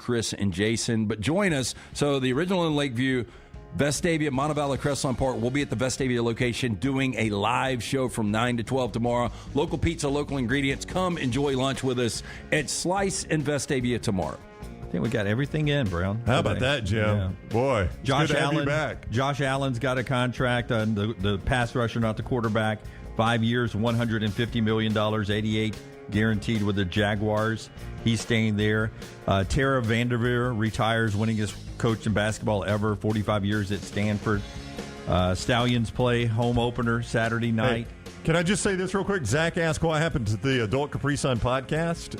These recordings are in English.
Chris and Jason. But join us. So the original in Lakeview, Vestavia, Montevallo, Crestlawn Park. We'll be at the Vestavia location doing a live show from 9 to 12 tomorrow. Local pizza, local ingredients. Come enjoy lunch with us at Slice in Vestavia tomorrow. I think we got everything in, Brown. How about that, Jim? Yeah. Boy, Josh good to have Allen you back. Josh Allen's got a contract on the pass rusher, not the quarterback. 5 years, $150 million, 88 guaranteed with the Jaguars. He's staying there. Tara Vanderveer retires, winningest coach in basketball ever, 45 years at Stanford. Stallions play home opener Saturday night. Hey, can I just say this real quick? Zach asked what happened to the Adult Capri Sun podcast.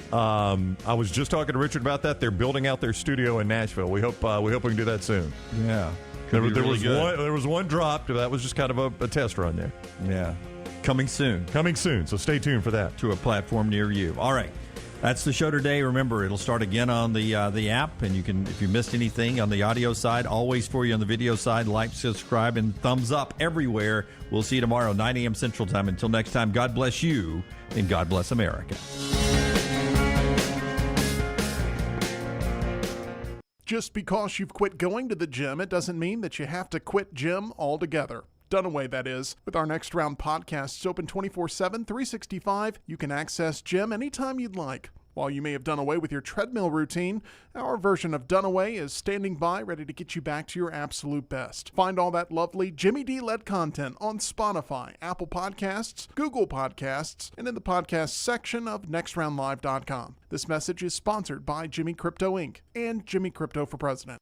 I was just talking to Richard about that. They're building out their studio in Nashville. We hope we can do that soon. Yeah. There was one dropped. That was just kind of a test run there. Yeah. Coming soon. So stay tuned for that. To a platform near you. All right. That's the show today. Remember, it'll start again on the app, and you can, if you missed anything on the audio side, always for you on the video side. Like, subscribe, and thumbs up everywhere. We'll see you tomorrow, 9 a.m. Central Time. Until next time, God bless you, and God bless America. Just because you've quit going to the gym, it doesn't mean that you have to quit gym altogether. Dunaway, that is. With our Next Round podcasts open 24/7, 365, you can access gym anytime you'd like. While you may have done away with your treadmill routine, our version of Dunaway is standing by, ready to get you back to your absolute best. Find all that lovely Jimmy D-led content on Spotify, Apple Podcasts, Google Podcasts, and in the podcast section of nextroundlive.com. This message is sponsored by Jimmy Crypto Inc. and Jimmy Crypto for President.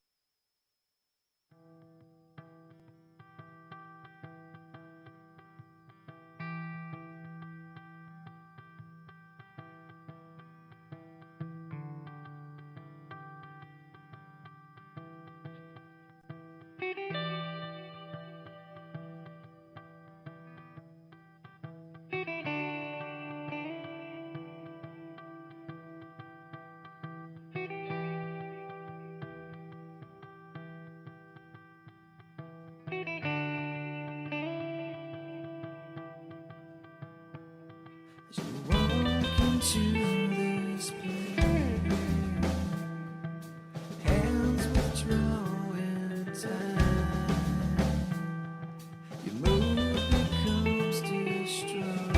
As you walk into this place, hands withdrawing time, your mood becomes distraught,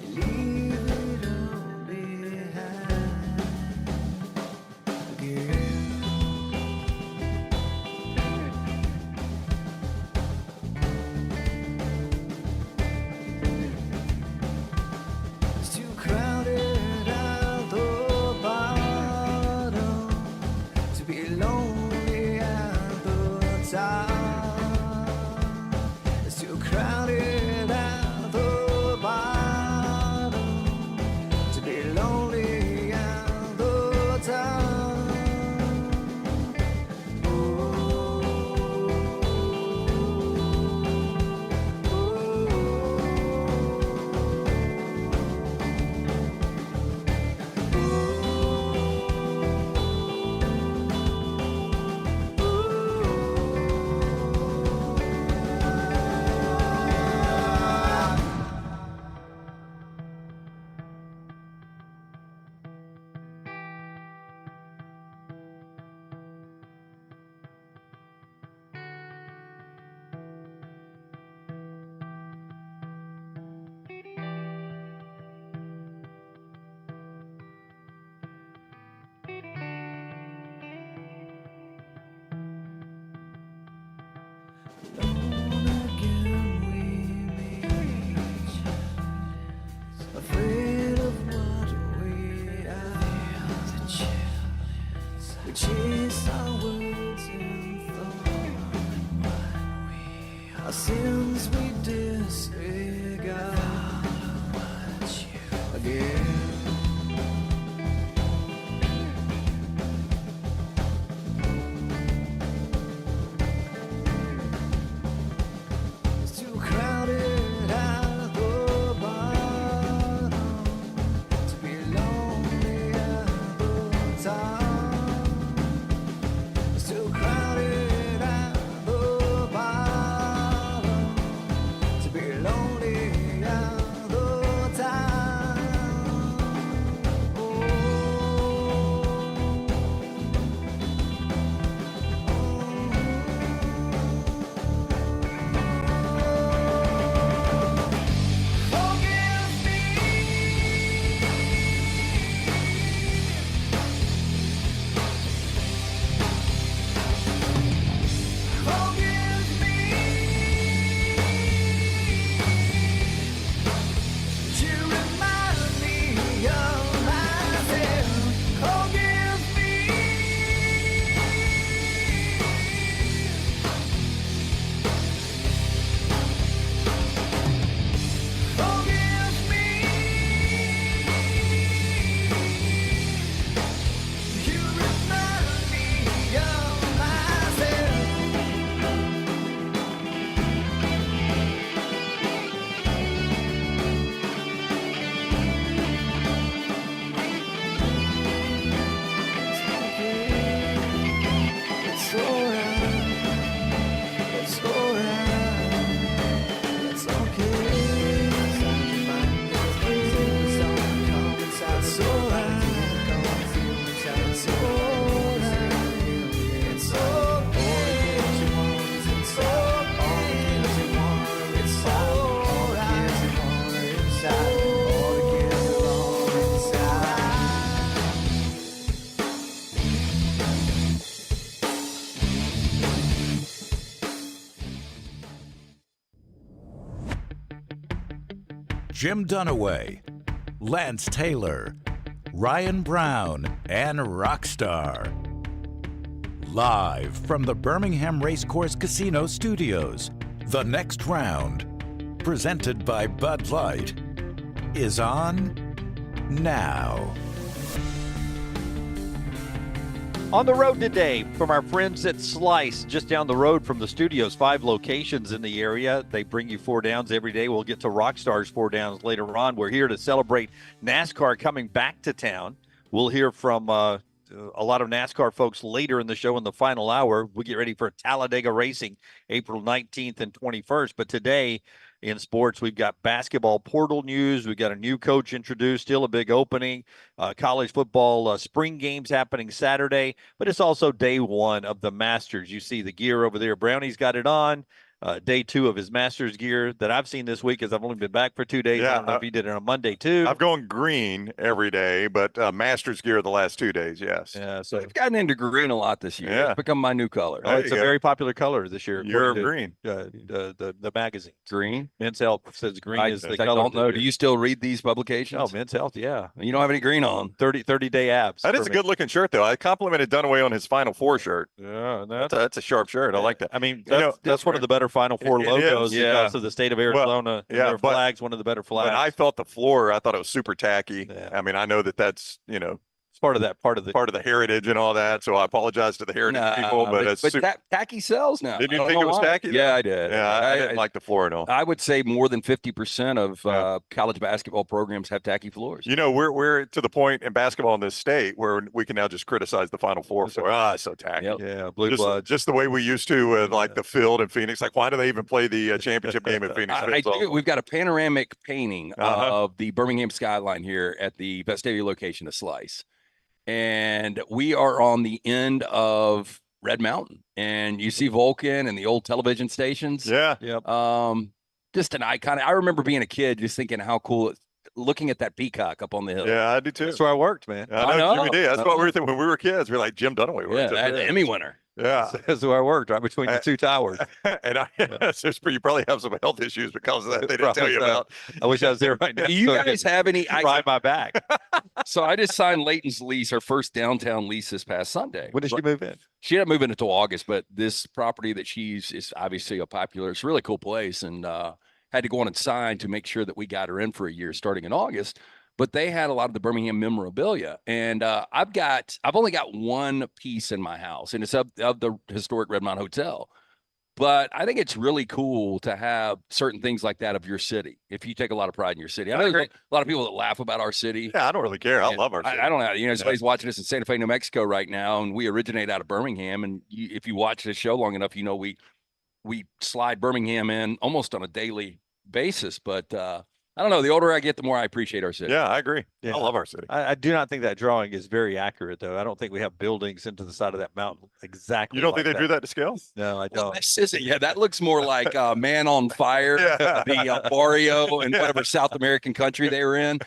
you leave it all behind again. It's too crowded at the bottom to be lonely at the top. It's too crowded at the bottom to be lonely at the top. Alone again we meet, afraid of what we are. We chase our words and thoughts, our sins we disregard again. It's too crowded at the bottom to be lonely at the top. It's too crowded at the bottom to be lonely Jim Dunaway, Lance Taylor, Ryan Brown, and Rockstar. Live from the Birmingham Racecourse Casino Studios, the next round, presented by Bud Light, is on now. On the road today from our friends at Slice, just down the road from the studios, 5 locations in the area. They bring you 4 downs every day. We'll get to Rockstar's 4 downs later on. We're here to celebrate NASCAR coming back to town. We'll hear from a lot of NASCAR folks later in the show in the final hour. We get ready for Talladega Racing, April 19th and 21st. But today in sports, we've got basketball portal news. We've got a new coach introduced, still a big opening. College football spring games happening Saturday, but it's also day 1 of the Masters. You see the gear over there. Brownie's got it on. Day 2 of his Masters gear that I've seen this week, as I've only been back for 2 days. Yeah, I don't know if he did it on Monday too. I've gone green every day, but Masters gear the last 2 days, yes. Yeah, so I've gotten into green a lot this year. Yeah. It's become my new color. There it's you a go. very popular color this year. You're according green. to, the magazine. Green? Men's Health says green I is the I color. don't know. Do you still read these publications? Oh, Men's Health, yeah. You don't have any green on. 30-day abs. That is for a me. good-looking shirt, though. I complimented Dunaway on his Final Four shirt. Yeah, That's a sharp shirt. I like that. I mean, You know, that's one of the better Final Four it logos is. Yeah. because of the state of Arizona. yeah, their but- flags, one of the better flags. But I thought the floor, I thought it was super tacky. Yeah. I mean, I know that's, it's part of that, part of the heritage and all that, so I apologize to the heritage people, but it's super. tacky sells now. Did you I don't think it know was why. tacky, though? Yeah, I did. Yeah, I didn't like the floor at all. I would say more than 50% of college basketball programs have tacky floors. We're to the point in basketball in this state where we can now just criticize the Final Four for it's so tacky. Yep. yeah, blue Just, blood. just the way we used to with like the field in Phoenix. Like, why do they even play the championship game in Phoenix? I do. We've got a panoramic painting of the Birmingham skyline here at the Vestavia location of Slice. And we are on the end of Red Mountain. And you see Vulcan and the old television stations. Yeah. Yep. Just an icon. I remember being a kid just thinking how cool it's looking at that peacock up on the hill. Yeah, I do too. That's where I worked, man. I know, Jimmy did. That's what we were thinking when we were kids. We were like Jim Dunaway. Yeah, the Emmy winner. Yeah. That's where I worked, right between the two towers. And you probably have some health issues because of that. They didn't tell you about. I wish I was there right now. Do you so I guys could have any? ride my back. So I just signed Layton's lease, her first downtown lease this past Sunday. When did she move in? She didn't move in until August, but this property that she's is obviously a popular. It's a really cool place, and had to go on and sign to make sure that we got her in for a year starting in August. But they had a lot of the Birmingham memorabilia, and I've only got one piece in my house, and it's of the historic Redmond Hotel. But I think it's really cool to have certain things like that of your city. If you take a lot of pride in your city, I know there's a lot of people that laugh about our city. Yeah, I don't really care. I And love our city. I don't know. Somebody's watching us in Santa Fe, New Mexico right now, and we originate out of Birmingham. And if you watch this show long enough, we slide Birmingham in almost on a daily basis. But I don't know. The older I get, the more I appreciate our city. Yeah, I agree. Yeah. I love our city. I do not think that drawing is very accurate, though. I don't think we have buildings into the side of that mountain exactly. You don't like think they drew that to scale? No, I Well, don't. this isn't. Yeah, that looks more like Man on Fire, Yeah. the Barrio, and whatever South American country they were in.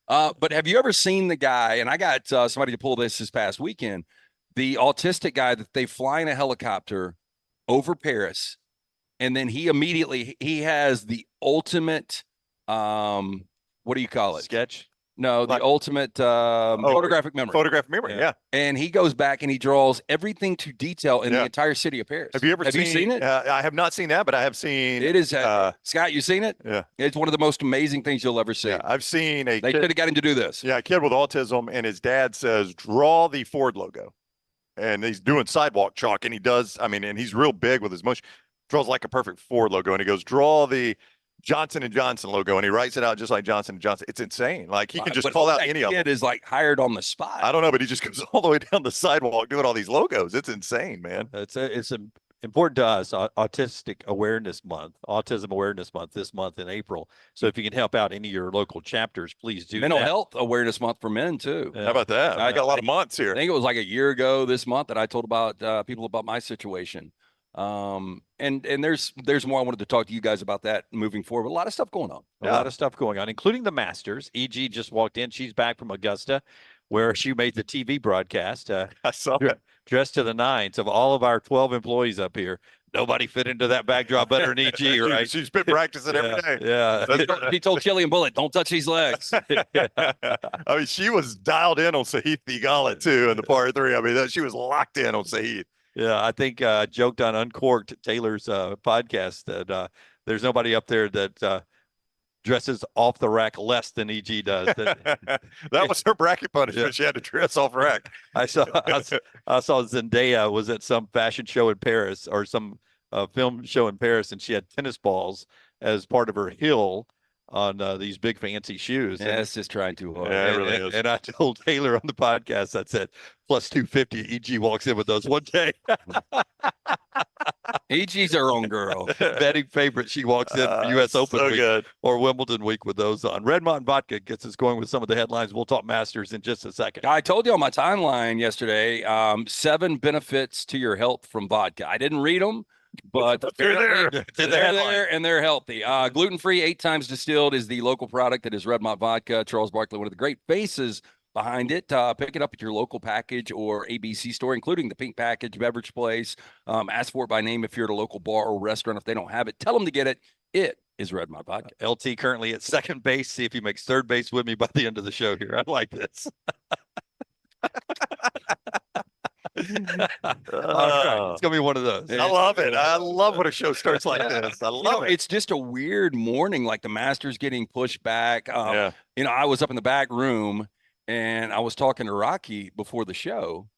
But have you ever seen the guy? And I got somebody to pull this past weekend. The autistic guy that they fly in a helicopter over Paris, and then he has the ultimate. What do you call it? Sketch? No, the Like- ultimate photographic memory. Photographic memory. Yeah. And he goes back and he draws everything to detail in the Yeah. entire city of Paris. Have you seen it? I have not seen that, but I have seen. It is. Uh, Scott, you seen it? yeah. It's one of the most amazing things you'll ever see. Yeah, I've seen a They kid, should have got him to do this. a kid with autism, and his dad says, "Draw the Ford logo," and he's doing sidewalk chalk, and he does. I mean, and he's real big with his motion. Draws like a perfect Ford logo, and he goes, "Draw the Johnson and Johnson logo," and he writes it out just like Johnson and Johnson. It's insane. Like he can just But call out that any of them. kid is like hired on the spot. I don't know, but he just goes all the way down the sidewalk doing all these logos. It's insane, man. It's important to us, Autism Awareness Month this month in April. So if you can help out any of your local chapters, please do. Mental that. Health Awareness Month for men too. Yeah. How about that? I got a lot of months I here. think it was like a year ago this month that I told about people about my situation. And there's more I wanted to talk to you guys about that moving forward. A lot of stuff going on. A lot of stuff going on, including the Masters. EG just walked in. She's back from Augusta, where she made the TV broadcast. I saw that. Dressed to the nines of all of our 12 employees up here. Nobody fit into that backdrop better than EG, right? She's been practicing every day. Yeah. He told Killian Bullitt, "Don't touch these legs." I mean, she was dialed in on Sahith Theegala too in the par 3. I mean, she was locked in on Sahith. Yeah, I think joked on Uncorked, Taylor's podcast, that there's nobody up there that dresses off the rack less than EG does. That was her bracket punishment. Yeah. She had to dress off rack. I saw Zendaya was at some fashion show in Paris or some film show in Paris, and she had tennis balls as part of her heel on these big fancy shoes. Yeah, it's just trying too hard. Yeah, it really is. And I told Taylor on the podcast, I said, plus 250, EG walks in with those one day. EG's her own girl. Betting favorite, she walks in for U.S. Open so week good. or Wimbledon week with those on. Red Mountain Vodka gets us going with some of the headlines. We'll talk Masters in just a second. I told you on my timeline yesterday, 7 benefits to your health from vodka. I didn't read them, but They're there. they're there and they're healthy. Gluten-free, 8 times distilled is the local product that is Redmont Vodka. Charles Barkley, one of the great faces behind it. Pick it up at your local package or ABC store, including the Pink Package beverage place. Ask for it by name if you're at a local bar or restaurant. If they don't have it, tell them to get it. It is Redmont Vodka. LT currently at second base. See if he makes third base with me by the end of the show here. I like this. It's gonna be one of those. I love it. I love when a show starts like this. I love it. It's just a weird morning, like the Masters getting pushed back. Yeah. I was up in the back room and I was talking to Rocky before the show,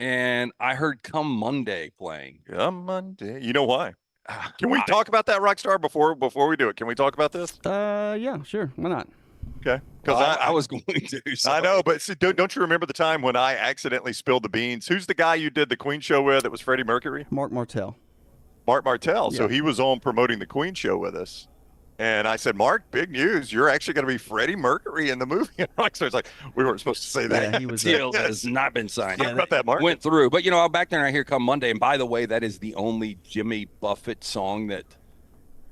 and I heard "Come Monday" playing. Come Monday. You know why? Can we talk about that, Rockstar, before we do it? Can we talk about this? Yeah, sure. Why not? Okay. Because I was going to. So. I know, but see, don't you remember the time when I accidentally spilled the beans? Who's the guy you did the Queen show with? That was Freddie Mercury? Mark Martell. Mark Martell. Yeah. So he was on promoting the Queen show with us. And I said, Mark, big news. You're actually going to be Freddie Mercury in the movie. And Rockstar's like, we weren't supposed to say that. Yeah, he was. Deal has not been signed. Talk about that, Mark. Went through, but I'm back there and I hear "Come Monday," and by the way, that is the only Jimmy Buffett song that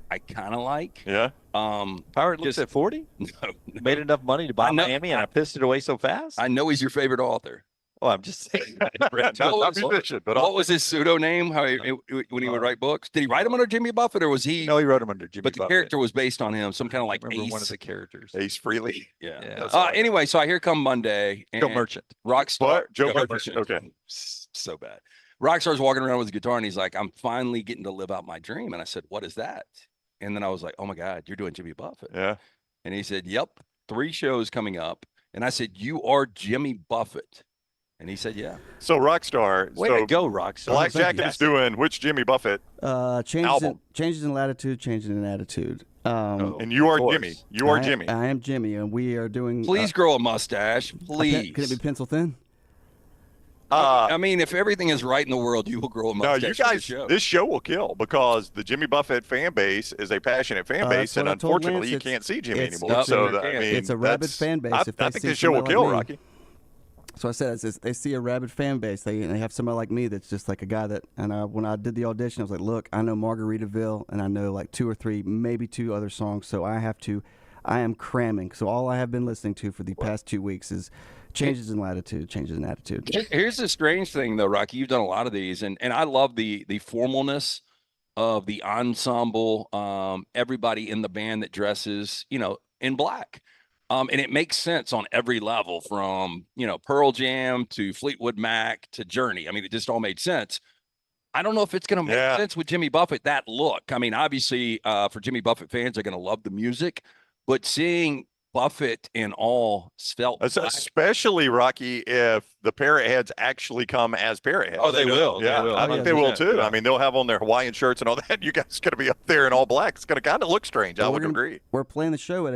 I kind of like. Yeah. Howard looks Just- at 40. No, Made enough money to buy I know- Miami, and I pissed it away so fast. I know he's your favorite author. Oh, I'm just saying. Not musician, but What was his pseudo name? When he would write books, did he write them under Jimmy Buffett, or was he? No, he wrote him under Jimmy but the Buffett. character was based on him, some kind of I like remember Ace. one of the characters. Ace Frehley. Yeah. Yeah. Anyway, so I hear "Come Monday." Joe and Merchant. Rockstar. What? Joe Joe Merchant. Okay. So bad. Rockstar's walking around with his guitar, and he's like, "I'm finally getting to live out my dream." And I said, "What is that?" And then I was like, "Oh my God, you're doing Jimmy Buffett." Yeah. And he said, "Yep, 3 shows coming up." And I said, "You are Jimmy Buffett." And he said, "Yeah." So Rockstar. Way so to go, Rockstar. Black Thank Jacket you. is doing which Jimmy Buffett? Changes in latitude, changes in attitude. And you are course. Jimmy. You are Jimmy. I am Jimmy, and we are doing. Please grow a mustache, please. Can it be pencil thin? I mean, if everything is right in the world, you will grow a No, mustache. you for the guys, show. this show will kill because the Jimmy Buffett fan base is a passionate fan base, that's and what I told unfortunately, you Lance. can't see Jimmy It's- anymore. it's- So, no, I you mean, can't. It's a rabid that's- fan base. I If they think see this show will somebody kill, like me. Rocky. So I said, they see a rabid fan base. They have somebody like me that's just like a guy that. And when I did the audition, I was like, look, I know Margaritaville, and I know like 2 or 3, maybe 2 other songs. So I am cramming. So all I have been listening to for the past 2 weeks is changes in latitude, changes in attitude. Here's the strange thing, though, Rocky. You've done a lot of these, and I love the formalness of the ensemble. Everybody in the band that dresses, in black. And it makes sense on every level, from Pearl Jam to Fleetwood Mac to Journey. I mean, it just all made sense. I don't know if it's going to make Yeah. sense with Jimmy Buffett, that look. I mean, obviously, for Jimmy Buffett fans, they're going to love the music, but seeing Buffett in all svelte black, Especially, Rocky, if the parrot heads actually come as parrot heads. Oh, they will. Yeah, They will. I think yeah, they will 100%. too. I mean, they'll have on their Hawaiian shirts and all that. You guys going to be up there in all black. It's going to kind of look strange. I Well, would we're gonna- agree. We're playing the show at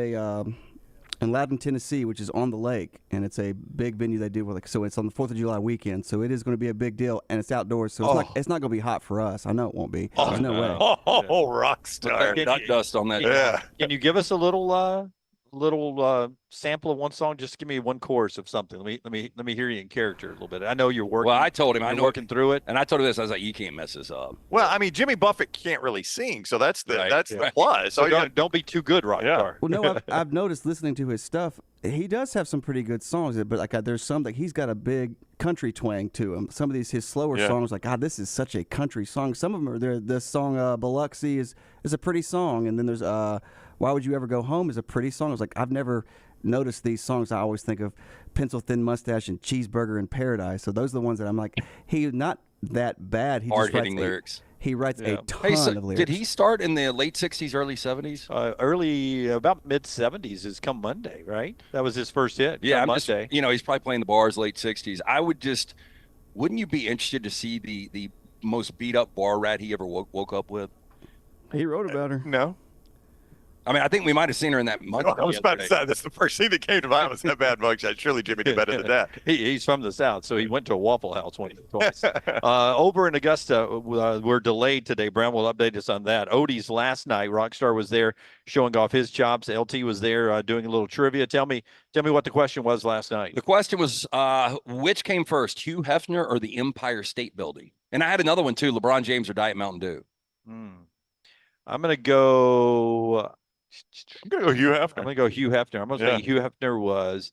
in Loudon, Tennessee, which is on the lake, and it's a big venue they do. So it's on the 4th of July weekend. So it is going to be a big deal, and it's outdoors. So it's not going to be hot for us. I know it won't be. There's no way. Oh, rock star. Okay. nut dust on that. Yeah. Can you give us a little little sample of one song? Just give me one chorus of something. Let me hear you in character a little bit. I know you're working. Well, I told him I know working through it. And I told him this. I was like, you can't mess this up. Well, I mean, Jimmy Buffett can't really sing, so that's the Right. plus. So don't be too good, Rockstar. Well, no, I've noticed listening to his stuff, he does have some pretty good songs, but like there's some that he's got a big country twang to him. Some of his slower songs, like God, this is such a country song. Some of them are there. This song Biloxi is a pretty song, and then there's Why Would You Ever Go Home is a pretty song. I was like, I've never noticed these songs. I always think of Pencil Thin Mustache and Cheeseburger in Paradise. So those are the ones that I'm like, he's not that bad. He Hard just hitting lyrics. He writes a ton of lyrics. Did he start in the late 60s, early 70s? Early, about mid-70s is Come Monday, right? That was his first hit. Yeah, Come I'm Monday. just, he's probably playing the bars late 60s. Wouldn't you be interested to see the most beat up bar rat he ever woke up with? He wrote about her. No. I mean, I think we might have seen her in that mugshot. I was about to say, that's the first thing that came to mind was that bad mugshot. Surely Jimmy did better than that. He's from the South, so he went to a Waffle House twice. Over in Augusta, we're delayed today. Brown will update us on that. Odie's last night, Rockstar was there showing off his chops. LT was there doing a little trivia. Tell me what the question was last night. The question was, which came first, Hugh Hefner or the Empire State Building? And I had another one too, LeBron James or Diet Mountain Dew. I'm going to go... I'm going to go Hugh Hefner. I'm going to go Hugh Hefner. I'm going to say Hugh Hefner was,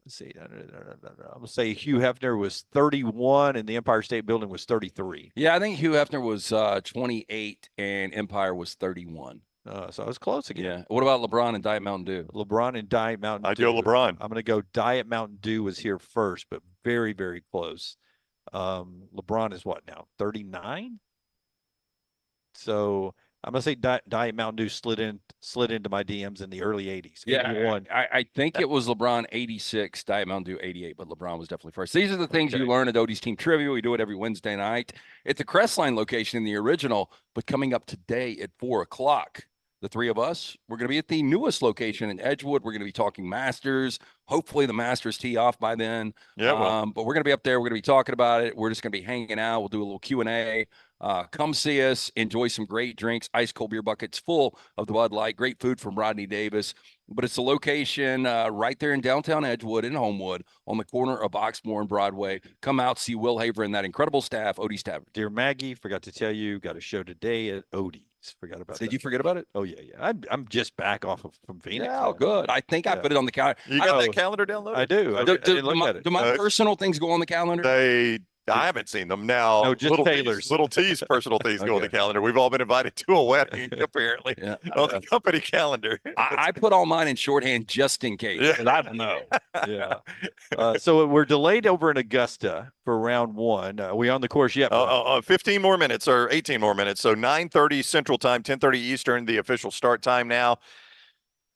let's see, I'm going to say Hugh Hefner was 31 and the Empire State Building was 33. Yeah, I think Hugh Hefner was 28 and Empire was 31. So I was close again. Yeah. What about LeBron and Diet Mountain Dew? LeBron and Diet Mountain Dew. I'd go LeBron. I'm going to go Diet Mountain Dew was here first, but very, very close. LeBron is what now? 39? So I'm going to say Diet Mountain Dew slid into my DMs in the early 80s. Yeah, I think it was LeBron 86, Diet Mountain Dew 88, but LeBron was definitely first. These are the things you learn at Odie's Team Trivia. We do it every Wednesday night at the Crestline location in the original, but coming up today at 4 o'clock. The three of us, we're going to be at the newest location in Edgewood. We're going to be talking Masters. Hopefully the Masters tee off by then. Yeah, but we're going to be up there. We're going to be talking about it. We're just going to be hanging out. We'll do a little Q&A. Come see us. Enjoy some great drinks. Ice cold beer buckets full of the Bud Light. Great food from Rodney Davis. But it's a location right there in downtown Edgewood in Homewood on the corner of Oxmoor and Broadway. Come out, see Will Haver and that incredible staff, Odie's Tavern. Dear Maggie, forgot to tell you, got a show today at Odie's. Forgot about that. Did you forget about it? Oh, yeah. I'm just back from Phoenix. Yeah, good. I think I put it on the calendar. You got that calendar downloaded? I do. I didn't look at it. Do my personal things go on the calendar? I haven't seen them now. No, just Taylor's. Little T's personal things go on the calendar. We've all been invited to a wedding, apparently, on the company calendar. I put all mine in shorthand just in case. Yeah. I don't know. So we're delayed over in Augusta for round one. Are we on the course yet? 15 more minutes or 18 more minutes. So 9:30 Central Time, 10:30 Eastern, the official start time now.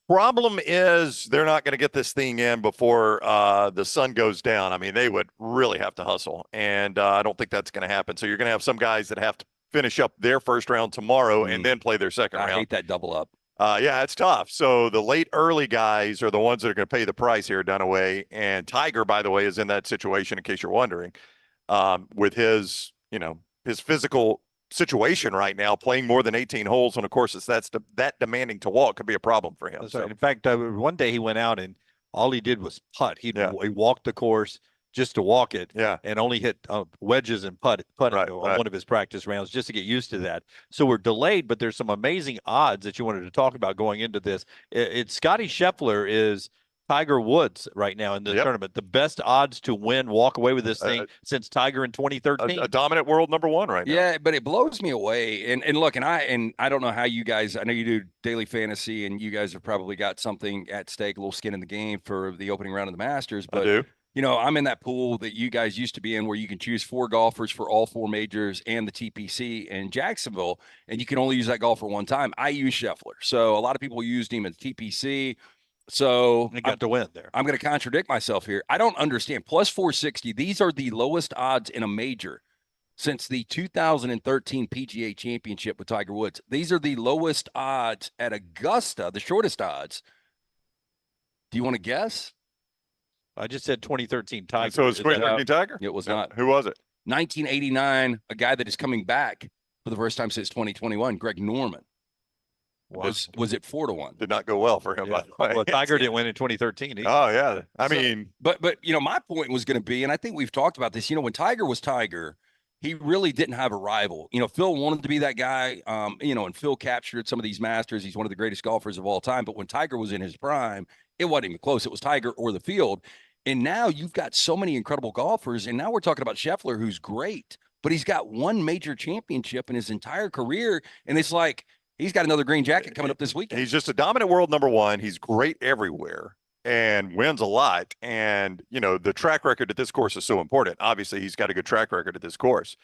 Problem is they're not going to get this thing in before the sun goes down. I mean, they would really have to hustle, and I don't think that's going to happen. So you're going to have some guys that have to finish up their first round tomorrow and then play their second round. I hate that double up. Yeah, it's tough. So the late early guys are the ones that are going to pay the price here, Dunaway. And Tiger, by the way, is in that situation, in case you're wondering, with his physical situation right now, playing more than 18 holes on a course that's that demanding to walk could be a problem for him. Right. In fact, one day he went out and all he did was putt. He walked the course just to walk it, and only hit wedges and putt on one of his practice rounds just to get used to that. So we're delayed, but there's some amazing odds that you wanted to talk about going into this. It's Scotty Scheffler is Tiger Woods right now in the tournament. The best odds to win, walk away with this thing since Tiger in 2013. A dominant world number one right now. Yeah, but it blows me away. And look, and I don't know how you guys, I know you do daily fantasy and you guys have probably got something at stake, a little skin in the game for the opening round of the Masters. But I do. I'm in that pool that you guys used to be in where you can choose 4 golfers for all 4 majors and the TPC in Jacksonville, and you can only use that golfer one time. I use Scheffler. So a lot of people used him at TPC. So I got to win there. I'm going to contradict myself here. I don't understand. Plus 460. These are the lowest odds in a major since the 2013 PGA Championship with Tiger Woods. These are the lowest odds at Augusta, the shortest odds. Do you want to guess? I just said 2013 Tiger. So it's 2013 Tiger? It was not. Who was it? 1989, a guy that is coming back for the first time since 2021, Greg Norman. Was it 4-1? Did not go well for him. Yeah. By the way. Well, Tiger didn't win in 2013. Oh yeah, I mean, but my point was going to be, and I think we've talked about this. When Tiger was Tiger, he really didn't have a rival. Phil wanted to be that guy. And Phil captured some of these Masters. He's one of the greatest golfers of all time. But when Tiger was in his prime, it wasn't even close. It was Tiger or the field. And now you've got so many incredible golfers. And now we're talking about Scheffler, who's great, but he's got one major championship in his entire career. And it's like, he's got another green jacket coming up this weekend. He's just a dominant world number one. He's great everywhere and wins a lot. And, the track record at this course is so important. Obviously, he's got a good track record at this course.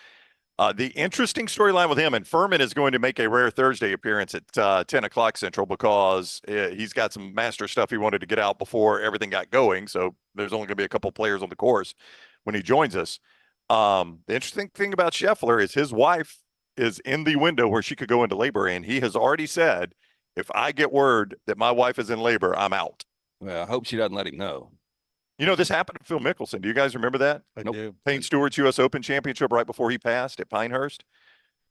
The interesting storyline with him, and Fuhrman is going to make a rare Thursday appearance at 10 o'clock Central because he's got some master stuff he wanted to get out before everything got going. So there's only going to be a couple players on the course when he joins us. The interesting thing about Scheffler is his wife is in the window where she could go into labor, and he has already said, if I get word that my wife is in labor, I'm out. Well, I hope she doesn't let him know. This happened to Phil Mickelson. Do you guys remember that? I do. Payne Stewart's U.S. Open Championship right before he passed at Pinehurst.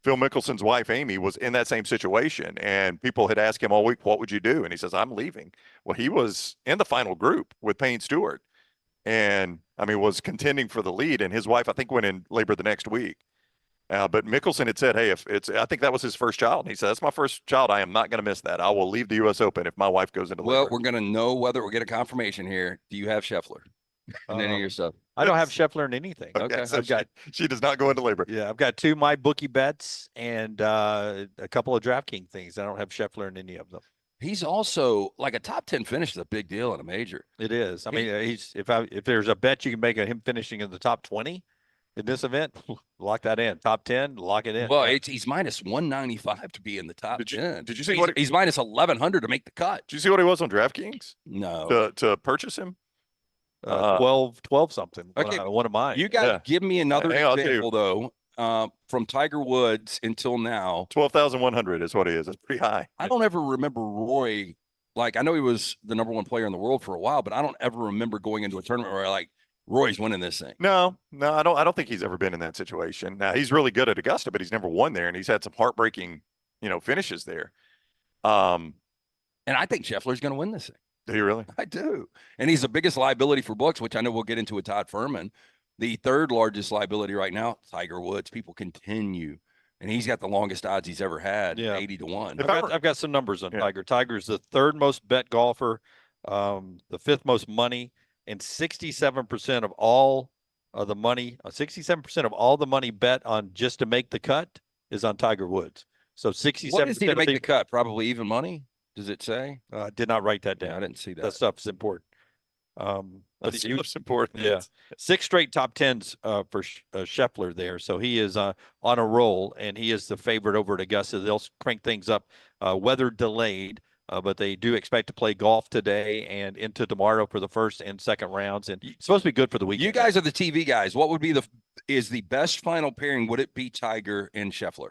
Phil Mickelson's wife, Amy, was in that same situation, and people had asked him all week, what would you do? And he says, I'm leaving. Well, he was in the final group with Payne Stewart and, was contending for the lead, and his wife, I think, went in labor the next week. But Mickelson had said, hey, I think that was his first child. And he said, that's my first child. I am not going to miss that. I will leave the U.S. Open if my wife goes into labor. Well, we're going to know whether we'll get a confirmation here. Do you have Scheffler in any of your stuff? I don't have Scheffler in anything. Okay. So she does not go into labor. Yeah, I've got 2 my bookie bets and a couple of DraftKings things. I don't have Scheffler in any of them. He's also like a top 10 finish is a big deal in a major. It is. I mean, if there's a bet you can make on him finishing in the top 20 in this event, lock that in. Top 10, lock it in. Well, he's minus 195 to be in the top 10. Did you see he's minus 1,100 to make the cut? Did you see what he was on DraftKings? No. To purchase him? 12 something. Okay. One of mine. You got to give me another example, though, from Tiger Woods until now. 12,100 is what he is. That's pretty high. I don't ever remember Roy. Like, I know he was the number one player in the world for a while, but I don't ever remember going into a tournament where Roy's winning this thing. No, I don't think he's ever been in that situation. Now, he's really good at Augusta, but he's never won there, and he's had some heartbreaking, finishes there. And I think Scheffler's going to win this thing. Do you really? I do. And he's the biggest liability for books, which I know we'll get into with Todd Fuhrman. The third largest liability right now, Tiger Woods. People continue. And he's got the longest odds he's ever had, 80-1. I've got some numbers on Tiger. Tiger's the 3rd most bet golfer, the 5th most money, and 67% of all of the money, 67% of all the money bet on just to make the cut is on Tiger Woods. So 67%. What is he to make the cut? Probably even money? Does it say? Did not write that down. Yeah, I didn't see that. That stuff's important. That stuff's important. Yeah. 6 straight top 10s for Scheffler there. So he is on a roll, and he is the favorite over at Augusta. They'll crank things up, weather delayed, but they do expect to play golf today and into tomorrow for the first and second rounds. And it's supposed to be good for the weekend. You guys are the TV guys. What would be the best final pairing? Would it be Tiger and Scheffler?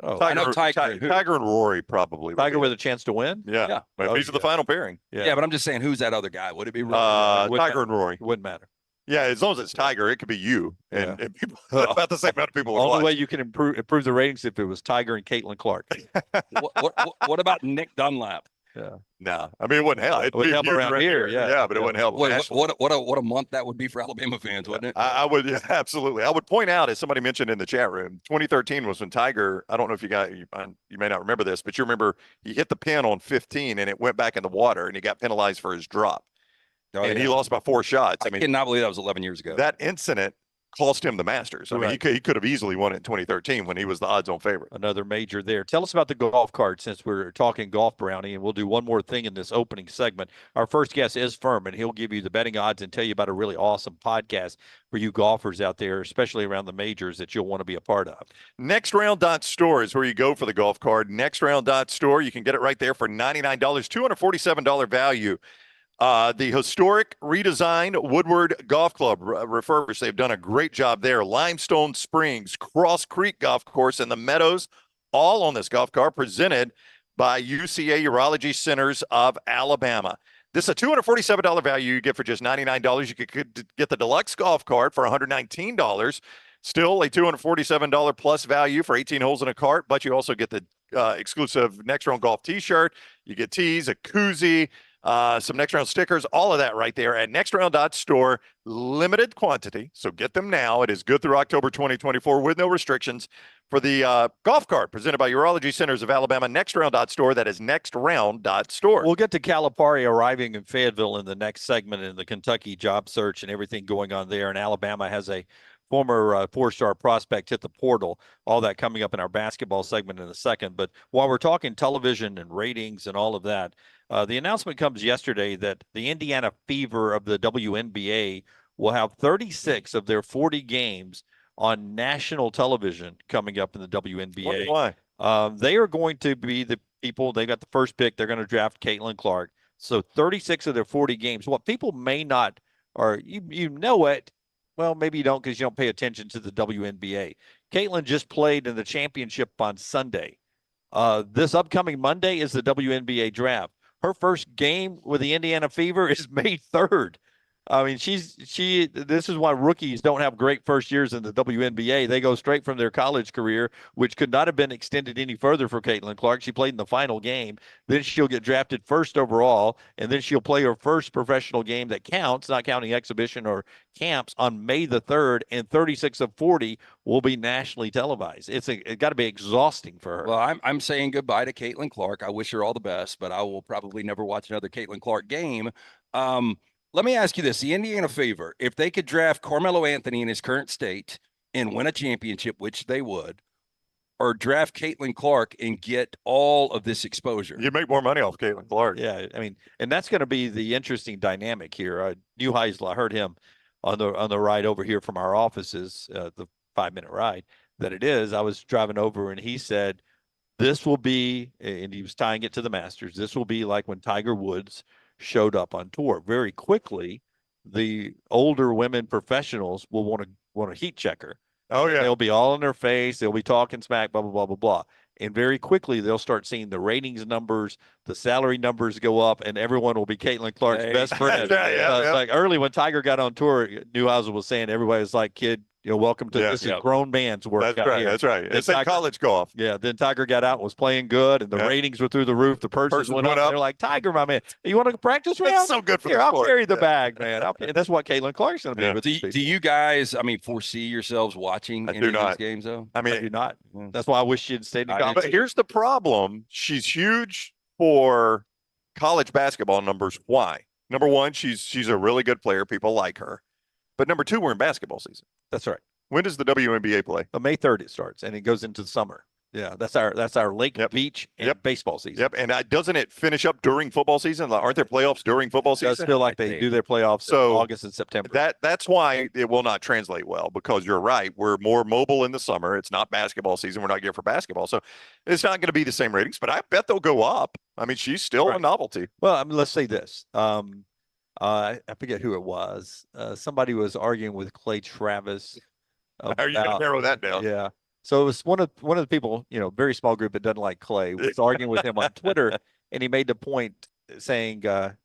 Oh, Tiger and Rory probably. Tiger with a chance to win? Yeah. These are the final pairing. Yeah, but I'm just saying, who's that other guy? Would it be Tiger and Rory? Wouldn't matter. Yeah, as long as it's Tiger, it could be you. And people, about the same amount of people. Only way you can improve the ratings if it was Tiger and Caitlin Clark. what about Nick Dunlap? Yeah. No, I mean, it wouldn't help. It would help around here. Yeah, but it wouldn't help. What a month that would be for Alabama fans, wouldn't it? I would, absolutely. I would point out, as somebody mentioned in the chat room, 2013 was when Tiger. I don't know if you may not remember this, but you remember he hit the pin on 15 and it went back in the water, and he got penalized for his drop, he lost by 4 shots. I cannot believe that was 11 years ago. That incident cost him the Masters. I mean, he could have easily won it in 2013 when he was the odds-on favorite. Another major there. Tell us about the golf cart since we're talking golf, Brownie, and we'll do one more thing in this opening segment. Our first guest is Fuhrman. He'll give you the betting odds and tell you about a really awesome podcast for you golfers out there, especially around the majors, that you'll want to be a part of. Nextround.store is where you go for the golf cart. Nextround.store, you can get it right there for $99, $247 value. The historic redesigned Woodward Golf Club refurbished. They've done a great job there. Limestone Springs, Cross Creek Golf Course, and the Meadows, all on this golf cart, presented by UCA Urology Centers of Alabama. This is a $247 value you get for just $99. You could get the deluxe golf cart for $119. Still a $247 plus value for 18 holes in a cart, but you also get the exclusive Next Round Golf t-shirt. You get tees, a koozie, some Next Round stickers, all of that right there at nextround.store. Limited quantity, so get them now. It is good through October 2024 with no restrictions. For the golf cart presented by Urology Centers of Alabama, nextround.store. That is nextround.store. We'll get to Calipari arriving in Fayetteville in the next segment in the Kentucky job search and everything going on there. And Alabama has a former four-star prospect hit the portal. All that coming up in our basketball segment in a second. But while we're talking television and ratings and all of that, the announcement comes yesterday that the Indiana Fever of the WNBA will have 36 of their 40 games on national television coming up in the WNBA. Why? They are going to be the people, they got the first pick. They're going to draft Caitlin Clark. So 36 of their 40 games. What people may not, or you know it, well, maybe you don't because you don't pay attention to the WNBA. Caitlin just played in the championship on Sunday. This upcoming Monday is the WNBA draft. Her first game with the Indiana Fever is May 3rd. I mean, this is why rookies don't have great first years in the WNBA. They go straight from their college career, which could not have been extended any further for Caitlin Clark. She played in the final game. Then she'll get drafted first overall, and then she'll play her first professional game that counts, not counting exhibition or camps, on May the 3rd, and 36 of 40 will be nationally televised. It's got to be exhausting for her. Well, I'm saying goodbye to Caitlin Clark. I wish her all the best, but I will probably never watch another Caitlin Clark game. Let me ask you this. The Indiana Fever, if they could draft Carmelo Anthony in his current state and win a championship, which they would, or draft Caitlin Clark and get all of this exposure. You make more money off Caitlin Clark. Yeah, I mean, and that's going to be the interesting dynamic here. Neuheisel, I heard him on the ride over here from our offices, the 5-minute ride that it is. I was driving over and he said, this will be, and he was tying it to the Masters, this will be like when Tiger Woods showed up on tour. Very quickly, the older women professionals will want to heat check her. Oh yeah, they'll be all in their face. They'll be talking smack, blah blah blah blah blah. And very quickly, they'll start seeing the ratings numbers, the salary numbers go up, and everyone will be Caitlin Clark's best friend. Like early when Tiger got on tour, Neuheisel was saying everybody was like, "Kid, welcome to this is grown man's work." That's right. Here. That's right. It's like college golf. Yeah. Then Tiger got out and was playing good, and the ratings were through the roof. The purses went up. They're like, "Tiger, my man, you want to practice round? That's so good for Here, the I'll sport. carry the bag, man." And that's what Caitlin Clark's going to be. Do you guys, foresee yourselves watching any of these games, though? I do not. That's why I wish she'd stayed in college. But here's the problem. She's huge for college basketball numbers. Why? Number one, she's a really good player. People like her. But number two, we're in basketball season. That's right. When does the WNBA play? May 3rd it starts, and it goes into the summer. Yeah, that's our Lake Beach and baseball season. Yep, and doesn't it finish up during football season? Aren't there playoffs during football season? It does feel like they do their playoffs in August and September. That's why it will not translate well, because you're right. We're more mobile in the summer. It's not basketball season. We're not geared for basketball. So it's not going to be the same ratings, but I bet they'll go up. I mean, she's still a novelty. Well, let's say this. I forget who it was. Somebody was arguing with Clay Travis. How are you going to narrow that down? Yeah. So it was one of the people, very small group that doesn't like Clay, was arguing with him on Twitter, and he made the point saying that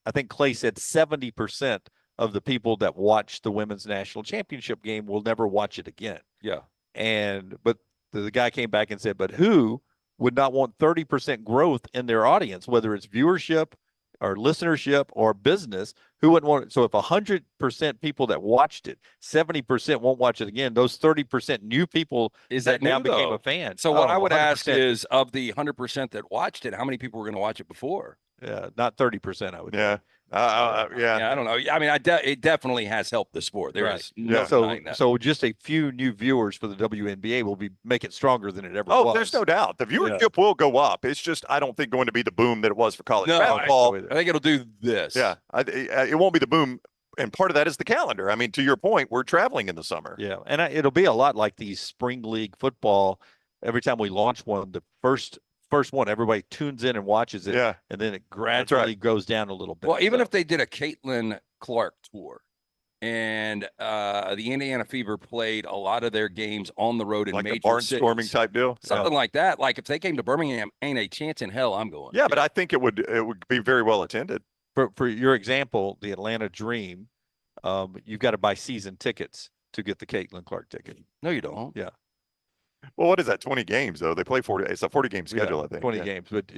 I think Clay said 70% of the people that watch the women's national championship game will never watch it again. Yeah. But the guy came back and said, but who would not want 30% growth in their audience, whether it's viewership or listenership or business? Who wouldn't want it? So if 100% people that watched it, 70% won't watch it again. Those 30% new people that now became a fan. So what I would ask is, of the 100% that watched it, how many people were going to watch it before? Yeah, not 30%. I would. Yeah. I don't know. I mean, it definitely has helped the sport. There is no denying that. So just a few new viewers for the WNBA will make it stronger than it ever was. Oh, there's no doubt. The viewership will go up. It's just, I don't think going to be the boom that it was for college basketball. I think it'll do this. Yeah. It won't be the boom. And part of that is the calendar. I mean, to your point, we're traveling in the summer. Yeah. And it'll be a lot like these spring league football. Every time we launch one, the first one, everybody tunes in and watches it. Yeah. And then it gradually goes down a little bit. Well, even if they did a Caitlin Clark tour and the Indiana Fever played a lot of their games on the road in like major a barnstorming type deal. Something like that. Like if they came to Birmingham, ain't a chance in hell I'm going. Yeah, but I think it would be very well attended. For your example, the Atlanta Dream, you've got to buy season tickets. to get the Caitlin Clark ticket. No, you don't. Yeah. Well, what is that? 20 games though. They play 40. It's a 40-game schedule, Yeah, I think. 20 Yeah. games, but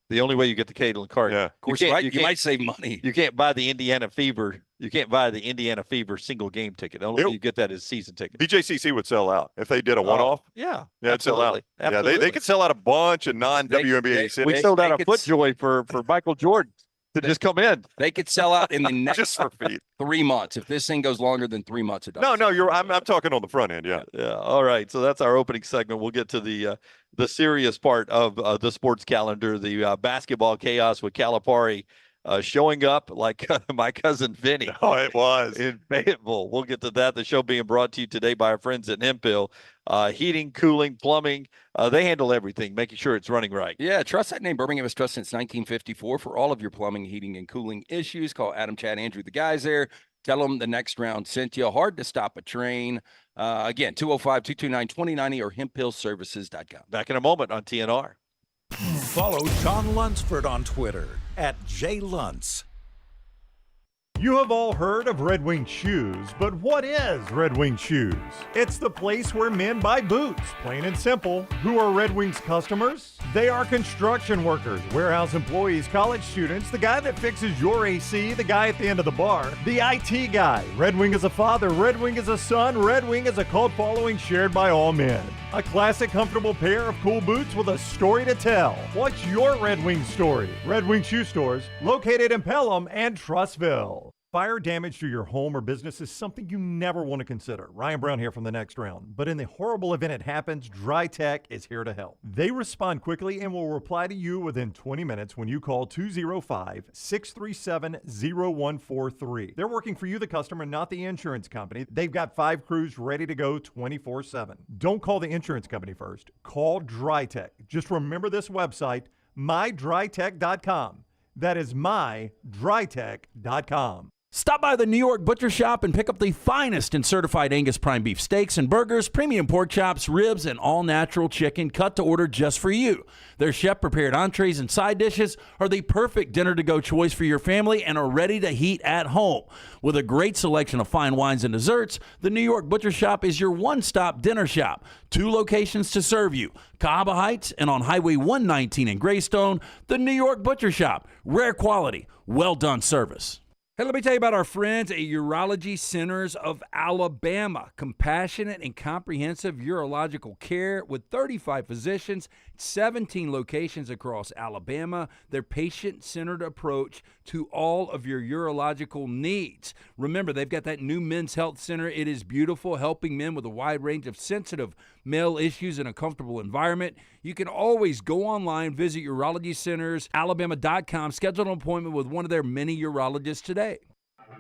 the only way you get the Caitlin Clark. Yeah. Of course, you might save money. You can't buy the Indiana Fever. You can't buy the Indiana Fever single game ticket. The only way you get that is season ticket. BJCC would sell out if they did a one-off. Yeah, it'd sell out. Absolutely. Yeah, they could sell out a bunch of non-WNBA cities. We sold out a FootJoy for Michael Jordan to just come in. They could sell out in the next just for feet. 3 months. If this thing goes longer than 3 months, it does. No, I'm talking on the front end. Yeah. Yeah. All right. So that's our opening segment. We'll get to the serious part of the sports calendar, the basketball chaos with Calipari showing up like my cousin Vinny. Oh, it was in Fayetteville. We'll get to that. The show being brought to you today by our friends at Hemphill. Heating, cooling, plumbing. They handle everything, making sure it's running right. Yeah, trust that name. Birmingham has trusted since 1954 for all of your plumbing, heating, and cooling issues. Call Adam, Chad, Andrew, the guys there. Tell them the next round sent you. Hard to stop a train. Again, 205-229-2090 or hemphillservices.com. Back in a moment on TNR. Follow Sean Lunsford on Twitter @JLuntz. You have all heard of Red Wing Shoes, but what is Red Wing Shoes? It's the place where men buy boots, plain and simple. Who are Red Wing's customers? They are construction workers, warehouse employees, college students, the guy that fixes your AC, the guy at the end of the bar, the IT guy. Red Wing is a father, Red Wing is a son, Red Wing is a cult following shared by all men. A classic, comfortable pair of cool boots with a story to tell. What's your Red Wing story? Red Wing Shoe Stores, located in Pelham and Trussville. Fire damage to your home or business is something you never want to consider. Ryan Brown here from the Next Round. But in the horrible event it happens, Dry Tech is here to help. They respond quickly and will reply to you within 20 minutes when you call 205-637-0143. They're working for you, the customer, not the insurance company. They've got 5 crews ready to go 24/7. Don't call the insurance company first. Call Dry Tech. Just remember this website, mydrytech.com. That is mydrytech.com. Stop by the New York Butcher Shop and pick up the finest in certified Angus prime beef steaks and burgers, premium pork chops, ribs, and all-natural chicken cut to order just for you. Their chef-prepared entrees and side dishes are the perfect dinner-to-go choice for your family and are ready to heat at home. With a great selection of fine wines and desserts, the New York Butcher Shop is your one-stop dinner shop. 2 locations to serve you, Cahaba Heights and on Highway 119 in Greystone. The New York Butcher Shop, rare quality, well-done service. Hey, let me tell you about our friends at Urology Centers of Alabama. Compassionate and comprehensive urological care with 35 physicians, 17 locations across Alabama. Their patient-centered approach to all of your urological needs. Remember, they've got that new men's health center. It is beautiful, helping men with a wide range of sensitive male issues in a comfortable environment. You can always go online, visit urologycentersalabama.com, schedule an appointment with one of their many urologists today.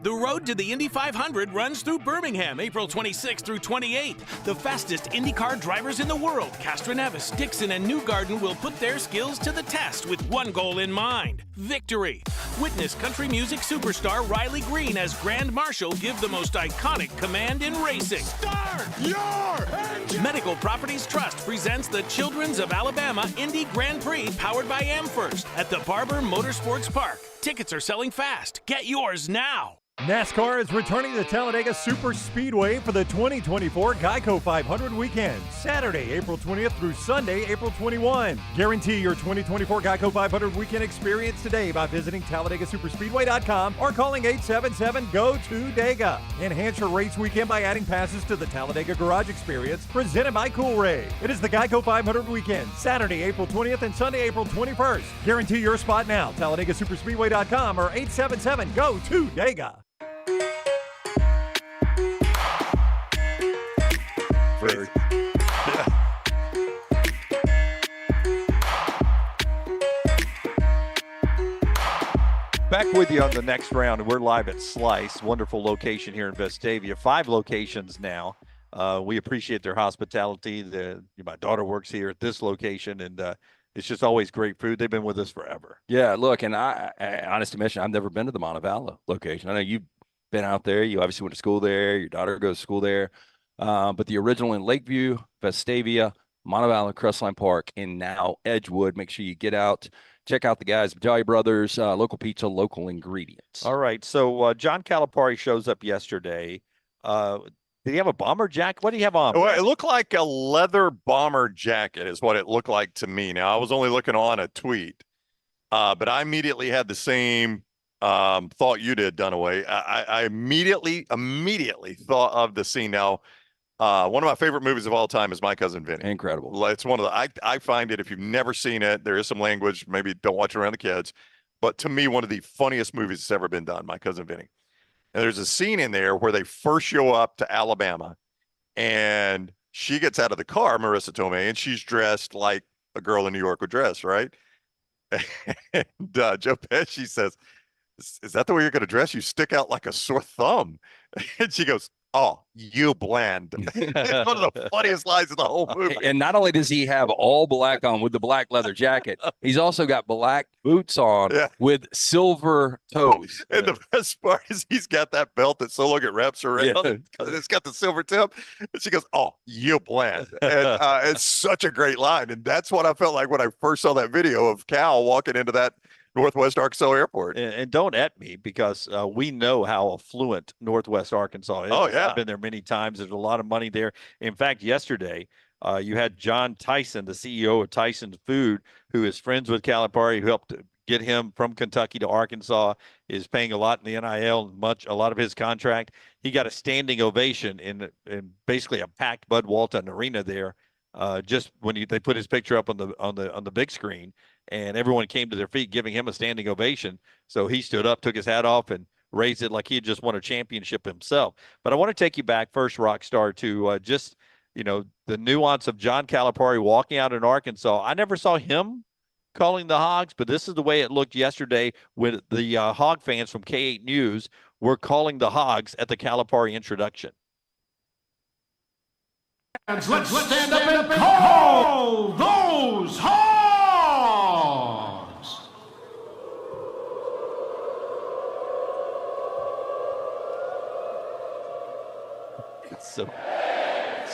The road to the Indy 500 runs through Birmingham, April 26th through 28th. The fastest IndyCar drivers in the world, Castroneves, Dixon, and Newgarden, will put their skills to the test with one goal in mind: victory. Witness country music superstar Riley Green as Grand Marshal give the most iconic command in racing. Start your engine! Medical Properties Trust presents the Children's of Alabama Indy Grand Prix, powered by AmFirst, at the Barber Motorsports Park. Tickets are selling fast. Get yours now. NASCAR is returning to Talladega Super Speedway for the 2024 Geico 500 weekend, Saturday, April 20th through Sunday, April 21. Guarantee your 2024 Geico 500 weekend experience today by visiting TalladegaSuperspeedway.com or calling 877-GO-TO-DEGA. Enhance your race weekend by adding passes to the Talladega Garage Experience, presented by Cool Ray. It is the Geico 500 weekend, Saturday, April 20th and Sunday, April 21st. Guarantee your spot now, TalladegaSuperspeedway.com or 877-GO-TO-DEGA. Back with you on the Next Round. We're live at Slice, wonderful location here in Vestavia. 5 locations now. We appreciate their hospitality. My daughter works here at this location, and it's just always great food. They've been with us forever. Yeah, look, and I honest admission, I've never been to the Montevallo location. I know you've been out there. You obviously went to school there. Your daughter goes to school there. But the original in Lakeview, Vestavia, Montevallo, Crestline Park, and now Edgewood. Make sure you get out. Check out the guys, Battaglia Brothers, local pizza, local ingredients. All right. So John Calipari shows up yesterday. Did he have a bomber jacket? What did he have on? Well, it looked like a leather bomber jacket is what it looked like to me. Now, I was only looking on a tweet, but I immediately had the same thought you did, Dunaway. I immediately thought of the scene. Now, one of my favorite movies of all time is My Cousin Vinny. Incredible. It's one of the, I find it, if you've never seen it, there is some language, maybe don't watch it around the kids, but to me, one of the funniest movies that's ever been done, My Cousin Vinny. And there's a scene in there where they first show up to Alabama and she gets out of the car, Marissa Tomei, and she's dressed like a girl in New York would dress, right? And Joe Pesci says, is that the way you're going to dress? You stick out like a sore thumb. And she goes, oh, you bland. It's one of the funniest lines in the whole movie. And not only does he have all black on with the black leather jacket, he's also got black boots on with silver toes. And the best part is he's got that belt that Solo get wraps around because it's got the silver tip. And she goes, oh, you bland. And it's such a great line. And that's what I felt like when I first saw that video of Cal walking into that Northwest Arkansas airport. And don't at me, because we know how affluent Northwest Arkansas is. Oh, yeah. I've been there many times. There's a lot of money there. In fact, yesterday, you had John Tyson, the CEO of Tyson Food, who is friends with Calipari, who helped get him from Kentucky to Arkansas, is paying a lot in the NIL, a lot of his contract. He got a standing ovation in basically a packed Bud Walton arena there. Just when they put his picture up on the big screen, and everyone came to their feet giving him a standing ovation. So he stood up, took his hat off, and raised it like he had just won a championship himself. But I want to take you back first, Rockstar, to just, the nuance of John Calipari walking out in Arkansas. I never saw him calling the Hogs, but this is the way it looked yesterday when the Hog fans from K8 News were calling the Hogs at the Calipari introduction. Let's stand up and call those Hogs! It's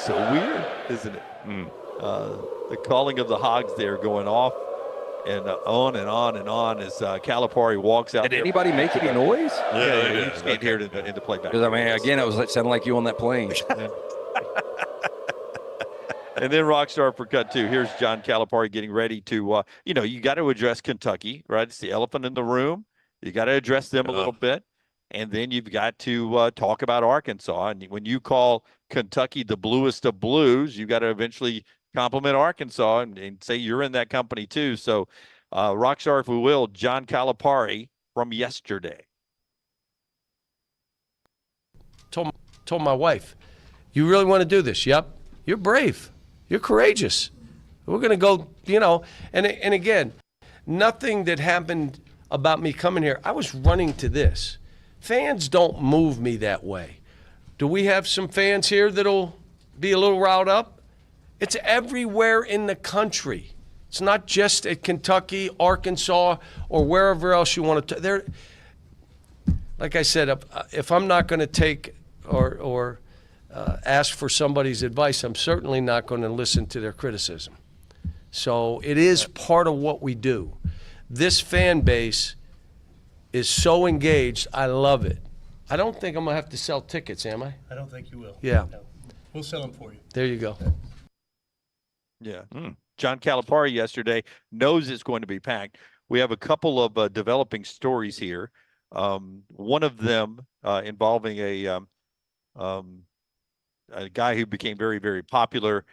so weird, isn't it? The calling of the Hogs there going off and on and on and on as Calipari walks out. Did anybody make any noise? Yeah, you just can't hear it in the playback. Because, I mean, again, it sounded like you on that plane. And then Rockstar for cut two. Here's John Calipari getting ready to, you got to address Kentucky, right? It's the elephant in the room. You got to address them a little bit. And then you've got to talk about Arkansas. And when you call Kentucky the bluest of blues, you got to eventually compliment Arkansas and say you're in that company too. So Rockstar, if we will, John Calipari from yesterday. Told my wife, you really want to do this? Yep. You're brave. You're courageous. We're going to go, and again, nothing that happened about me coming here. I was running to this. Fans don't move me that way. Do we have some fans here that'll be a little riled up? It's everywhere in the country. It's not just at Kentucky, Arkansas, or wherever else you want to. Like I said, if I'm not going to take or ask for somebody's advice, I'm certainly not going to listen to their criticism. So it is part of what we do. This fan base is so engaged. I love it. I don't think I'm going to have to sell tickets, am I? I don't think you will. Yeah. No. We'll sell them for you. There you go. Yeah. John Calipari yesterday knows it's going to be packed. We have a couple of developing stories here. One of them involving a guy who became very, very popular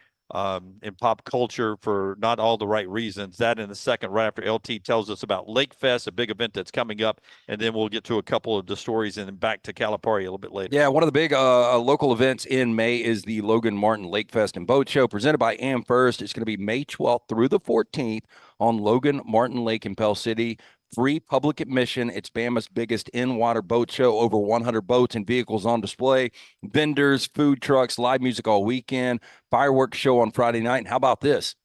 in pop culture for not all the right reasons. That in a second, right after LT tells us about Lake Fest, a big event that's coming up, and then we'll get to a couple of the stories and then back to Calipari a little bit later. Yeah, one of the big local events in May is the Logan Martin Lake Fest and Boat Show presented by Am First. It's going to be May 12th through the 14th on Logan Martin Lake in Pell City. Free public admission. It's Bama's biggest in-water boat show. Over 100 boats and vehicles on display. Vendors, food trucks, live music all weekend. Fireworks show on Friday night. And how about this?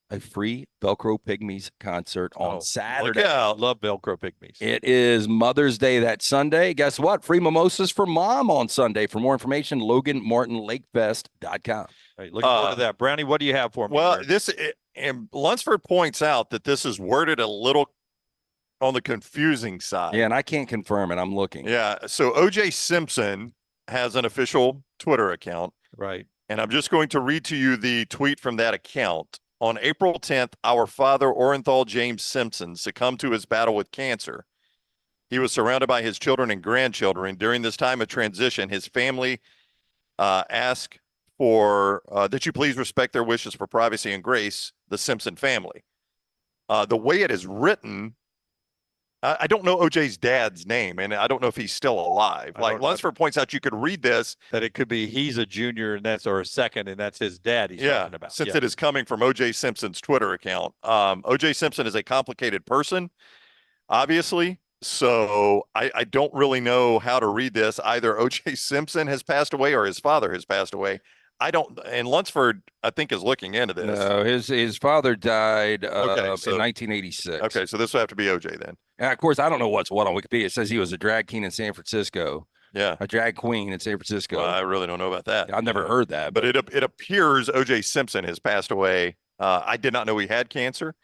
A free Velcro Pygmies concert on Saturday. Yeah, I love Velcro Pygmies. It is Mother's Day that Sunday. Guess what? Free mimosas for Mom on Sunday. For more information, LoganMartinLakeFest.com. Right, looking forward to that. Brownie, what do you have for me? Well, and Lunsford points out that this is worded a little on the confusing side. Yeah, and I can't confirm it. I'm looking. Yeah, so OJ Simpson has an official Twitter account. Right. And I'm just going to read to you the tweet from that account. On April 10th, our father, Orenthal James Simpson, succumbed to his battle with cancer. He was surrounded by his children and grandchildren. During this time of transition, his family asked for that you please respect their wishes for privacy and grace, the Simpson family. The way it is written, I don't know OJ's dad's name, and I don't know if he's still alive. Like Lunsford points out, you could read this. That it could be he's a junior and that's or a second, and that's his dad he's talking about. Since it is coming from OJ Simpson's Twitter account. OJ Simpson is a complicated person, obviously. So I don't really know how to read this. Either OJ Simpson has passed away or his father has passed away. I don't, and Lunsford, I think, is looking into this. No, his father died so, in 1986. Okay, so this will have to be OJ then. And of course, I don't know what's what on Wikipedia. It says he was a drag king in San Francisco. Yeah, a drag queen in San Francisco. Well, I really don't know about that. I've never heard that. But it appears OJ Simpson has passed away. I did not know he had cancer.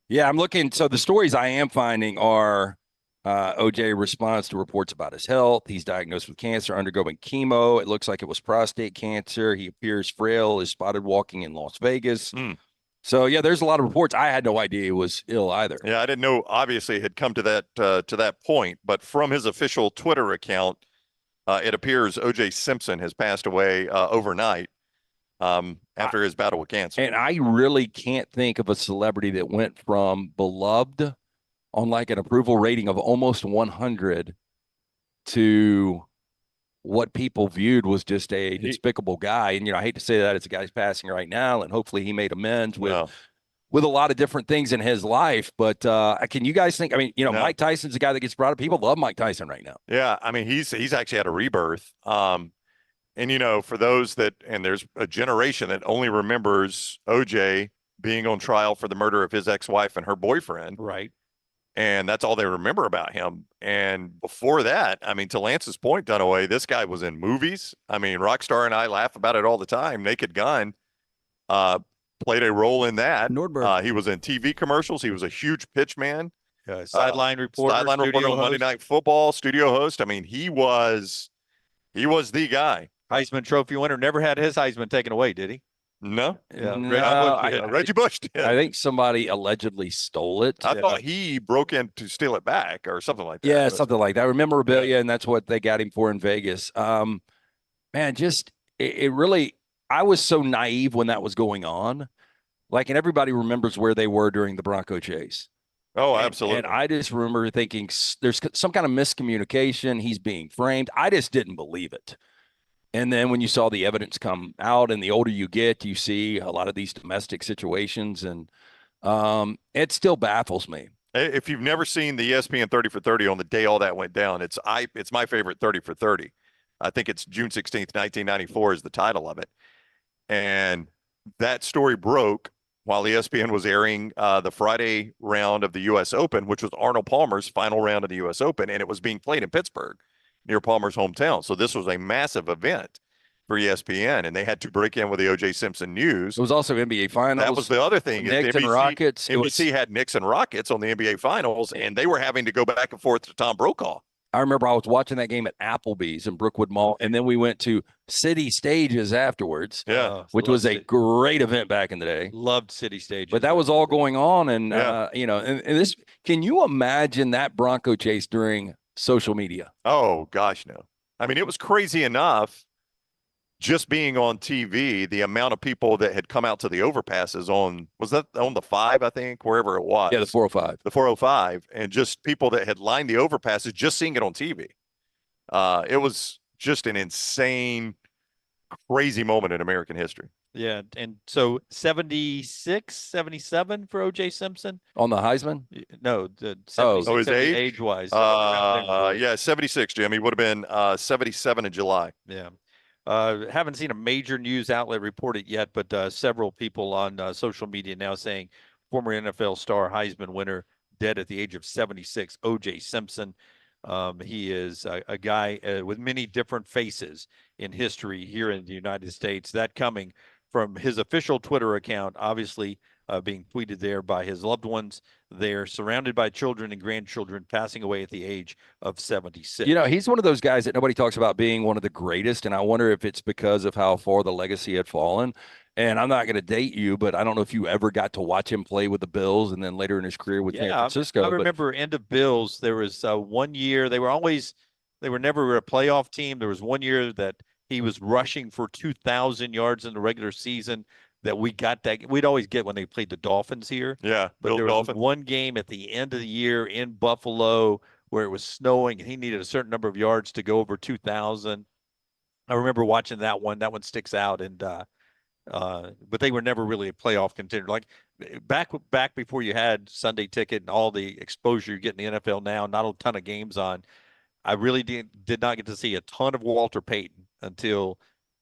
Yeah, I'm looking. So the stories I am finding are OJ responds to reports about his health. He's diagnosed with cancer, undergoing chemo. It looks like it was prostate cancer. He appears frail, is spotted walking in Las Vegas. So yeah, there's a lot of reports. I had no idea he was ill either. Yeah, I didn't know. Obviously, it had come to that point. But from his official Twitter account, it appears OJ Simpson has passed away overnight after his battle with cancer. And I really can't think of a celebrity that went from beloved on like an approval rating of almost 100 to what people viewed was just a despicable guy. And, I hate to say that, it's a guy's passing right now, and hopefully he made amends with a lot of different things in his life. But can you guys think, Mike Tyson's a guy that gets brought up. People love Mike Tyson right now. Yeah, I mean, he's actually had a rebirth. And, for those and there's a generation that only remembers OJ being on trial for the murder of his ex-wife and her boyfriend. Right. And that's all they remember about him. And before that, I mean, to Lance's point, Dunaway, this guy was in movies. I mean, Rockstar and I laugh about it all the time. Naked Gun played a role in that. Nordberg. He was in TV commercials. He was a huge pitch man. Sideline reporter, sideline reporter on Monday Night Football, studio host. I mean, he was the guy. Heisman Trophy winner. Never had his Heisman taken away, did he? No. Yeah, Reggie Bush did. I think somebody allegedly stole it. I thought he broke in to steal it back or something like that. Yeah, something like that. Memorabilia, and that's what they got him for in Vegas. Man, it really, I was so naive when that was going on. And everybody remembers where they were during the Bronco chase. Oh, absolutely. And I just remember thinking there's some kind of miscommunication. He's being framed. I just didn't believe it. And then when you saw the evidence come out, and the older you get, you see a lot of these domestic situations, and it still baffles me. If you've never seen the ESPN 30 for 30 on the day all that went down, it's my favorite 30 for 30. I think it's June 16th, 1994 is the title of it. And that story broke while ESPN was airing the Friday round of the U.S. Open, which was Arnold Palmer's final round of the U.S. Open, and it was being played in Pittsburgh, near Palmer's hometown. So this was a massive event for ESPN, and they had to break in with the OJ Simpson news. It was also NBA Finals. That was the other thing. Knicks and Rockets. NBC had Knicks and Rockets on the NBA Finals, and they were having to go back and forth to Tom Brokaw. I remember I was watching that game at Applebee's in Brookwood Mall, and then we went to City Stages afterwards, which was a great event back in the day. Loved City Stages. But that was all going on, and and this. Can you imagine that Bronco chase during social media? Oh gosh, no. I mean, it was crazy enough just being on TV, the amount of people that had come out to the overpasses was that on the 5, I think, wherever it was. Yeah, the 405. The 405, and just people that had lined the overpasses just seeing it on TV. It was just an insane, crazy moment in American history. Yeah, and so 76, 77 for OJ Simpson? On the Heisman? No, the 76, his age? Age-wise. Yeah, 76, Jim. He would have been 77 in July. Yeah. Haven't seen a major news outlet report it yet, but several people on social media now saying former NFL star Heisman winner dead at the age of 76, OJ Simpson. He is a guy with many different faces in history here in the United States. That coming from his official Twitter account, obviously being tweeted there by his loved ones. They're surrounded by children and grandchildren passing away at the age of 76. You know, he's one of those guys that nobody talks about being one of the greatest, and I wonder if it's because of how far the legacy had fallen. And I'm not going to date you, but I don't know if you ever got to watch him play with the Bills and then later in his career with San Francisco. I remember end of Bills, there was 1 year, they were never a playoff team. There was 1 year that he was rushing for 2,000 yards in the regular season. That we'd always get when they played the Dolphins here. Yeah, but there was one game at the end of the year in Buffalo where it was snowing and he needed a certain number of yards to go over 2,000. I remember watching that one. That one sticks out, and but they were never really a playoff contender. Like back before you had Sunday Ticket and all the exposure you get in the NFL now, not a ton of games on. I really did not get to see a ton of Walter Payton until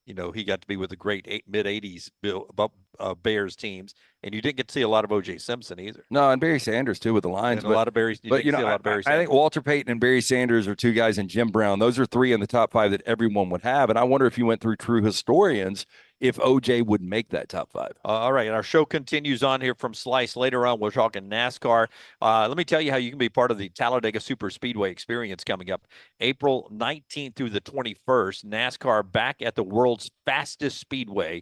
he got to be with the great mid-'80s Bears teams, and you didn't get to see a lot of OJ Simpson either. No, and Barry Sanders too with the Lions. And a lot of Barry. But I think Walter Payton and Barry Sanders are two guys, and Jim Brown. Those are three in the top five that everyone would have. And I wonder if you went through true historians, if OJ would make that top five. All right, and our show continues on here from Slice. Later on, we're talking NASCAR. Let me tell you how you can be part of the Talladega Super Speedway experience coming up April 19th through the 21st. NASCAR back at the world's fastest speedway.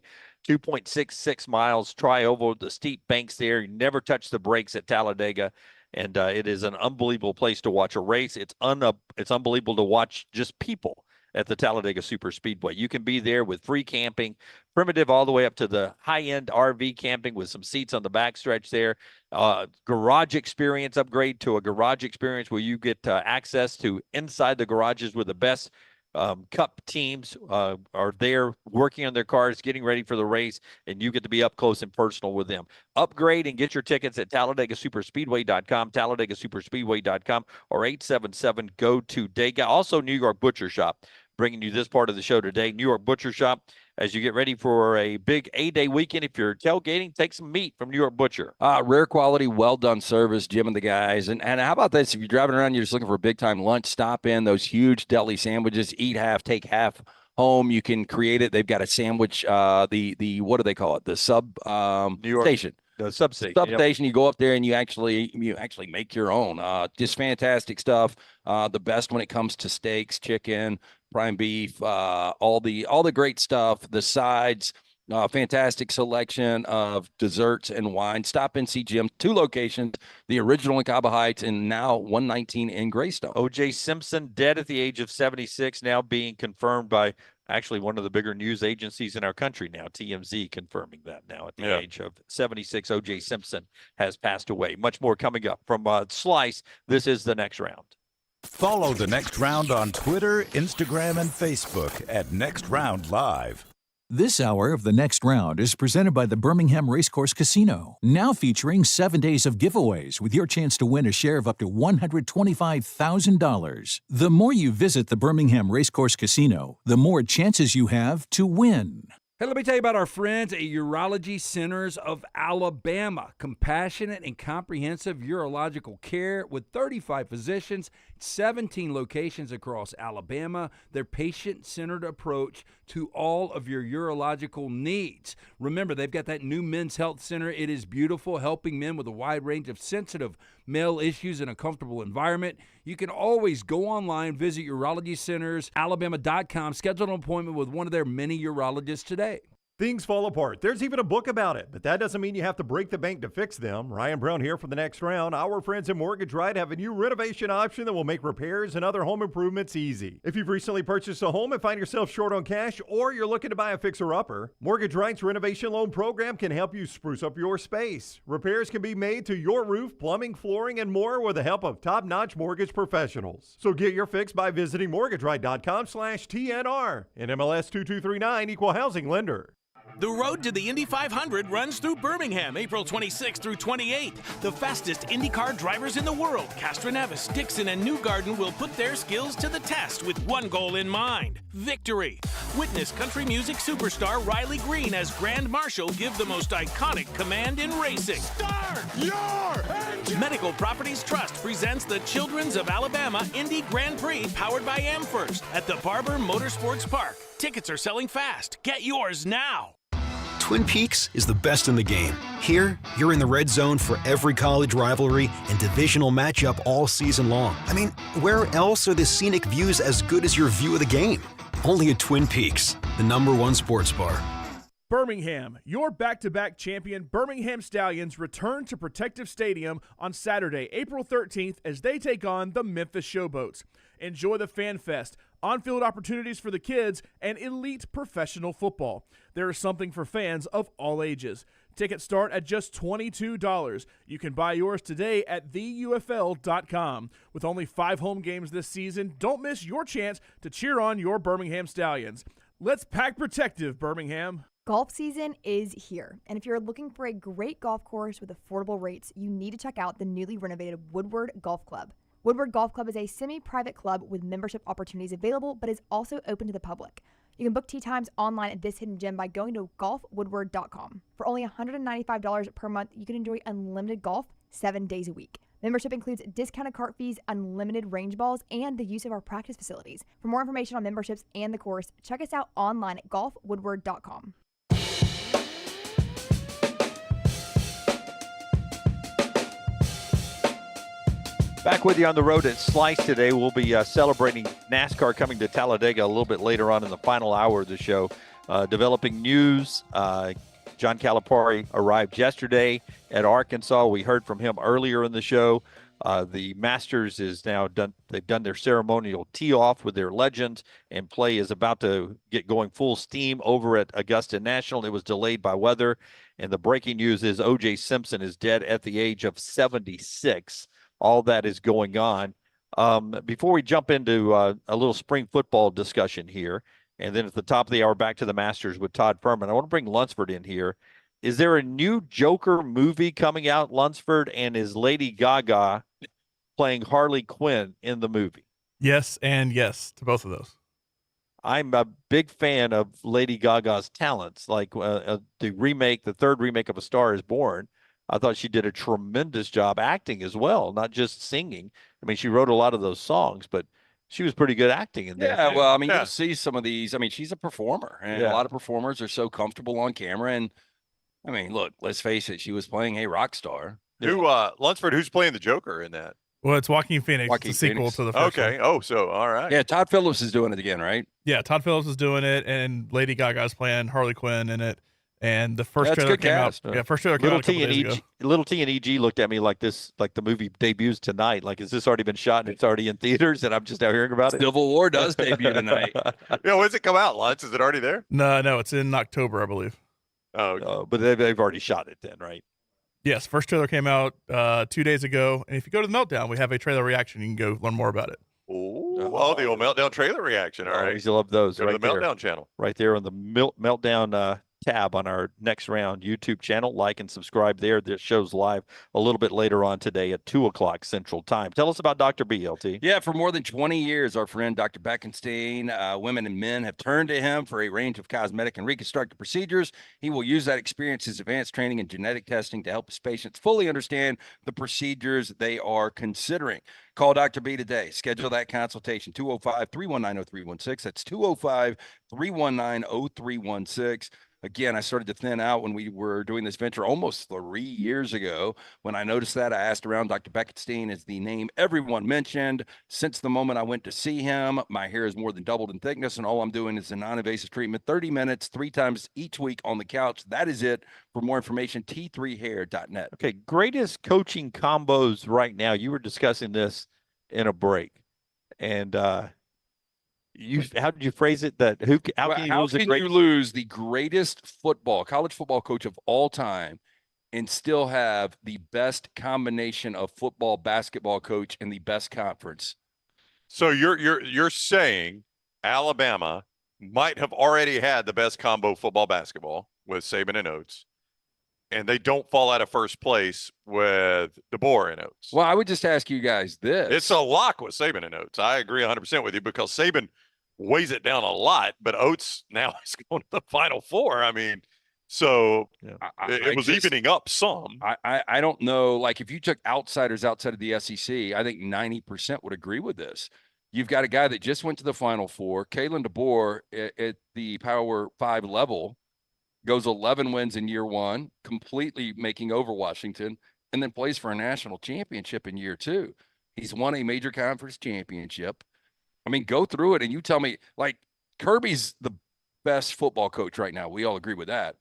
2.66 miles, tri-oval, the steep banks there. You never touch the brakes at Talladega, and it is an unbelievable place to watch a race. It's unbelievable to watch just people at the Talladega Super Speedway. You can be there with free camping, primitive all the way up to the high-end RV camping with some seats on the backstretch there. Garage experience upgrade to a garage experience where you get access to inside the garages with the best Cup teams are there working on their cars, getting ready for the race, and you get to be up close and personal with them. Upgrade and get your tickets at TalladegaSuperspeedway.com, TalladegaSuperspeedway.com, or 877-GO-TO-DEGA. Also, New York Butcher Shop, bringing you this part of the show today. New York Butcher Shop, as you get ready for a big A-Day weekend. If you're tailgating, take some meat from New York Butcher. Rare quality, well-done service, Jim and the guys. And how about this? If you're driving around, you're just looking for a big-time lunch, stop in. Those huge deli sandwiches, eat half, take half home. You can create it. They've got a sandwich, what do they call it? The sub New York station. The substation. Substation. Yep. You go up there and you actually make your own. Just fantastic stuff. The best when it comes to steaks, chicken, prime beef, all the great stuff. The sides, fantastic selection of desserts and wine. Stop and see Jim. 2 locations: the original in Cabo Heights and now 119 in Greystone. OJ Simpson dead at the age of 76, now being confirmed by actually one of the bigger news agencies in our country now, TMZ, confirming that now at the age of 76. OJ Simpson has passed away. Much more coming up from Slice. This is The Next Round. Follow The Next Round on Twitter, Instagram, and Facebook at Next Round Live. This hour of The Next Round is presented by the Birmingham Racecourse Casino, now featuring 7 days of giveaways with your chance to win a share of up to $125,000. The more you visit the Birmingham Racecourse Casino, the more chances you have to win. Hey, let me tell you about our friends at Urology Centers of Alabama. Compassionate and comprehensive urological care with 35 physicians, 17 locations across Alabama. Their patient-centered approach to all of your urological needs. Remember, they've got that new men's health center. It is beautiful, helping men with a wide range of sensitive male issues in a comfortable environment. You can always go online, visit urologycentersalabama.com, schedule an appointment with one of their many urologists today. Things fall apart. There's even a book about it, but that doesn't mean you have to break the bank to fix them. Ryan Brown here for The Next Round. Our friends at Mortgage Right have a new renovation option that will make repairs and other home improvements easy. If you've recently purchased a home and find yourself short on cash, or you're looking to buy a fixer-upper, Mortgage Right's renovation loan program can help you spruce up your space. Repairs can be made to your roof, plumbing, flooring, and more with the help of top-notch mortgage professionals. So get your fix by visiting mortgageright.com/TNR. And MLS 2239, Equal Housing Lender. The road to the Indy 500 runs through Birmingham, April 26th through 28th. The fastest IndyCar drivers in the world, Castroneves, Dixon, and Newgarden, will put their skills to the test with one goal in mind: victory. Witness country music superstar Riley Green as Grand Marshal give the most iconic command in racing. Start your engine! Medical Properties Trust presents the Children's of Alabama Indy Grand Prix, powered by AmFirst, at the Barber Motorsports Park. Tickets are selling fast. Get yours now. Twin Peaks is the best in the game. Here, you're in the red zone for every college rivalry and divisional matchup all season long. I mean, where else are the scenic views as good as your view of the game? Only at Twin Peaks, the #1 sports bar. Birmingham, your back-to-back champion Birmingham Stallions return to Protective Stadium on Saturday, April 13th as they take on the Memphis Showboats. Enjoy the Fan Fest, on-field opportunities for the kids, and elite professional football. There is something for fans of all ages. Tickets start at just $22. You can buy yours today at theufl.com. With only 5 home games this season, don't miss your chance to cheer on your Birmingham Stallions. Let's pack Protective, Birmingham. Golf season is here, and if you're looking for a great golf course with affordable rates, you need to check out the newly renovated Woodward Golf Club. Woodward Golf Club is a semi-private club with membership opportunities available, but is also open to the public. You can book tee times online at this hidden gem by going to golfwoodward.com. For only $195 per month, you can enjoy unlimited golf 7 days a week. Membership includes discounted cart fees, unlimited range balls, and the use of our practice facilities. For more information on memberships and the course, check us out online at golfwoodward.com. Back with you on the road at Slice today. We'll be celebrating NASCAR coming to Talladega a little bit later on in the final hour of the show. Developing news. John Calipari arrived yesterday at Arkansas. We heard from him earlier in the show. The Masters is now done. They've done their ceremonial tee-off with their legends, and play is about to get going full steam over at Augusta National. It was delayed by weather, and the breaking news is OJ Simpson is dead at the age of 76. All that is going on. Before we jump into a little spring football discussion here, and then at the top of the hour, back to the Masters with Todd Fuhrman, I want to bring Lunsford in here. Is there a new Joker movie coming out, Lunsford, and is Lady Gaga playing Harley Quinn in the movie? Yes, and yes to both of those. I'm a big fan of Lady Gaga's talents, like the third remake of A Star is Born. I thought she did a tremendous job acting as well, not just singing. I mean, she wrote a lot of those songs, but she was pretty good acting in there. Yeah, well, I mean, you'll see some of these. I mean, she's a performer, and Yeah. a lot of performers are so comfortable on camera. And I mean, look, let's face it, she was playing a rock star. Lunsford, who's playing the Joker in that? Well, it's Joaquin Phoenix. Joaquin It's a sequel Phoenix. to the first one. Okay. Oh, so all right. Yeah, Todd Phillips is doing it again, right? Yeah, Todd Phillips is doing it, and Lady Gaga's playing Harley Quinn in it. And the first That's trailer good came cast. out. Yeah, first trailer came out a couple days ago. Little T and EG looked at me like this, like the movie debuts tonight. Like, has this already been shot and it's already in theaters, and I'm just now hearing about it? Civil War does debut tonight. Yeah, when's it come out, Lutz? Is it already there? No, it's in October, I believe. Oh, but they've already shot it then, right? Yes, first trailer came out 2 days ago. And if you go to the Meltdown, we have a trailer reaction. You can go learn more about it. Oh, the old Meltdown trailer reaction. All right. Always love those. Go right to the there. Meltdown channel. Right there on the Meltdown tab on our Next Round YouTube channel. Like and subscribe there. This show's live a little bit later on today at 2 o'clock Central Time. Tell us about Dr. B, LT. Yeah, for more than 20 years, our friend Dr. Beckenstein, women and men have turned to him for a range of cosmetic and reconstructive procedures. He will use that experience, his advanced training in genetic testing, to help his patients fully understand the procedures they are considering. Call Dr. B today. Schedule that consultation, 205-319-0316. That's 205-319-0316. Again, I started to thin out when we were doing this venture almost 3 years ago. When I noticed that, I asked around. Dr. Beckenstein is the name everyone mentioned. Since the moment I went to see him, my hair has more than doubled in thickness, and all I'm doing is a non-invasive treatment, 30 minutes, 3 times each week on the couch. That is it. For more information, t3hair.net. Okay, greatest coaching combos right now. You were discussing this in a break, and how did you phrase it? That how can you lose the greatest college football coach of all time and still have the best combination of football, basketball coach in the best conference? So you're saying Alabama might have already had the best combo football basketball with Saban and Oates, and they don't fall out of first place with DeBoer and Oates. Well, I would just ask you guys this. It's a lock with Saban and Oates. I agree 100% with you because Saban weighs it down a lot, but Oates now is going to the Final Four. I mean, so it was evening up some. I don't know. Like, if you took outsiders outside of the SEC, I think 90% would agree with this. You've got a guy that just went to the Final Four, Kalen DeBoer at the Power 5 level, goes 11 wins in year one, completely making over Washington, and then plays for a national championship in year two. He's won a major conference championship. I mean, go through it and you tell me, like, Kirby's the best football coach right now. We all agree with that.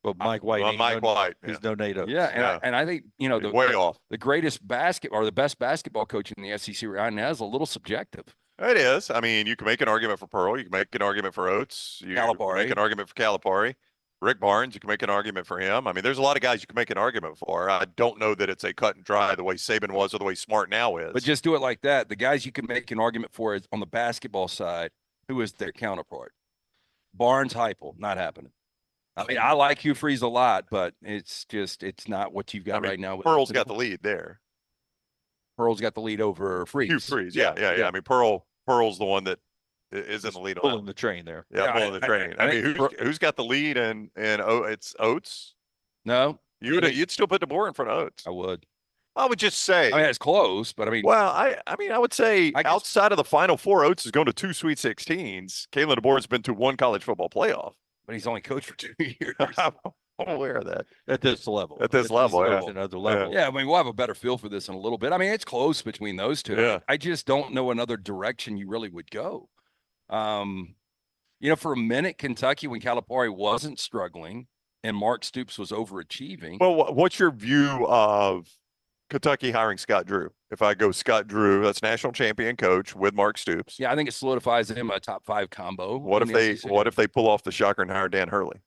But Mike White, he's no NATO. Yeah, and I think, you know, way off. The greatest or the best basketball coach in the SEC right now is a little subjective. It is. I mean, you can make an argument for Pearl. You can make an argument for Oates. You can make an argument for Calipari. Rick Barnes, you can make an argument for him. I mean, there's a lot of guys you can make an argument for. I don't know that it's a cut and dry the way Saban was or the way Smart now is. But just do it like that. The guys you can make an argument for is on the basketball side, who is their counterpart? Barnes, Heupel, not happening. I mean, I like Hugh Freeze a lot, but it's not what you've got right now. Pearl's got the lead there. Pearl's got the lead over Freeze. Hugh Freeze, yeah. I mean, Pearl's the one that is in the lead. Pulling the train there. Yeah, pulling the train. I mean, who's got the lead? And it's Oates. No, you'd still put DeBoer in front of Oates. I would. I would just say. I mean, it's close, but I mean. Well, I would say outside of the Final Four, Oates is going to 2 Sweet 16s. Kalen DeBoer's been to 1 college football playoff. But he's only coached for 2 years. I'm aware of that. At this level. At this level, yeah. Another level. Yeah, I mean, we'll have a better feel for this in a little bit. I mean, it's close between those two. Yeah. I just don't know another direction you really would go. You know, for a minute, Kentucky, when Calipari wasn't struggling and Mark Stoops was overachieving. Well, what's your view of Kentucky hiring Scott Drew? If I go Scott Drew, that's national champion coach with Mark Stoops. Yeah, I think it solidifies him a top 5 combo. What if they pull off the shocker and hire Dan Hurley?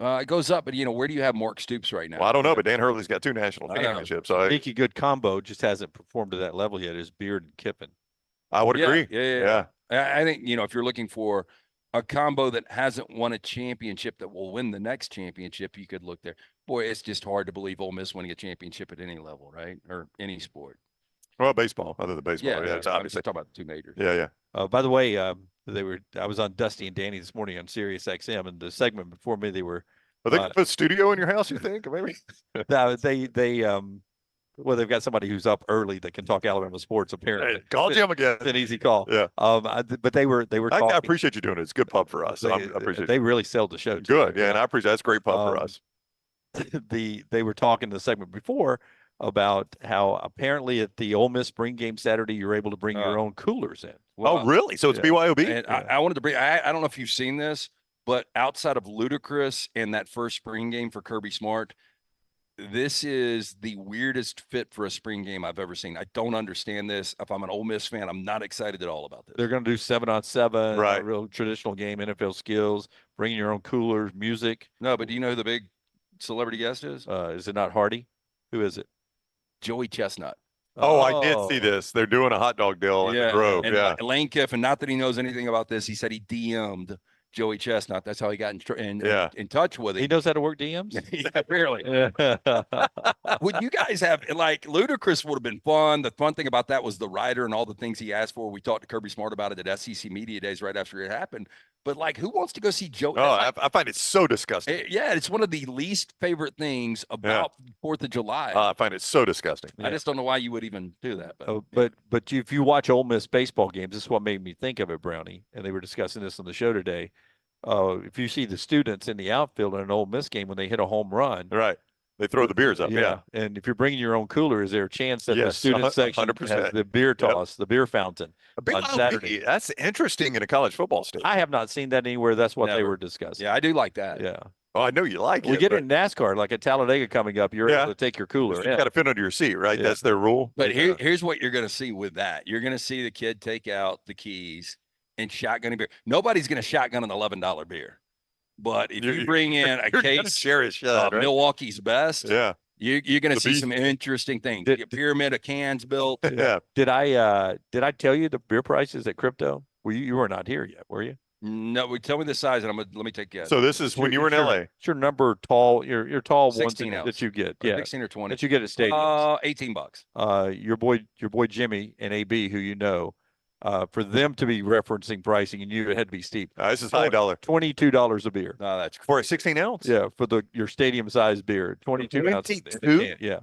It goes up, but you know, where do you have Mark Stoops right now? Well, I don't know, but Dan Hurley's got 2 national championships. So Sneaky good combo, just hasn't performed to that level yet. Is Beard and Kiffin. I would agree. Yeah. I think, you know, if you're looking for a combo that hasn't won a championship that will win the next championship, you could look there. Boy, it's just hard to believe Ole Miss winning a championship at any level, right? Or any sport. Well, baseball, other than baseball. Yeah, it's obviously talking about the 2 majors. Yeah. By the way, I was on Dusty and Danny this morning on Sirius XM, and the segment before me, they were. Are they going to put a studio in your house, you think? Maybe? No, well, they've got somebody who's up early that can talk Alabama sports, apparently. Hey, call Jim again. It's an easy call. Yeah. But they were talking. I appreciate you doing it. It's a good pub for us. I appreciate They really sold the show. Good. Yeah, and I appreciate that's a great pub for us. They were talking in the segment before about how apparently at the Ole Miss spring game Saturday, you're able to bring your own coolers in. Well, really? So it's BYOB? And I wanted to bring, I don't know if you've seen this, but outside of Ludacris and that first spring game for Kirby Smart, this is the weirdest fit for a spring game I've ever seen. I don't understand this. If I'm an Ole Miss fan, I'm not excited at all about this. They're going to do 7-on-7, right? A real traditional game, NFL skills, bringing your own coolers, music. No, but do you know who the big celebrity guest is? Is it not Hardy? Who is it? Joey Chestnut. Oh, I did see this. They're doing a hot dog deal in the Grove. And Lane Kiffin, not that he knows anything about this, he said he DM'd Joey Chestnut. That's how he got in touch with him. He knows how to work DMs? Yeah, really. Would you guys have, like, Ludacris would have been fun. The fun thing about that was the writer and all the things he asked for. We talked to Kirby Smart about it at SEC Media Days right after it happened. But, like, who wants to go see Joey? Oh, I find it so disgusting. It's one of the least favorite things about 4th of July. I find it so disgusting. I just don't know why you would even do that. But if you watch Ole Miss baseball games, this is what made me think of it, Brownie. And they were discussing this on the show today. If you see the students in the outfield in an Ole Miss game when they hit a home run, right? They throw the beers up. Yeah. And if you're bringing your own cooler, is there a chance that the student section 100%. has the beer toss, the beer fountain on Saturday? That's interesting in a college football state. I have not seen that anywhere. That's what they were discussing. Yeah, I do like that. Yeah. Oh, I know you like it. We get it in NASCAR, like at Talladega coming up. You're able to take your cooler. You got to fit under your seat, right? Yeah. That's their rule. But here's what you're going to see with that. You're going to see the kid take out the keys and shotgun a beer. Nobody's going to shotgun an $11 beer. But if you bring in a case of Milwaukee's best, you're going to see some interesting things. A pyramid of cans built. Yeah. Did I tell you the beer prices at Crypto? You were not here yet, were you? No. Tell me the size, and let me take a guess. So this is when you were in LA. It's your number tall. Your tall 16 ones ounce. that you get. Or 16 or 20 that you get at stadiums. $18. Your boy Jimmy and AB, who you know. For them to be referencing pricing, and you had to be steep. This is $5. $22 a beer. No, that's for a 16 ounce. Yeah, for your stadium size beer, 22 ounces. Yeah,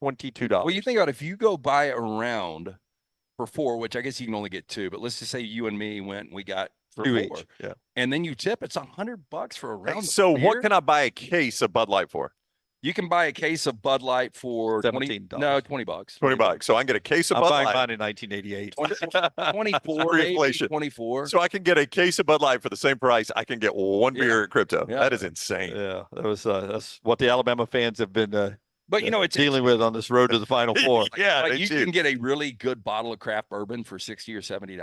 $22. Well, you think about if you go buy a round for 4, which I guess you can only get 2, but let's just say you and me went and we got for Two four. each. Yeah. And then you tip, it's $100 for a round. So of what beer? can I buy a case of Bud Light for? You can buy a case of Bud Light for $17. $20. $20. So I can get a case of I'm Bud buying Light. mine in 1988. 24, maybe, Inflation. 24. So I can get a case of Bud Light for the same price. I can get one beer at Crypto. Yeah. That is insane. Yeah, that's what the Alabama fans have been But it's dealing with on this road to the Final Four. Yeah, like they you cheap. can get a really good bottle of craft bourbon for $60 or $70.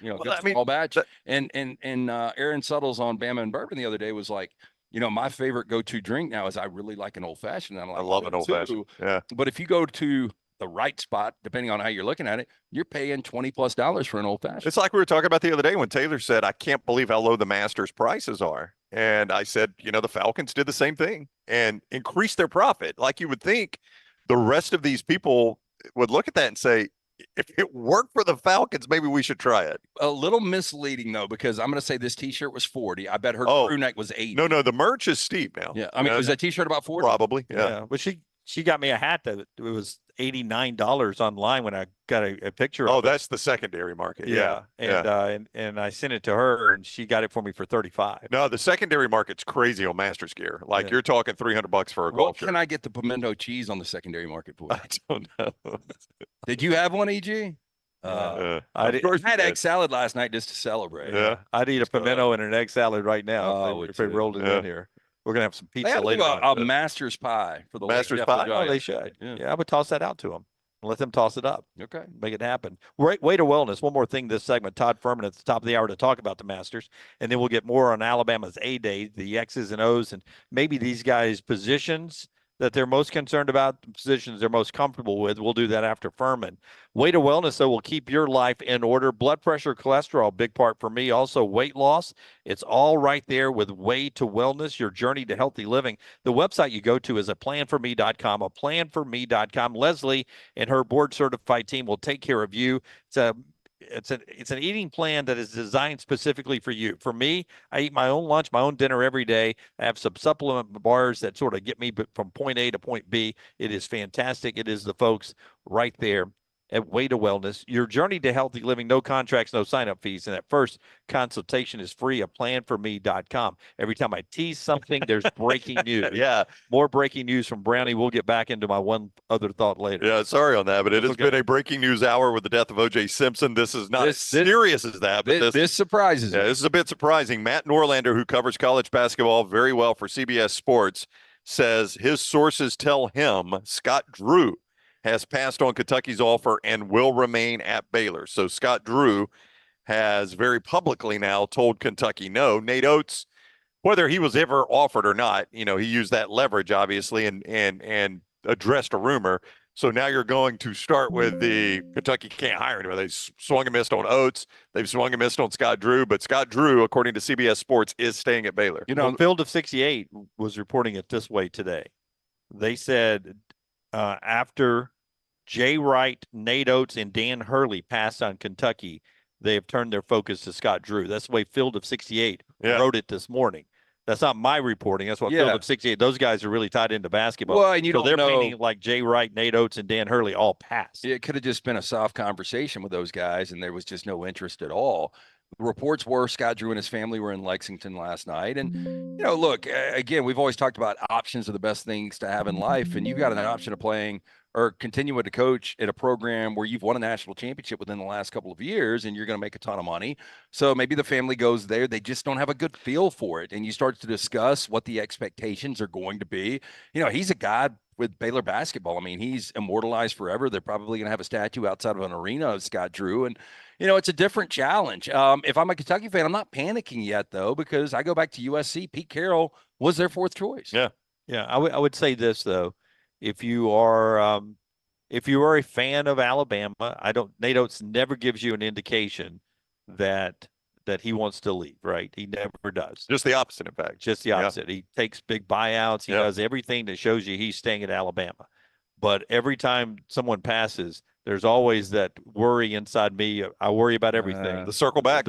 Well, Good I mean, small batch. And Aaron Suttles on Bama and Bourbon the other day was like, my favorite go-to drink now is I really like an old fashioned. I love an old fashioned. Yeah. But if you go to the right spot, depending on how you're looking at it, you're paying $20+ for an old fashioned. It's like we were talking about the other day when Taylor said, I can't believe how low the Masters prices are. And I said, the Falcons did the same thing and increased their profit. Like you would think the rest of these people would look at that and say, if it worked for the Falcons, maybe we should try it. A little misleading though, because I'm going to say this T-shirt was 40. I bet her crew neck was 80. No, the merch is steep now. Yeah, I mean, was that T-shirt about 40? Probably. Yeah. But she got me a hat that it was $89 online when I got a picture of it. Oh, that's the secondary market. Yeah. And I sent it to her and she got it for me for $35. No, the secondary market's crazy on Masters gear. Like you're talking $300 for a golf What shirt. can I get the pimento cheese on the secondary market for? I don't know. Did you have one, EG? I had egg salad last night just to celebrate. Yeah. I'd eat a pimento and an egg salad right now if they rolled it Yeah. in here. We're going to have some They pizza have later on. a Master's pie for the Master's Lake pie? Depot Oh, they Giants. should. Yeah. Yeah, I would toss that out to them. Let them toss it up. Okay. Make it happen. Way to wellness. One more thing this segment. Todd Fuhrman at the top of the hour to talk about the Masters. And then we'll get more on Alabama's A-Day, the X's and O's, and maybe these guys' positions that they're most concerned about, the positions they're most comfortable with. We'll do that after Furman. Way to wellness, though, will keep your life in order. Blood pressure, cholesterol, big part for me. Also, weight loss. It's all right there with Way to Wellness, your journey to healthy living. The website you go to is aplanforme.com, aplanforme.com. Leslie and her board-certified team will take care of you. It's an eating plan that is designed specifically for you. For me, I eat my own lunch, my own dinner every day. I have some supplement bars that sort of get me from point A to point B. It is fantastic. It is the folks right there at Way to Wellness. Your journey to healthy living, no contracts, no sign-up fees. And that first consultation is free at planforme.com. Every time I tease something, there's breaking news. Yeah. More breaking news from Brownie. We'll get back into my one other thought later. Yeah, sorry on that, but it has been a breaking news hour with the death of OJ Simpson. This is not as serious as that, but this surprises me. Yeah, this is a bit surprising. Matt Norlander, who covers college basketball very well for CBS Sports, says his sources tell him Scott Drew has passed on Kentucky's offer and will remain at Baylor. So Scott Drew has very publicly now told Kentucky no. Nate Oates, whether he was ever offered or not, he used that leverage obviously and addressed a rumor. So now you're going to start with the Kentucky can't hire anybody. They swung and missed on Oates. They've swung and missed on Scott Drew, but Scott Drew, according to CBS Sports, is staying at Baylor. Field of 68 was reporting it this way today. They said after Jay Wright, Nate Oates, and Dan Hurley passed on Kentucky, they have turned their focus to Scott Drew. That's the way Field of 68 wrote it this morning. That's not my reporting. That's what Field of 68. Those guys are really tied into basketball. Well, and they're painting like Jay Wright, Nate Oates, and Dan Hurley all passed. It could have just been a soft conversation with those guys, and there was just no interest at all. The reports were Scott Drew and his family were in Lexington last night. And, look, again, we've always talked about options are the best things to have in life. And you've got an option of playing or continuing to coach at a program where you've won a national championship within the last couple of years and you're going to make a ton of money. So maybe the family goes there. They just don't have a good feel for it. And you start to discuss what the expectations are going to be. He's a god with Baylor basketball. I mean, he's immortalized forever. They're probably going to have a statue outside of an arena of Scott Drew. And, it's a different challenge. If I'm a Kentucky fan, I'm not panicking yet, though, because I go back to USC. Pete Carroll was their fourth choice. Yeah. I would say this, though. If you are a fan of Alabama, Nate Oates never gives you an indication that he wants to leave, right? He never does. Just the opposite, in fact. Just the opposite. Yeah. He takes big buyouts. He does everything that shows you he's staying at Alabama. But every time someone passes, there's always that worry inside me. I worry about everything. The circle back.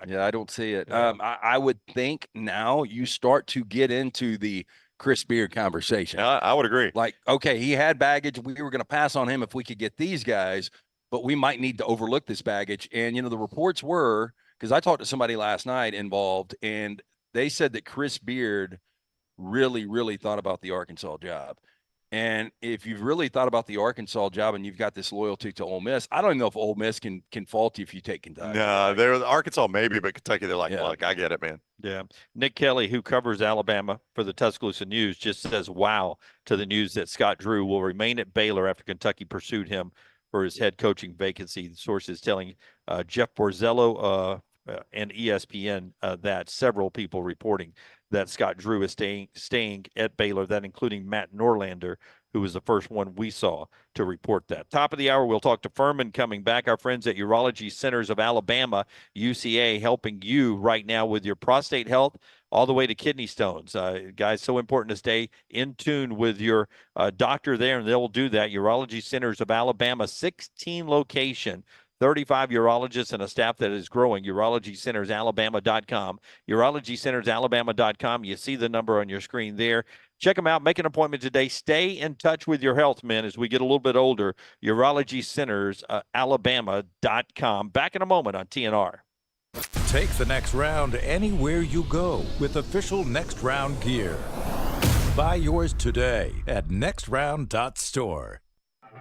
Yeah, I don't see it. I would think now you start to get into the Chris Beard conversation. I would agree. Like, okay, he had baggage. We were going to pass on him if we could get these guys, but we might need to overlook this baggage. And, the reports were because I talked to somebody last night involved, and they said that Chris Beard really, really thought about the Arkansas job. And if you've really thought about the Arkansas job and you've got this loyalty to Ole Miss, I don't know if Ole Miss can fault you if you take Kentucky. No, they're Arkansas maybe, but Kentucky, they're like, look, I get it, man. Yeah. Nick Kelly, who covers Alabama for the Tuscaloosa News, just says wow to the news that Scott Drew will remain at Baylor after Kentucky pursued him for his head coaching vacancy. The sources telling Jeff Borzello and ESPN that several people reporting that Scott Drew is staying at Baylor, that including Matt Norlander, who was the first one we saw to report that. Top of the hour, we'll talk to Fuhrman coming back. Our friends at Urology Centers of Alabama, UCA, helping you right now with your prostate health all the way to kidney stones. Guys, so important to stay in tune with your doctor there, and they'll do that. Urology Centers of Alabama, 16 location. 35 urologists and a staff that is growing. UrologyCentersAlabama.com. UrologyCentersAlabama.com. You see the number on your screen there. Check them out. Make an appointment today. Stay in touch with your health, men, as we get a little bit older. UrologyCentersAlabama.com. Back in a moment on TNR. Take the next round anywhere you go with official Next Round gear. Buy yours today at nextround.store.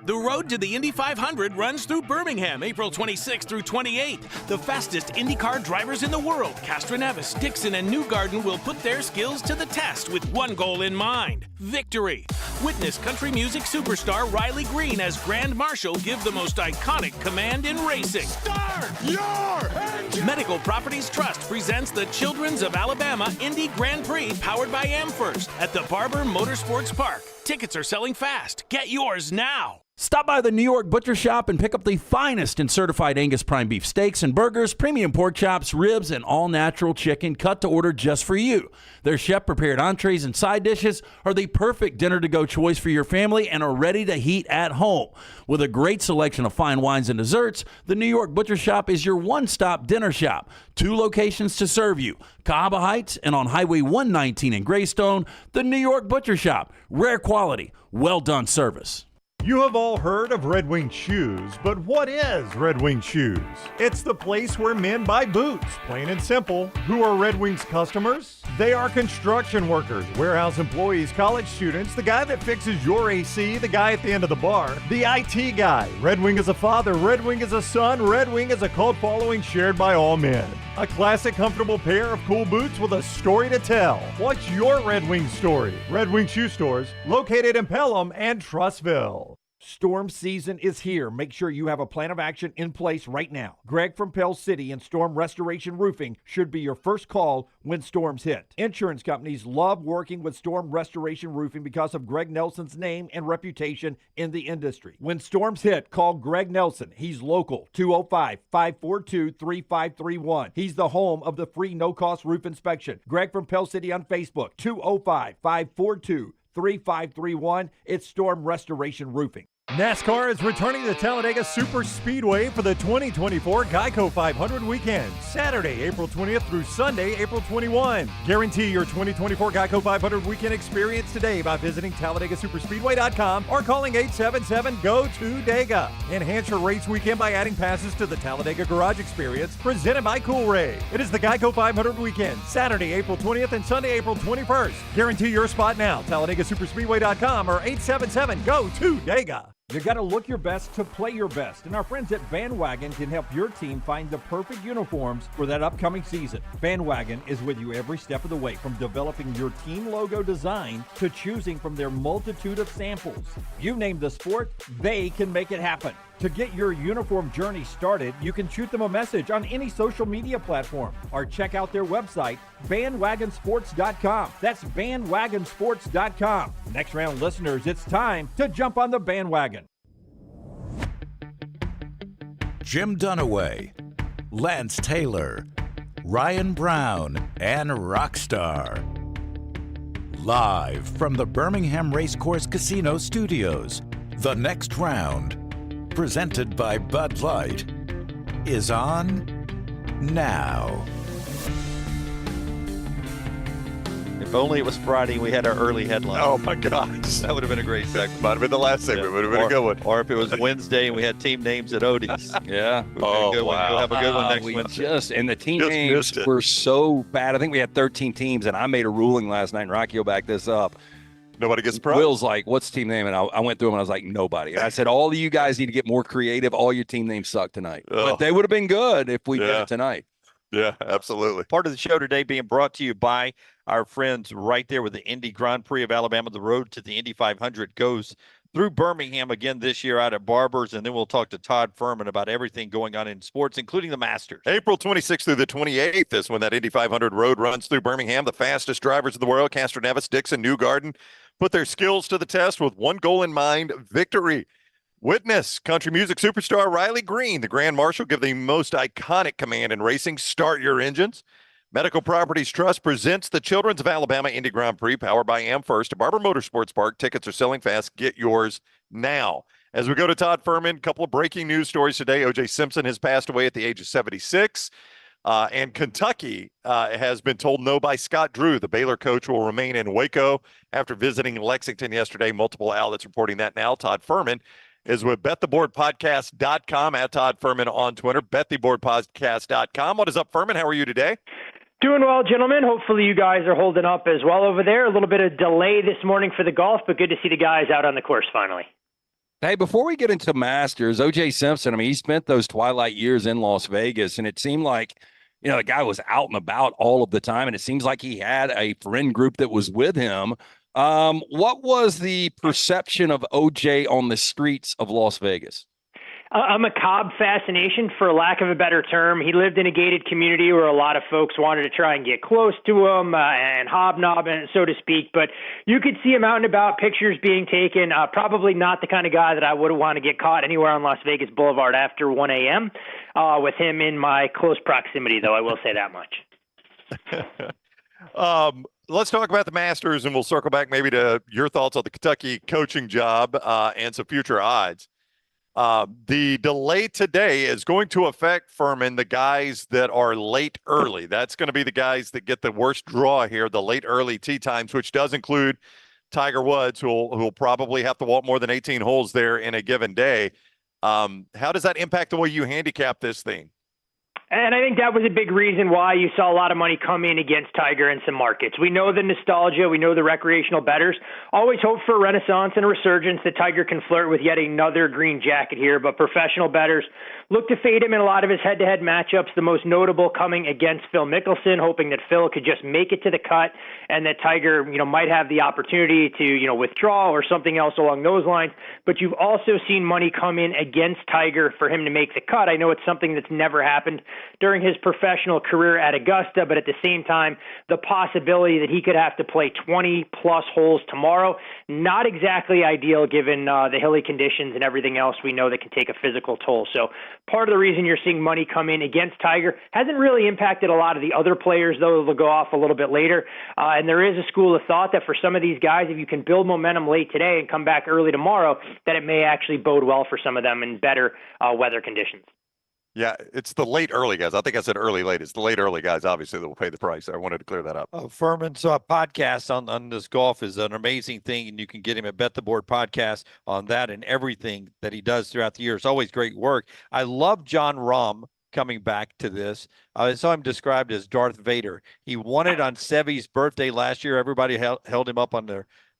The road to the Indy 500 runs through Birmingham, April 26th through 28th. The fastest IndyCar drivers in the world, Castroneves, Dixon, and Newgarden, will put their skills to the test with one goal in mind: victory. Witness country music superstar Riley Green as Grand Marshal give the most iconic command in racing. Start your engine! Medical Properties Trust presents the Children's of Alabama Indy Grand Prix, powered by AmFirst, at the Barber Motorsports Park. Tickets are selling fast. Get yours now. Stop by the New York Butcher Shop and pick up the finest in certified Angus prime beef steaks and burgers, premium pork chops, ribs, and all-natural chicken cut to order just for you. Their chef-prepared entrees and side dishes are the perfect dinner-to-go choice for your family and are ready to heat at home. With a great selection of fine wines and desserts, the New York Butcher Shop is your one-stop dinner shop. 2 locations to serve you: Cahaba Heights and on Highway 119 in Greystone. The New York Butcher Shop. Rare quality, well-done service. You have all heard of Red Wing Shoes, but what is Red Wing Shoes? It's the place where men buy boots, plain and simple. Who are Red Wing's customers? They are construction workers, warehouse employees, college students, the guy that fixes your AC, the guy at the end of the bar, the IT guy. Red Wing is a father, Red Wing is a son, Red Wing is a cult following shared by all men. A classic, comfortable pair of cool boots with a story to tell. What's your Red Wing story? Red Wing Shoe Stores, located in Pelham and Trussville. Storm season is here. Make sure you have a plan of action in place right now. Greg from Pell City and Storm Restoration Roofing should be your first call when storms hit. Insurance companies love working with Storm Restoration Roofing because of Greg Nelson's name and reputation in the industry. When storms hit, call Greg Nelson. He's local, 205-542-3531. He's the home of the free no-cost roof inspection. Greg from Pell City on Facebook, 205-542-3531. It's Storm Restoration Roofing. NASCAR is returning to Talladega Super Speedway for the 2024 Geico 500 weekend, Saturday, April 20th through Sunday, April 21. Guarantee your 2024 Geico 500 weekend experience today by visiting TalladagaSuperspeedway.com or calling 877-GO-TO-DEGA. Enhance your race weekend by adding passes to the Talladega Garage Experience, presented by Cool Ray. It is the Geico 500 weekend, Saturday, April 20th and Sunday, April 21st. Guarantee your spot now, TalladagaSuperspeedway.com or 877-GO-TO-DEGA. You got to look your best to play your best, and our friends at Bandwagon can help your team find the perfect uniforms for that upcoming season. Bandwagon is with you every step of the way, from developing your team logo design to choosing from their multitude of samples. You name the sport, they can make it happen. To get your uniform journey started, you can shoot them a message on any social media platform or check out their website, bandwagonsports.com. That's bandwagonsports.com. Next round listeners, it's time to jump on the bandwagon. Jim Dunaway, Lance Taylor, Ryan Brown, and Rockstar. Live from the Birmingham Racecourse Casino Studios, the next round, presented by Bud Light, is on now. If only it was Friday and we had our early headline. Oh, my gosh. That would have been a great segment. Might have been the last segment. Would have been a good one. Or if it was Wednesday and we had team names at Odie's. Yeah. Oh, We'll have a good one next Wednesday. And the team names were so bad. I think we had 13 teams, and I made a ruling last night, and Rocky will back this up. Nobody gets surprised. Will's like, what's the team name? And I went through them, and I was like, nobody. And I said, all of you guys need to get more creative. All your team names suck tonight. But they would have been good if we did it tonight. Yeah, absolutely. Part of the show today being brought to you by our friends right there with the Indy Grand Prix of Alabama. The road to the Indy 500 goes through Birmingham again this year out at Barber's, and then we'll talk to Todd Fuhrman about everything going on in sports, including the Masters. April 26th through the 28th is when that Indy 500 road runs through Birmingham. The fastest drivers in the world, Castro Nevis, Dixon, Newgarden, put their skills to the test with one goal in mind, victory. Witness country music superstar Riley Green, the Grand Marshal, give the most iconic command in racing, start your engines. Medical Properties Trust presents the Children's of Alabama Indy Grand Prix, powered by AmFirst, at Barber Motorsports Park. Tickets are selling fast. Get yours now. As we go to Todd Fuhrman, a couple of breaking news stories today. OJ Simpson has passed away at the age of 76. And Kentucky has been told no by Scott Drew. The Baylor coach will remain in Waco after visiting Lexington yesterday. Multiple outlets reporting that now. Todd Fuhrman is with BetTheBoardPodcast.com, at Todd Fuhrman on Twitter, BetTheBoardPodcast.com. What is up, Fuhrman? How are you today? Doing well, gentlemen. Hopefully you guys are holding up as well over there. A little bit of delay this morning for the golf, but good to see the guys out on the course finally. Hey, before we get into Masters, OJ Simpson, I mean, he spent those twilight years in Las Vegas, and it seemed like, you know, the guy was out and about all of the time, and it seems like he had a friend group that was with him. What was the perception of OJ on the streets of Las Vegas? A macabre fascination, for lack of a better term. He lived in a gated community where a lot of folks wanted to try and get close to him and hobnob, so to speak. But you could see him out and about, pictures being taken. Probably not the kind of guy that I would want to get caught anywhere on Las Vegas Boulevard after 1 a.m. With him in my close proximity, though, I will say that much. Let's talk about the Masters, and we'll circle back maybe to your thoughts on the Kentucky coaching job and some future odds. The delay today is going to affect, Fuhrman, the guys that are late early. That's going to be the guys that get the worst draw here, the late early tee times, which does include Tiger Woods, who'll probably have to walk more than 18 holes there in a given day. How does that impact the way you handicap this thing? And I think that was a big reason why you saw a lot of money come in against Tiger in some markets. We know the nostalgia. We know the recreational bettors always hope for a renaissance and a resurgence that Tiger can flirt with yet another green jacket here. But professional bettors look to fade him in a lot of his head-to-head matchups, the most notable coming against Phil Mickelson, hoping that Phil could just make it to the cut and that Tiger, might have the opportunity to, withdraw or something else along those lines. But you've also seen money come in against Tiger for him to make the cut. I know it's something that's never happened during his professional career at Augusta, but at the same time, the possibility that he could have to play 20-plus holes tomorrow, not exactly ideal given the hilly conditions and everything else we know that can take a physical toll. So part of the reason you're seeing money come in against Tiger hasn't really impacted a lot of the other players, though they'll go off a little bit later. And there is a school of thought that for some of these guys, if you can build momentum late today and come back early tomorrow, that it may actually bode well for some of them in better weather conditions. Yeah, it's the late early guys. I think I said early late. It's the late early guys, obviously, that will pay the price. I wanted to clear that up. Fuhrman's podcast on this golf is an amazing thing, and you can get him at Bet the Board Podcast on that and everything that he does throughout the year. It's always great work. I love John Rahm coming back to this. I saw him described as Darth Vader. He won it on Seve's birthday last year. Everybody held him up on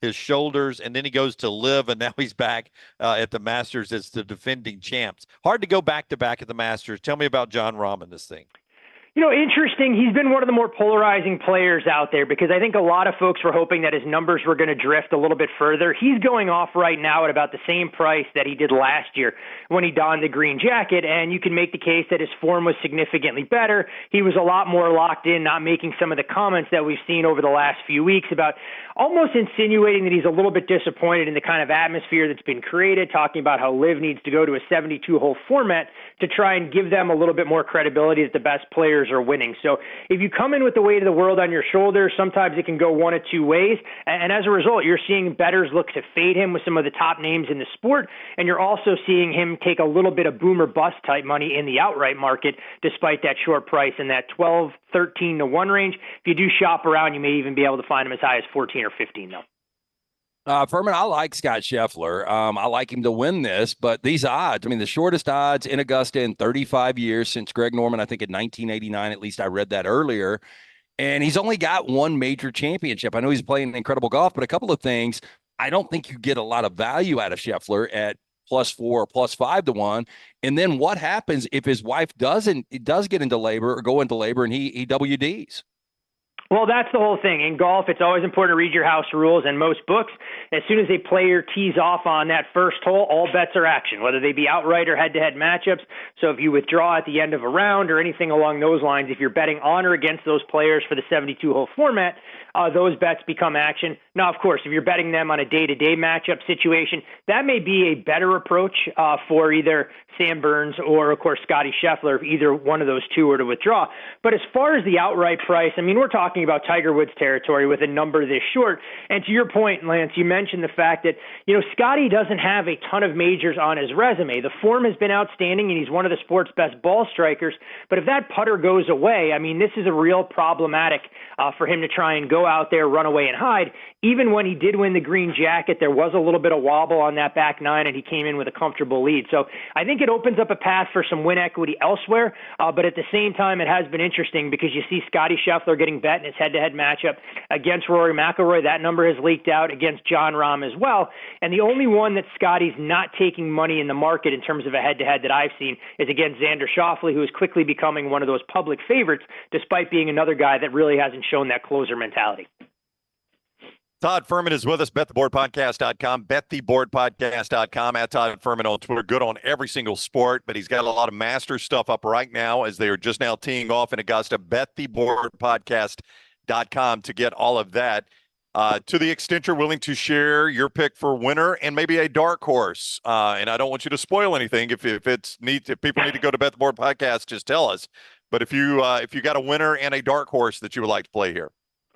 his shoulders, and then he goes to live, and now he's back at the Masters as the defending champs. Hard to go back-to-back at the Masters. Tell me about John Rahm in this thing. Interesting. He's been one of the more polarizing players out there because I think a lot of folks were hoping that his numbers were going to drift a little bit further. He's going off right now at about the same price that he did last year when he donned the green jacket, and you can make the case that his form was significantly better. He was a lot more locked in, not making some of the comments that we've seen over the last few weeks about almost insinuating that he's a little bit disappointed in the kind of atmosphere that's been created, talking about how LIV needs to go to a 72-hole format to try and give them a little bit more credibility that the best players are winning. So if you come in with the weight of the world on your shoulders, sometimes it can go one of two ways. And as a result, you're seeing bettors look to fade him with some of the top names in the sport, and you're also seeing him take a little bit of boom or bust type money in the outright market, despite that short price in that 12, 13 to 1 range. If you do shop around, you may even be able to find him as high as 14 or 15 though. Fuhrman, I like Scott Scheffler. I like him to win this, but these odds, I mean, the shortest odds in Augusta in 35 years since Greg Norman, I think in 1989, at least I read that earlier. And he's only got one major championship. I know he's playing incredible golf, but a couple of things, I don't think you get a lot of value out of Scheffler at +4 or +5 to 1. And then what happens if his wife does get into labor or go into labor and he WDs? Well, that's the whole thing. In golf, it's always important to read your house rules, and most books, as soon as a player tees off on that first hole, all bets are action, whether they be outright or head-to-head matchups. So if you withdraw at the end of a round or anything along those lines, if you're betting on or against those players for the 72-hole format, those bets become action. Now, of course, if you're betting them on a day-to-day matchup situation, that may be a better approach for either Sam Burns or, of course, Scottie Scheffler, if either one of those two were to withdraw. But as far as the outright price, I mean, we're talking about Tiger Woods territory with a number this short. And to your point, Lance, you mentioned the fact that, Scottie doesn't have a ton of majors on his resume. The form has been outstanding, and he's one of the sport's best ball strikers. But if that putter goes away, I mean, this is a real problematic for him to try and go out there, run away, and hide. Even when he did win the green jacket, there was a little bit of wobble on that back nine, and he came in with a comfortable lead. So I think it opens up a path for some win equity elsewhere. But at the same time, it has been interesting because you see Scottie Scheffler getting bet in his head-to-head matchup against Rory McIlroy. That number has leaked out against Jon Rahm as well. And the only one that Scottie's not taking money in the market in terms of a head-to-head that I've seen is against Xander Schauffele, who is quickly becoming one of those public favorites, despite being another guy that really hasn't shown that closer mentality. Todd Fuhrman is with us, bettheboardpodcast.com, bettheboardpodcast.com, at Todd Fuhrman on Twitter. Good on every single sport, but he's got a lot of Masters stuff up right now as they are just now teeing off in Augusta. bettheboardpodcast.com to get all of that. To the extent you're willing to share your pick for winner and maybe a dark horse. And I don't want you to spoil anything. If people need to go to Bet the Board Podcast, just tell us. But if you got a winner and a dark horse that you would like to play here.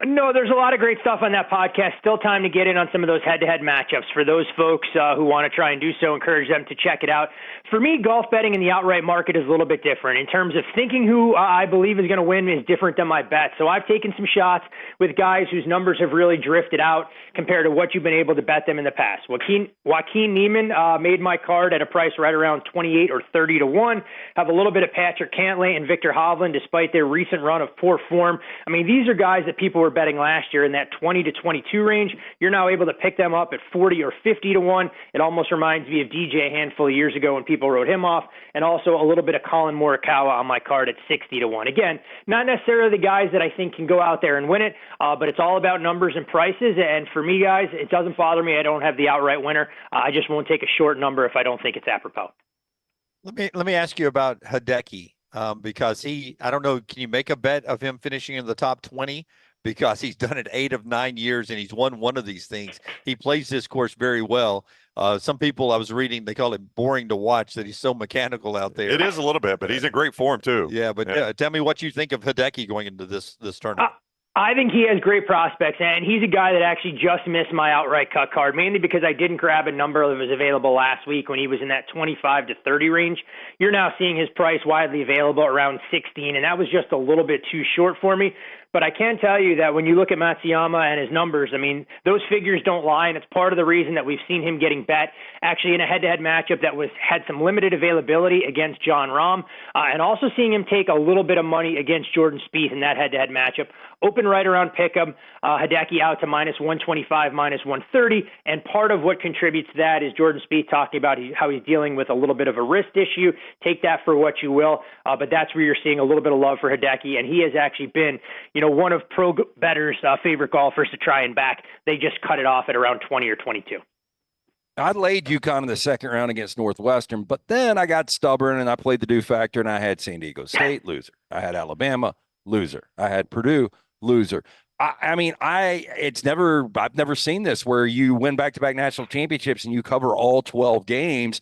No, there's a lot of great stuff on that podcast. Still time to get in on some of those head-to-head matchups. For those folks who want to try and do so, encourage them to check it out. For me, golf betting in the outright market is a little bit different. In terms of thinking who I believe is going to win is different than my bet. So I've taken some shots with guys whose numbers have really drifted out compared to what you've been able to bet them in the past. Joaquin Niemann made my card at a price right around 28 or 30 to 1. Have a little bit of Patrick Cantlay and Victor Hovland, despite their recent run of poor form. I mean, these are guys that people were betting last year in that 20 to 22 range. You're now able to pick them up at 40 or 50 to 1. It almost reminds me of DJ a handful of years ago when people wrote him off, and also a little bit of Colin Morikawa on my card at 60 to 1. Again, not necessarily the guys that I think can go out there and win it, but it's all about numbers and prices. And for me, guys, it doesn't bother me. I don't have the outright winner. I just won't take a short number if I don't think it's apropos. Let me ask you about Hideki, because I don't know, can you make a bet of him finishing in the top 20? Because he's done it 8 of 9 years and he's won one of these things. He plays this course very well. Some people I was reading, they call it boring to watch, that he's so mechanical out there. It is a little bit, but he's in great form too. Yeah, but tell me what you think of Hideki going into this tournament. I think he has great prospects, and he's a guy that actually just missed my outright cut card, mainly because I didn't grab a number that was available last week when he was in that 25 to 30 range. You're now seeing his price widely available around 16, and that was just a little bit too short for me. But I can tell you that when you look at Matsuyama and his numbers, I mean, those figures don't lie, and it's part of the reason that we've seen him getting bet actually in a head-to-head matchup that had some limited availability against Jon Rahm, and also seeing him take a little bit of money against Jordan Spieth in that head-to-head matchup. Open right around pick'em, Hideki out to -125, -130, and part of what contributes to that is Jordan Spieth talking about how he's dealing with a little bit of a wrist issue. Take that for what you will, but that's where you're seeing a little bit of love for Hideki, and he has actually been, one of pro bettors' favorite golfers to try and back. They just cut it off at around 20 or 22. I laid UConn in the second round against Northwestern, but then I got stubborn and I played the do factor and I had San Diego State, loser. I had Alabama, loser. I had Purdue, loser. I've never seen this where you win back-to-back national championships and you cover all 12 games.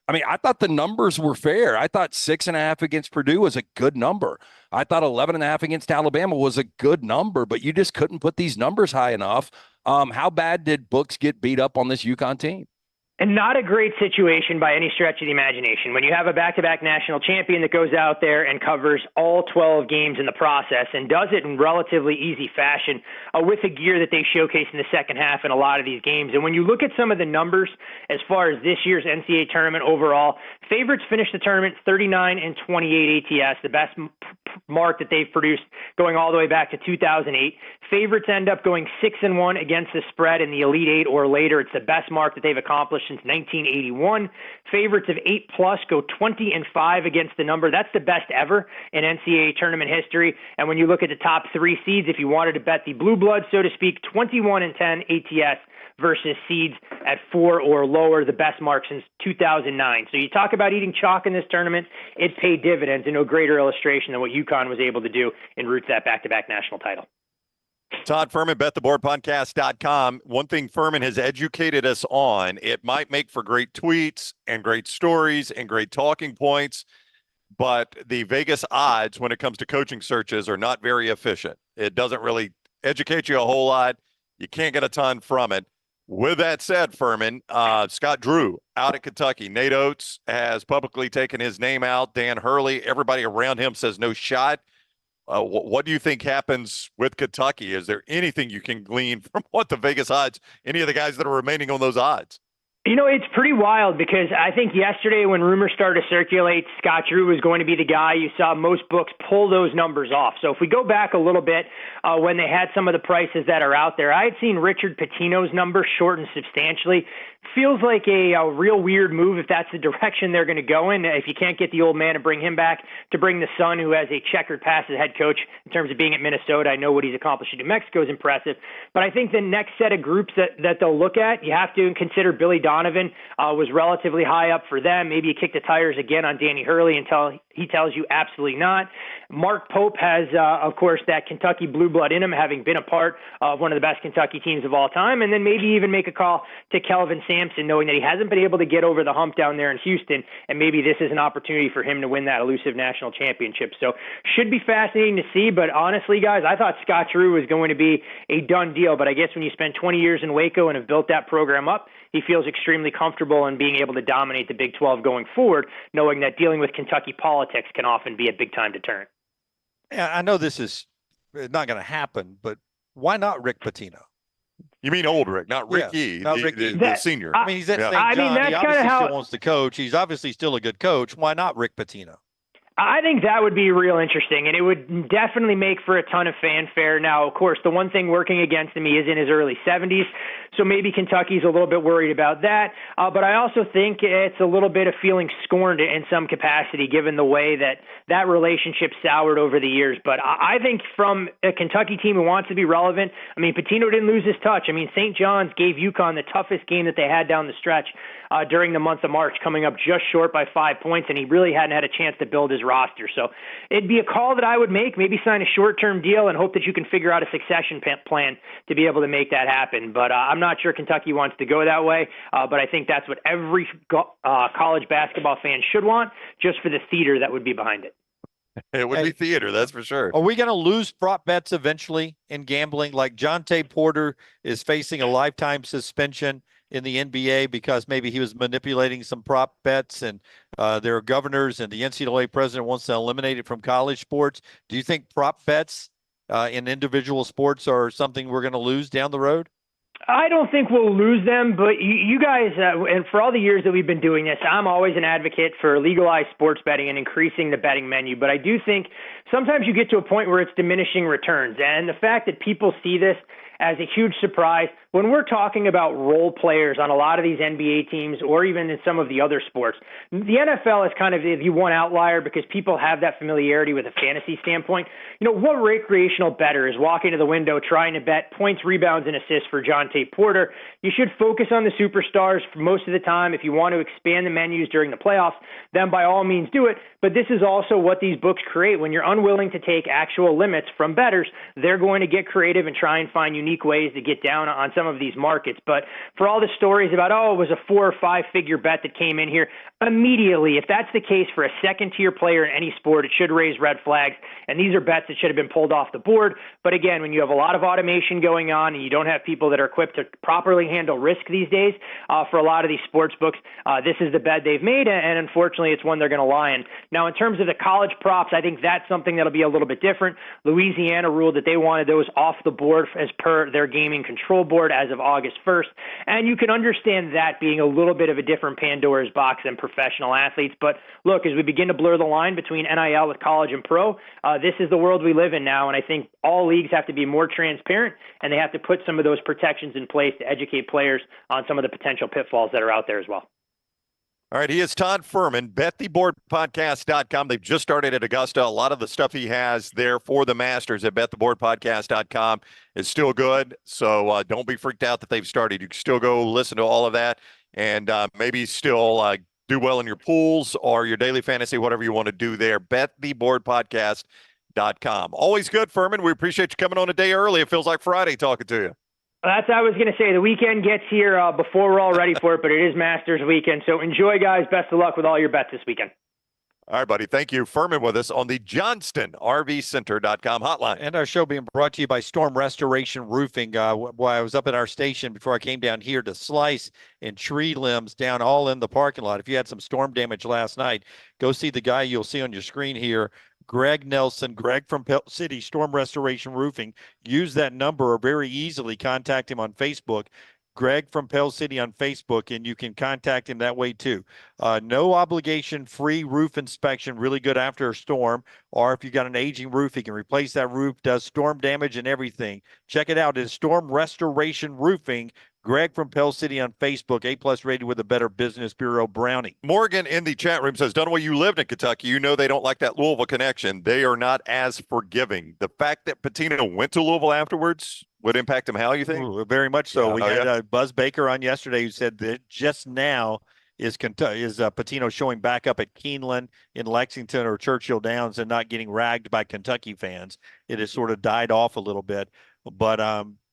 I mean, I thought the numbers were fair. I thought 6.5 against Purdue was a good number. I thought 11.5 against Alabama was a good number, but you just couldn't put these numbers high enough. How bad did Books get beat up on this UConn team? And not a great situation by any stretch of the imagination. When you have a back-to-back national champion that goes out there and covers all 12 games in the process and does it in relatively easy fashion with the gear that they showcase in the second half in a lot of these games. And when you look at some of the numbers as far as this year's NCAA tournament overall, favorites finished the tournament 39 and 28 ATS, the best mark that they've produced going all the way back to 2008. Favorites end up going 6-1 against the spread in the Elite Eight or later. It's the best mark that they've accomplished since 1981. Favorites of 8+ go 20-5 against the number. That's the best ever in NCAA tournament history. And when you look at the top 3 seeds, if you wanted to bet the blue blood, so to speak, 21-10 ATS versus seeds at 4 or lower, the best mark since 2009. So you talk about eating chalk in this tournament, it paid dividends, and no greater illustration than what UConn was able to do en route to that back-to-back national title. Todd Fuhrman, bettheboardpodcast.com. One thing Fuhrman has educated us on, it might make for great tweets and great stories and great talking points, but the Vegas odds when it comes to coaching searches are not very efficient. It doesn't really educate you a whole lot. You can't get a ton from it. With that said, Fuhrman, Scott Drew out at Kentucky. Nate Oates has publicly taken his name out. Dan Hurley, everybody around him says no shot. What do you think happens with Kentucky? Is there anything you can glean from what the Vegas odds, any of the guys that are remaining on those odds? You know, it's pretty wild because I think yesterday when rumors started to circulate, Scott Drew was going to be the guy. You saw most books pull those numbers off. So if we go back a little bit, when they had some of the prices that are out there, I had seen Richard Pitino's number shortened substantially. Feels like a real weird move if that's the direction they're going to go in. If you can't get the old man and bring him back, to bring the son who has a checkered past as head coach in terms of being at Minnesota. I know what he's accomplished in New Mexico is impressive. But I think the next set of groups that they'll look at, you have to consider Billy Donovan was relatively high up for them. Maybe you kick the tires again on Danny Hurley until he tells you absolutely not. Mark Pope has, of course, that Kentucky blue blood in him, having been a part of one of the best Kentucky teams of all time, and then maybe even make a call to Kelvin Sampson, knowing that he hasn't been able to get over the hump down there in Houston, and maybe this is an opportunity for him to win that elusive national championship. So should be fascinating to see, but honestly, guys, I thought Scott Drew was going to be a done deal, but I guess when you spend 20 years in Waco and have built that program up, he feels extremely comfortable in being able to dominate the Big 12 going forward, knowing that dealing with Kentucky politics can often be a big-time deterrent. Yeah, I know this is not going to happen, but why not Rick Pitino? You mean old Rick, not Ricky, yes, not Ricky. the senior. I mean, he's at St. John. That's he obviously how still wants to coach. He's obviously still a good coach. Why not Rick Pitino? I think that would be real interesting, and it would definitely make for a ton of fanfare. Now, of course, the one thing working against him, he is in his early 70s, so maybe Kentucky's a little bit worried about that. But I also think it's a little bit of feeling scorned in some capacity, given the way that relationship soured over the years. But I think from a Kentucky team who wants to be relevant, I mean, Pitino didn't lose his touch. I mean, St. John's gave UConn the toughest game that they had down the stretch during the month of March, coming up just short by 5 points, and he really hadn't had a chance to build his roster. So it'd be a call that I would make, maybe sign a short-term deal and hope that you can figure out a succession plan to be able to make that happen. But I'm not sure Kentucky wants to go that way, but I think that's what every college basketball fan should want, just for the theater that would be behind it. It would be theater, that's for sure. Are we going to lose prop bets eventually in gambling? Like Jonte Porter is facing a lifetime suspension in the NBA because maybe he was manipulating some prop bets, and there are governors and the NCAA president wants to eliminate it from college sports. Do you think prop bets in individual sports are something we're going to lose down the road? I don't think we'll lose them, but you guys, and for all the years that we've been doing this, I'm always an advocate for legalized sports betting and increasing the betting menu. But I do think sometimes you get to a point where it's diminishing returns. And the fact that people see this as a huge surprise, when we're talking about role players on a lot of these NBA teams or even in some of the other sports, the NFL is kind of the one outlier because people have that familiarity with a fantasy standpoint. You know, what recreational bettor is walking to the window trying to bet points, rebounds, and assists for Jonte Porter? You should focus on the superstars for most of the time. If you want to expand the menus during the playoffs, then by all means do it. But this is also what these books create. When you're unwilling to take actual limits from bettors, they're going to get creative and try and find unique ways to get down on some of these markets. But for all the stories about, oh, it was a 4 or 5 figure bet that came in here, immediately, if that's the case for a second-tier player in any sport, it should raise red flags. And these are bets that should have been pulled off the board. But again, when you have a lot of automation going on and you don't have people that are equipped to properly handle risk these days, for a lot of these sports books, this is the bet they've made, and unfortunately, it's one they're going to lie in. Now, in terms of the college props, I think that's something that'll be a little bit different. Louisiana ruled that they wanted those off the board as per their gaming control board as of August 1st, and you can understand that being a little bit of a different Pandora's box than professional athletes. But look, as we begin to blur the line between NIL with college and pro, this is the world we live in now, and I think all leagues have to be more transparent, and they have to put some of those protections in place to educate players on some of the potential pitfalls that are out there as well. All right, he is Todd Fuhrman, bettheboardpodcast.com. They've just started at Augusta. A lot of the stuff he has there for the Masters at bettheboardpodcast.com is still good, so don't be freaked out that they've started. You can still go listen to all of that and maybe still do well in your pools or your daily fantasy, whatever you want to do there. bettheboardpodcast.com. Always good, Fuhrman. We appreciate you coming on a day early. It feels like Friday talking to you. That's what I was going to say. The weekend gets here before we're all ready for it, but it is Masters weekend. So enjoy, guys. Best of luck with all your bets this weekend. All right, buddy. Thank you. Fuhrman with us on the JohnstonRVCenter.com hotline. And our show being brought to you by Storm Restoration Roofing. While I was up at our station before I came down here to slice and tree limbs down all in the parking lot. If you had some storm damage last night, go see the guy you'll see on your screen here, Greg Nelson, Greg from Pell City Storm Restoration Roofing. Use that number or very easily contact him on Facebook. Greg from Pell City on Facebook, and you can contact him that way too. No obligation, free roof inspection, really good after a storm, or if you got an aging roof, he can replace that roof, does storm damage and everything. Check it out. It's Storm Restoration Roofing. Greg from Pell City on Facebook, A+ rated with a Better Business Bureau Brownie. Morgan in the chat room says, Dunaway, you lived in Kentucky. You know they don't like that Louisville connection. They are not as forgiving. The fact that Pitino went to Louisville afterwards would impact him how, you think? Ooh, very much so. We had Buzz Baker on yesterday who said that just now is Pitino showing back up at Keeneland in Lexington or Churchill Downs and not getting ragged by Kentucky fans. It has sort of died off a little bit.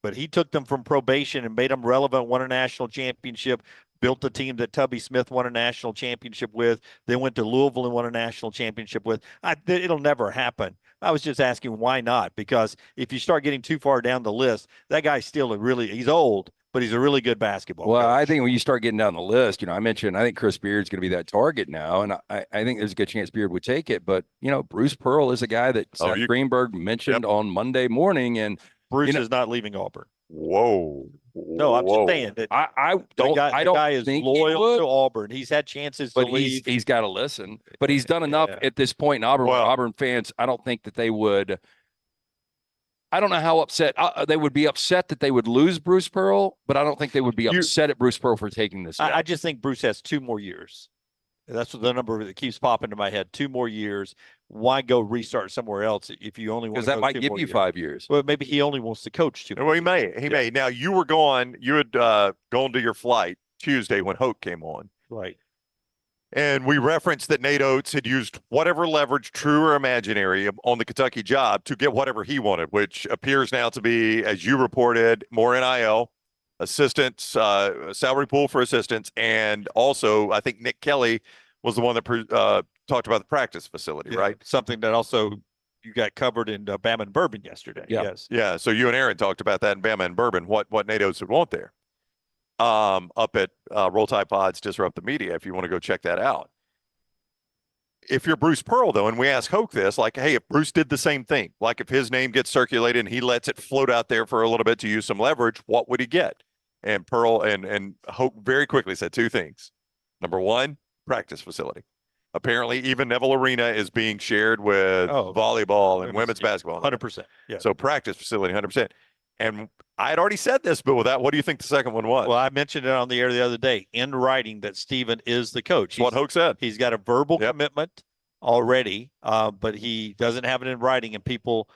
But he took them from probation and made them relevant, won a national championship, built a team that Tubby Smith won a national championship with, then went to Louisville and won a national championship with. It'll never happen. I was just asking why not, because if you start getting too far down the list, that guy's still he's old, but he's a really good basketball coach. I think when you start getting down the list, I think Chris Beard's going to be that target now, and I think there's a good chance Beard would take it. But, Bruce Pearl is a guy that Greenberg mentioned on Monday morning, and Bruce is not leaving Auburn. Whoa. No, I'm just saying that the guy is loyal to Auburn. He's had chances to leave. He's got to listen. But he's done enough at this point in Auburn. Auburn fans, I don't think that they would. I don't know how upset they would be upset that they would lose Bruce Pearl, but I don't think they would be upset at Bruce Pearl for taking this step. I just think Bruce has 2 more years. That's the number that keeps popping to my head. 2 more years. Why go restart somewhere else if you only want to? Because that might give you 5 years. Well, maybe he only wants to coach 2 more. Well, he may. Now, you were gone. You had gone to your flight Tuesday when Hoke came on. Right. And we referenced that Nate Oates had used whatever leverage, true or imaginary, on the Kentucky job to get whatever he wanted, which appears now to be, as you reported, more NIL, assistants, salary pool for assistants, and also I think Nick Kelly was the one that talked about the practice facility, right? Something that also you got covered in Bama and Bourbon yesterday. Yeah. Yes. Yeah. So you and Aaron talked about that in Bama and Bourbon, what Nate Oates would want there. Up at Roll Tide Pods Disrupt the Media, if you want to go check that out. If you're Bruce Pearl, though, and we ask Hoke this, like, hey, if Bruce did the same thing, like if his name gets circulated and he lets it float out there for a little bit to use some leverage, what would he get? And Pearl and Hoke very quickly said 2 things. Number 1, practice facility. Apparently, even Neville Arena is being shared with volleyball and women's basketball. 100%. Yeah. So practice facility, 100%. And I had already said this, but with that, what do you think the second one was? Well, I mentioned it on the air the other day, in writing, that Stephen is the coach. What Hoke said. He's got a verbal commitment already, but he doesn't have it in writing. And people,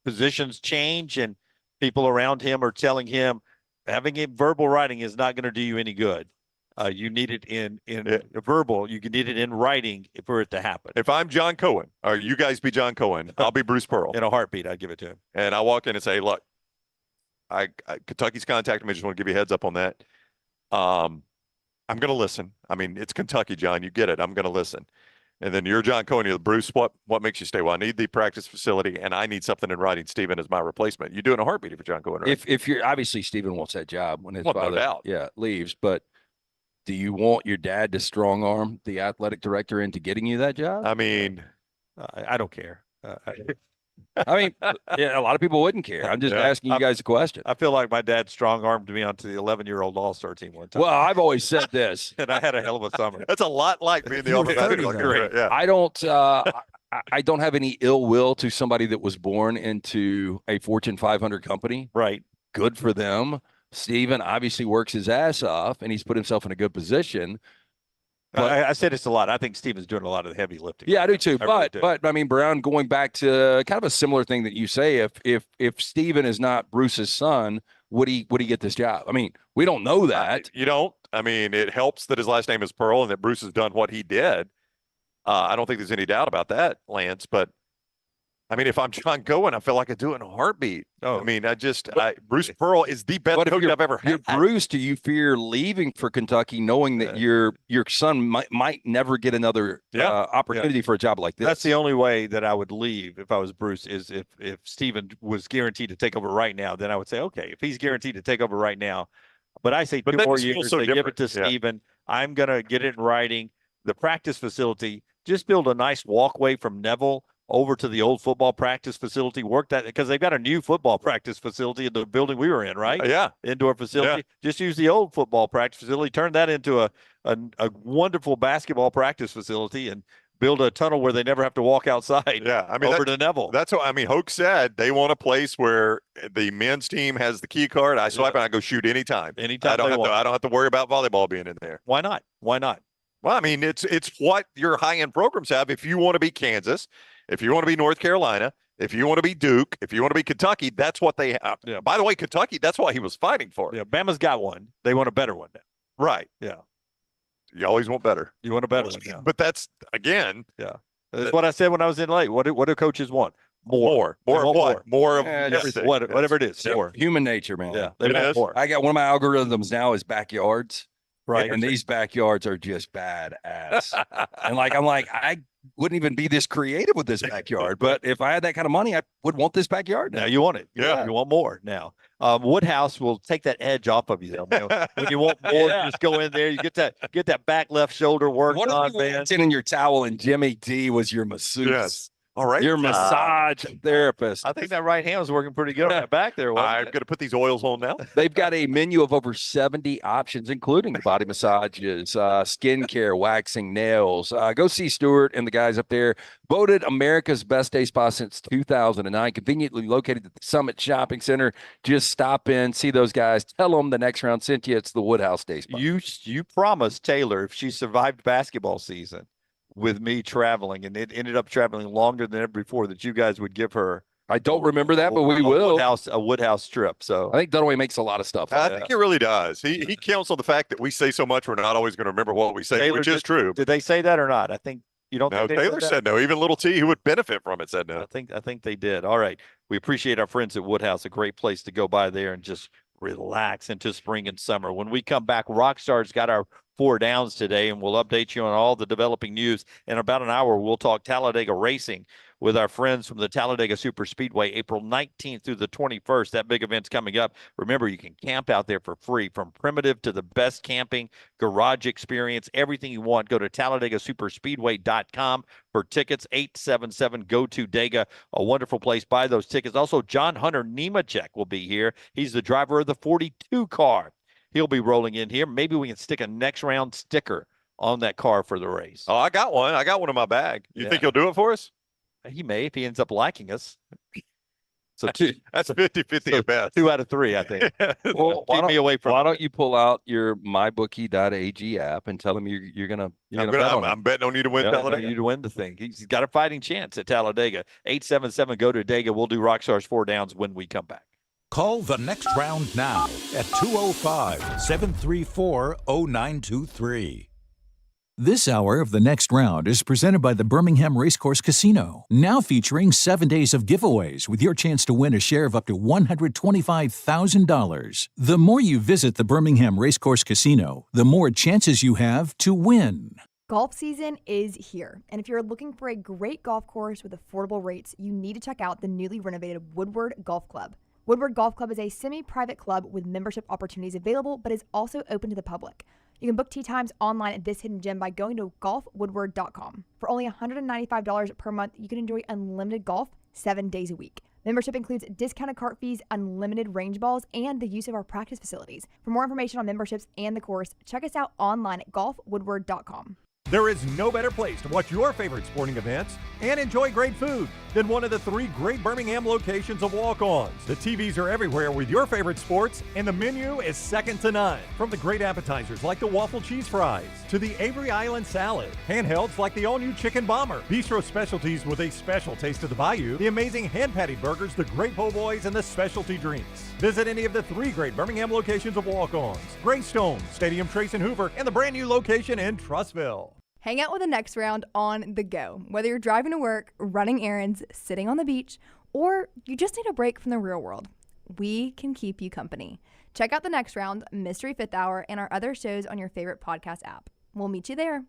positions change, and people around him are telling him having a verbal writing is not going to do you any good. You need it in verbal. You need it in writing for it to happen. If I'm John Cohen, or you guys be John Cohen, I'll be Bruce Pearl. In a heartbeat, I'd give it to him. And I walk in and say, look, Kentucky's contacted me. I just want to give you a heads up on that. I'm going to listen. I mean, it's Kentucky, John. You get it. I'm going to listen. And then you're John Cohen. You're Bruce. What makes you stay? Well, I need the practice facility, and I need something in writing. Stephen is my replacement. You do it in a heartbeat if you're John Cohen, right? If you're obviously Stephen wants that job when his no father doubt. leaves, but do you want your dad to strong arm the athletic director into getting you that job? I mean, I don't care. I mean, yeah, a lot of people wouldn't care. I'm just asking you guys a question. I feel like my dad strong-armed me onto the 11-year-old All-Star team one time. Well, I've always said this. And I had a hell of a summer. That's a lot like being the Auburn basketball coach. Yeah. I don't have any ill will to somebody that was born into a Fortune 500 company. Right. Good for them. Stephen obviously works his ass off, and he's put himself in a good position. But, I said this a lot. I think Stephen's doing a lot of the heavy lifting. Yeah, I do too. Really do. But I mean, Brown, going back to kind of a similar thing that you say, if Stephen is not Bruce's son, would he get this job? I mean, we don't know that. You don't. I mean, it helps that his last name is Pearl and that Bruce has done what he did. I don't think there's any doubt about that, Lance. But I mean, if I'm John Cohen, I feel like I do it in a heartbeat. I mean, Bruce Pearl is the best coach I've ever had. Bruce, do you fear leaving for Kentucky knowing that your son might never get another opportunity for a job like this? That's the only way that I would leave if I was Bruce, is if Stephen was guaranteed to take over right now, then I would say, okay, if he's guaranteed to take over right now. But I say 2 more years, they give it to Stephen. I'm going to get it in writing. The practice facility, just build a nice walkway from Neville over to the old football practice facility, work that, because they've got a new football practice facility in the building we were in, right? Yeah. Indoor facility. Yeah. Just use the old football practice facility, turn that into a wonderful basketball practice facility, and build a tunnel where they never have to walk outside. Yeah. I mean, over to Neville. That's what, I mean, Hoke said they want a place where the men's team has the key card. I swipe and I go shoot anytime. Anytime I don't have to worry about volleyball being in there. Why not? Why not? Well, I mean, it's what your high-end programs have. If you want to be Kansas, if you want to be North Carolina, if you want to be Duke, if you want to be Kentucky, that's what they have. Yeah. By the way, Kentucky, that's why he was fighting for it. Yeah, Bama's got one. They want a better one now. Right. Yeah. You always want better. You want a better one now. But that's, again. Yeah. That's what I said when I was in late. What do coaches want? More of what? More of everything. Whatever it is. More. Human nature, man. Yeah. They want more. I got one of my algorithms now is backyards. Right. And these backyards are just badass. And I'm like, I wouldn't even be this creative with this backyard. But if I had that kind of money, I would want this backyard now. Now you want it. Yeah. You want more now. Woodhouse will take that edge off of you. When you want more, just go in there. You get that back left shoulder worked on, man. Sitting in your towel and Jimmy D was your masseuse. Yes. All right. Your massage therapist. I think that right hand was working pretty good on that back there. I'm going to put these oils on now. They've got a menu of over 70 options, including body massages, skincare, waxing, nails. Go see Stuart and the guys up there. Voted America's best day spa since 2009. Conveniently located at the Summit Shopping Center. Just stop in, see those guys. Tell them the next round sent you. It's the Woodhouse Day Spa. You promised Taylor, if she survived basketball season with me traveling, and it ended up traveling longer than ever before, that you guys would give her. I don't remember that, but we will. A Woodhouse trip. So I think Dunaway makes a lot of stuff. I think he really does. He counts on the fact that we say so much, we're not always going to remember what we say, Taylor, which is true. Did they say that or not? I think you don't. No, think Taylor said no. Even little T, who would benefit from it, said no. I think they did. All right. We appreciate our friends at Woodhouse. A great place to go by there and just relax into spring and summer. When we come back, Rockstar's got our 4 downs today, and we'll update you on all the developing news. In about an hour, we'll talk Talladega racing with our friends from the Talladega Super Speedway, April 19th through the 21st. That big event's coming up. Remember, you can camp out there for free, from primitive to the best camping, garage experience, everything you want. Go to TalladegaSuperspeedway.com for tickets. 877-GO-TO-DEGA, a wonderful place. Buy those tickets. Also, John Hunter Nemecheck will be here. He's the driver of the 42 car. He'll be rolling in here. Maybe we can stick a next round sticker on that car for the race. Oh, I got one. I got one in my bag. You think he'll do it for us? He may, if he ends up liking us. So that's 50-50 at best. 2 out of 3, I think. Well, why don't you pull out your mybookie.ag app and tell him you're gonna I'm betting on you to win Talladega. You to win the thing. He's got a fighting chance at Talladega. 877-GO-TO-DEGA. We'll do Rockstar's 4 downs when we come back. Call the next round now at 205-734-0923. This hour of The Next Round is presented by the Birmingham Racecourse Casino, now featuring 7 days of giveaways with your chance to win a share of up to $125,000. The more you visit the Birmingham Racecourse Casino, the more chances you have to win. Golf season is here, and if you're looking for a great golf course with affordable rates, you need to check out the newly renovated Woodward Golf Club. Woodward Golf Club is a semi-private club with membership opportunities available, but is also open to the public. You can book tee times online at this hidden gem by going to golfwoodward.com. For only $195 per month, you can enjoy unlimited golf 7 days a week. Membership includes discounted cart fees, unlimited range balls, and the use of our practice facilities. For more information on memberships and the course, check us out online at golfwoodward.com. There is no better place to watch your favorite sporting events and enjoy great food than one of the 3 great Birmingham locations of Walk-Ons. The TVs are everywhere with your favorite sports, and the menu is second to none. From the great appetizers like the waffle cheese fries to the Avery Island salad, handhelds like the all-new chicken bomber, bistro specialties with a special taste of the bayou, the amazing hand-patty burgers, the great po' boys, and the specialty drinks. Visit any of the 3 great Birmingham locations of Walk-Ons: Greystone, Stadium Trace and Hoover, and the brand new location in Trussville. Hang out with The Next Round on the go. Whether you're driving to work, running errands, sitting on the beach, or you just need a break from the real world, we can keep you company. Check out The Next Round, Mystery Fifth Hour, and our other shows on your favorite podcast app. We'll meet you there.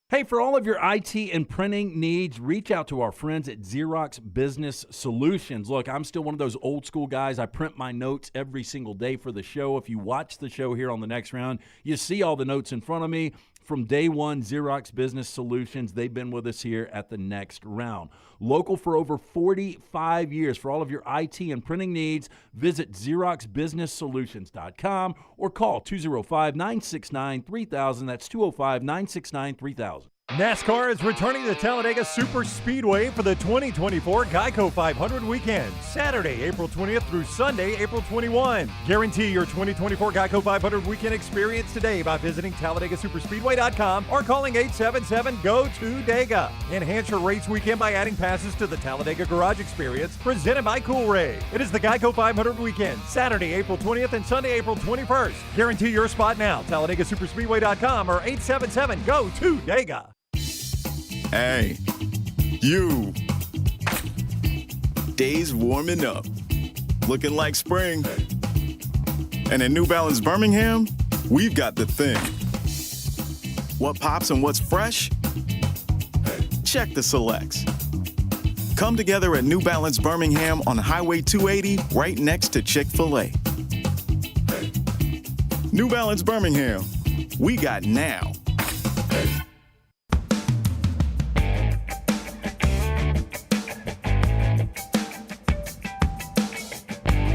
Hey, for all of your IT and printing needs, reach out to our friends at Xerox Business Solutions. Look, I'm still one of those old school guys. I print my notes every single day for the show. If you watch the show here on The Next Round, you see all the notes in front of me. From day one, Xerox Business Solutions, they've been with us here at The Next Round. Local for over 45 years. For all of your IT and printing needs, visit XeroxBusinessSolutions.com or call 205-969-3000. That's 205-969-3000. NASCAR is returning to Talladega Super Speedway for the 2024 Geico 500 weekend, Saturday, April 20th through Sunday, April 21. Guarantee your 2024 Geico 500 weekend experience today by visiting TalladagaSuperspeedway.com or calling 877-GO-TO-DEGA. Enhance your race weekend by adding passes to the Talladega Garage Experience, presented by Coolray. It is the Geico 500 weekend, Saturday, April 20th and Sunday, April 21st. Guarantee your spot now, TalladagaSuperspeedway.com or 877-GO-TO-DEGA. Hey, you. Days warming up, looking like spring. And at New Balance Birmingham, we've got the thing. What pops and what's fresh? Check the selects. Come together at New Balance Birmingham on Highway 280, right next to Chick-fil-A. New Balance Birmingham, we got now.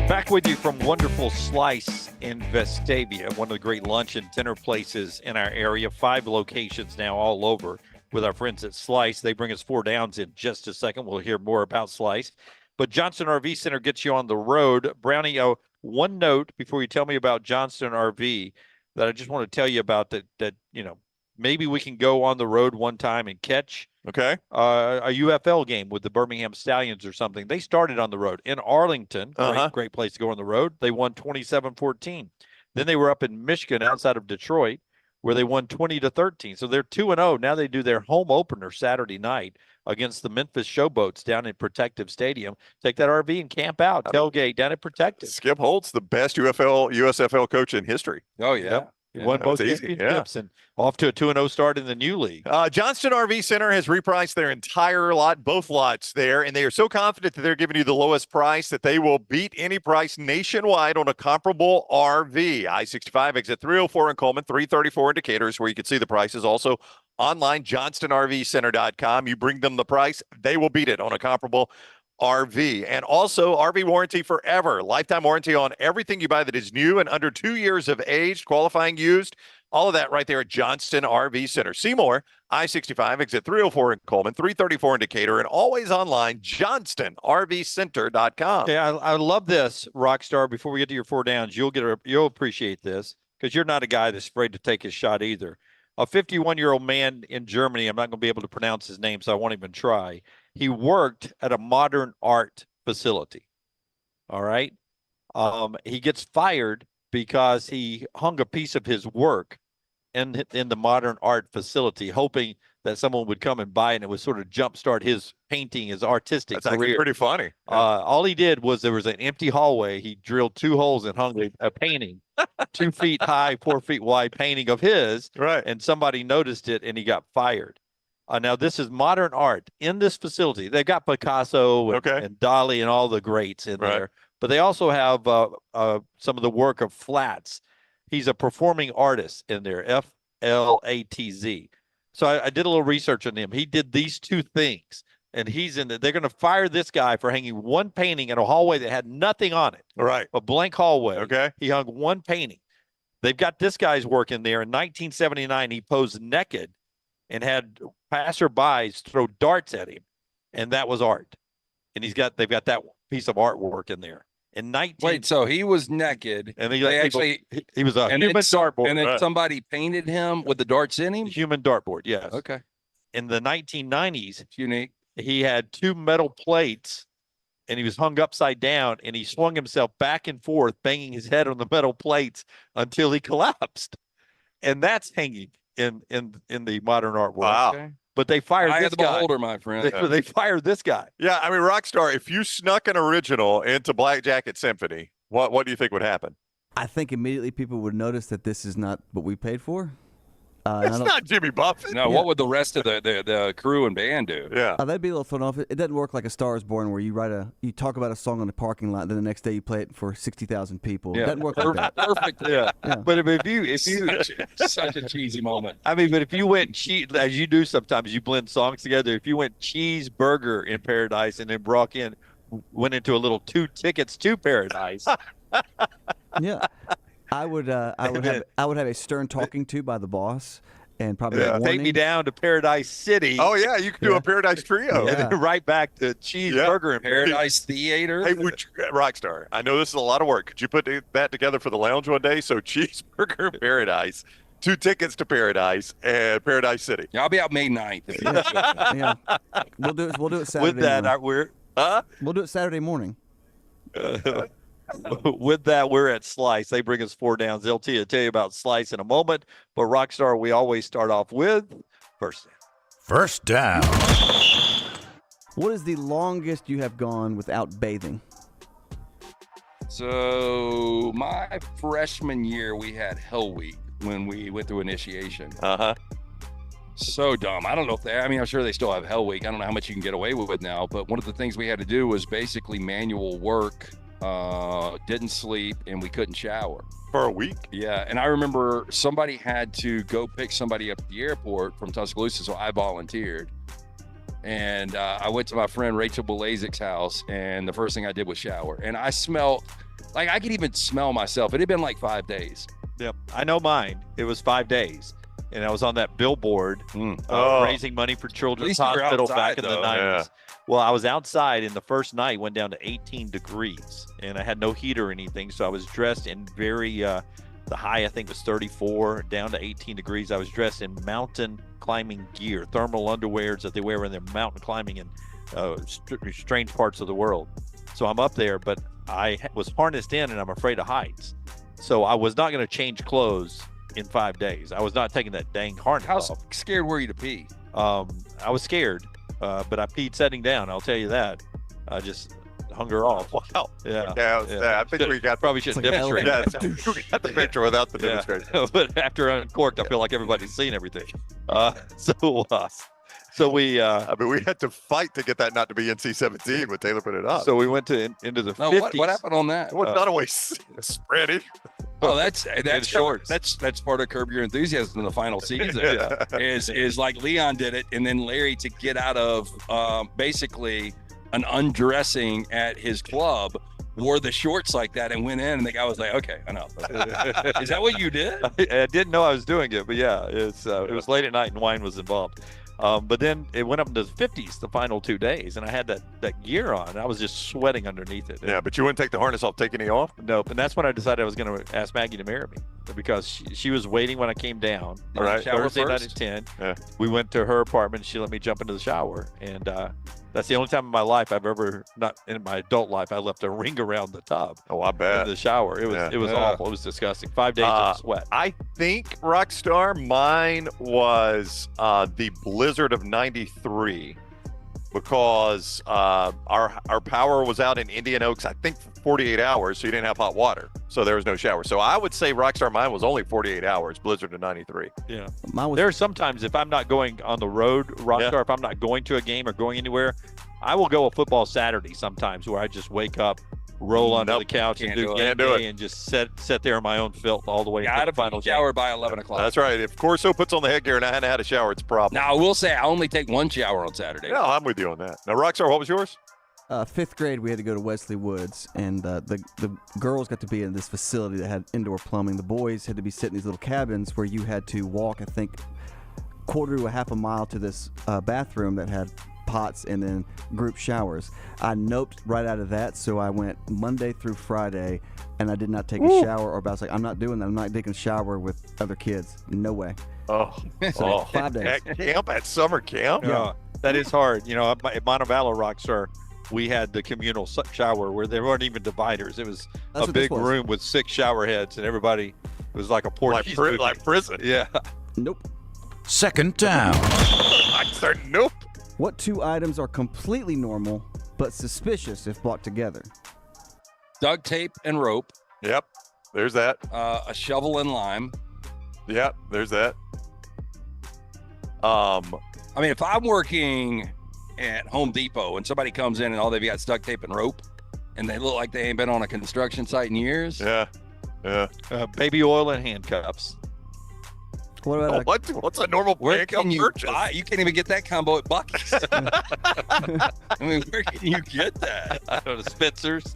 Back with you from wonderful Slice in Vestavia, one of the great lunch and dinner places in our area. 5 locations now all over with our friends at Slice. They bring us 4 downs in just a second. We'll hear more about Slice. But Johnston RV Center gets you on the road. Brownie, one note before you tell me about Johnston RV that I just want to tell you about that maybe we can go on the road one time and catch a UFL game with the Birmingham Stallions or something. They started on the road in Arlington. Great place to go on the road. They won 27-14. Then they were up in Michigan outside of Detroit where they won 20-13. So they're 2-0. Now they do their home opener Saturday night against the Memphis Showboats down in Protective Stadium. Take that RV and camp out. Tailgate down at Protective. Skip Holtz, the best USFL coach in history. Oh, yeah. Yep. He won both championships and off to a 2-0 start in the new league. Johnston RV Center has repriced their entire lot, both lots there, and they are so confident that they're giving you the lowest price that they will beat any price nationwide on a comparable RV. I-65 exit 304 in Coleman, 334 in Decatur is where you can see the prices. Also online, johnstonrvcenter.com. You bring them the price, they will beat it on a comparable RV. And also RV warranty forever, lifetime warranty on everything you buy that is new and under 2 years of age, qualifying used, all of that right there at Johnston RV Center. Seymour, I-65 exit 304 in Coleman, 334 in Decatur, and always online, johnstonrvcenter.com. Okay, I love this, Rockstar. Before we get to your 4 downs, you'll appreciate this because you're not a guy that's afraid to take his shot either. A 51-year-old man in Germany, I'm not going to be able to pronounce his name, so I won't even try. He worked at a modern art facility. All right. He gets fired because he hung a piece of his work in the modern art facility, hoping that someone would come and buy it, and it would sort of jumpstart his painting, his artistic That's career. actually pretty funny. All he did was there was an empty hallway. He drilled 2 holes and hung a painting, 2 feet high, 4 feet wide painting of his. Right. And somebody noticed it, and he got fired. Now, this is modern art in this facility. They've got Picasso and Dali and all the greats in there, but they also have some of the work of Flatz. He's a performing artist in there, F-L-A-T-Z. So I did a little research on him. He did these 2 things, and they're going to fire this guy for hanging 1 painting in a hallway that had nothing on it. Right. A blank hallway. Okay. He hung 1 painting. They've got this guy's work in there. In 1979, he posed naked and had passerbys throw darts at him, and that was art. And they've got that piece of artwork in there. Wait, so he was naked, and he was a human dartboard, and then somebody painted him with the darts in him. Human dartboard, yes. Okay. In the 1990s, it's unique. He had 2 metal plates, and he was hung upside down, and he swung himself back and forth, banging his head on the metal plates until he collapsed. And that's hanging in the modern art world. Wow. Okay. But they fired Eye this of the guy. beholder, my friend. They fired this guy. Yeah, I mean, Rockstar, if you snuck an original into Black Jacket Symphony, what do you think would happen? I think immediately people would notice that this is not what we paid for. It's not Jimmy Buffett. No, what would the rest of the crew and band do? Yeah, they'd be a little thrown off. It doesn't work like A Star Is Born, where you talk about a song on the parking lot, then the next day you play it for 60,000 people. Yeah. It doesn't work like that. Perfect. Yeah. But if you such a cheesy moment. I mean, but if you went as you do sometimes, you blend songs together. If you went Cheeseburger in Paradise and then went into a little 2 Tickets to Paradise. Yeah. I would have a stern talking to by the boss, and probably take me down to Paradise City. Oh yeah, you could do a Paradise Trio, and then right back to Cheeseburger in Paradise Theater. Hey, Rockstar, I know this is a lot of work. Could you put that together for the lounge one day? So Cheeseburger in Paradise, 2 Tickets to Paradise, and Paradise City. Yeah, I'll be out May 9th. Yeah, we'll do it Saturday. With that, morning. We'll do it Saturday morning. With that, we're at Slice. They bring us 4 downs. They'll tell you about Slice in a moment. But Rockstar, we always start off with first down. First down. What is the longest you have gone without bathing? So my freshman year, we had Hell Week when we went through initiation. So dumb. I don't know if I'm sure they still have Hell Week. I don't know how much you can get away with now, but one of the things we had to do was basically manual work. Didn't sleep, and we couldn't shower for a week. Yeah, and I remember somebody had to go pick somebody up at the airport from Tuscaloosa, so I volunteered. And I went to my friend Rachel Belazic's house, and the first thing I did was shower. And I smelled like I could even smell myself. It had been like 5 days. Yep, I know mine. It was 5 days. And I was on that billboard raising money for Children's Hospital back in the 90s. Yeah. Well, I was outside, and the first night went down to 18 degrees, and I had no heater or anything, so I was dressed in very, the high I think was 34, down to 18 degrees. I was dressed in mountain climbing gear, thermal underwears that they wear when they're mountain climbing in strange parts of the world. So I'm up there, but I was harnessed in, and I'm afraid of heights. So I was not going to change clothes in 5 days. I was not taking that dang harness off. How scared were you to pee? I was scared, but I peed sitting down. I'll tell you that. I just hung her off. Wow. Yeah. I think we got probably shouldn't demonstrate. We got the picture without the demonstration. But after uncorked, I feel like everybody's seen everything. So we I mean, we had to fight to get that not to be NC-17 when Taylor put it up. So we went into the 50s. What happened on that? Well, it's not always spreading. Oh, that's short. That's part of Curb Your Enthusiasm in the final season. is like Leon did it, and then Larry to get out of basically an undressing at his club, wore the shorts like that and went in, and the guy was like, "Okay, enough." Is that what you did? I didn't know I was doing it, but yeah, it was late at night and wine was involved. But then it went up into the 50s the final 2 days, and I had that gear on, and I was just sweating underneath it. Yeah, but you wouldn't take the harness off, take any off? Nope, and that's when I decided I was going to ask Maggie to marry me, because she was waiting when I came down. All right, Thursday night at 10. Yeah. We went to her apartment, she let me jump into the shower, and That's the only time in my life I've ever, not in my adult life, I left a ring around the tub. Oh, I bet. In the shower. It was awful. It was disgusting. 5 days of sweat. I think, Rockstar, mine was the blizzard of 93 because our power was out in Indian Oaks, I think, for 48 hours, so you didn't have hot water. So there was no shower. So I would say, Rockstar, mine was only 48 hours, blizzard of 93. Yeah. There are sometimes, if I'm not going on the road, Rockstar, if I'm not going to a game or going anywhere, I will go a football Saturday sometimes where I just wake up, roll onto the couch and do it, and just sit there in my own filth all the way Got until to the final shower game. by 11 o'clock. That's right. If Corso puts on the headgear and I hadn't had a shower, it's a problem. Now, I will say I only take one shower on Saturday. No, I'm with you on that. Now, Rockstar, what was yours? 5th grade, we had to go to Wesley Woods, and the girls got to be in this facility that had indoor plumbing. The boys had to be sitting in these little cabins where you had to walk, I think, quarter to a half a mile to this bathroom that had pots and then group showers. I noped right out of that, so I went Monday through Friday, and I did not take a shower. Or I was like, I'm not doing that. I'm not taking a shower with other kids. No way. Oh, so 5 days. At camp, at summer camp? Yeah, that is hard. You know, at Montevallo, Rockstar, we had the communal shower where there weren't even dividers. It was a big room with 6 shower heads, and everybody, it was like a Portuguese movie. Like prison. Yeah. Nope. Second down. I said nope. What 2 items are completely normal but suspicious if bought together? Duct tape and rope. Yep. There's that. A shovel and lime. Yep. There's that. I mean, if I'm working at Home Depot and somebody comes in and all they've got is duct tape and rope and they look like they ain't been on a construction site in years. Yeah. Baby oil and handcuffs. What about what's a normal where can you purchase? buy? You can't even get that combo at Buc-ee's. I mean, where can you get that? I don't know, Spencer's.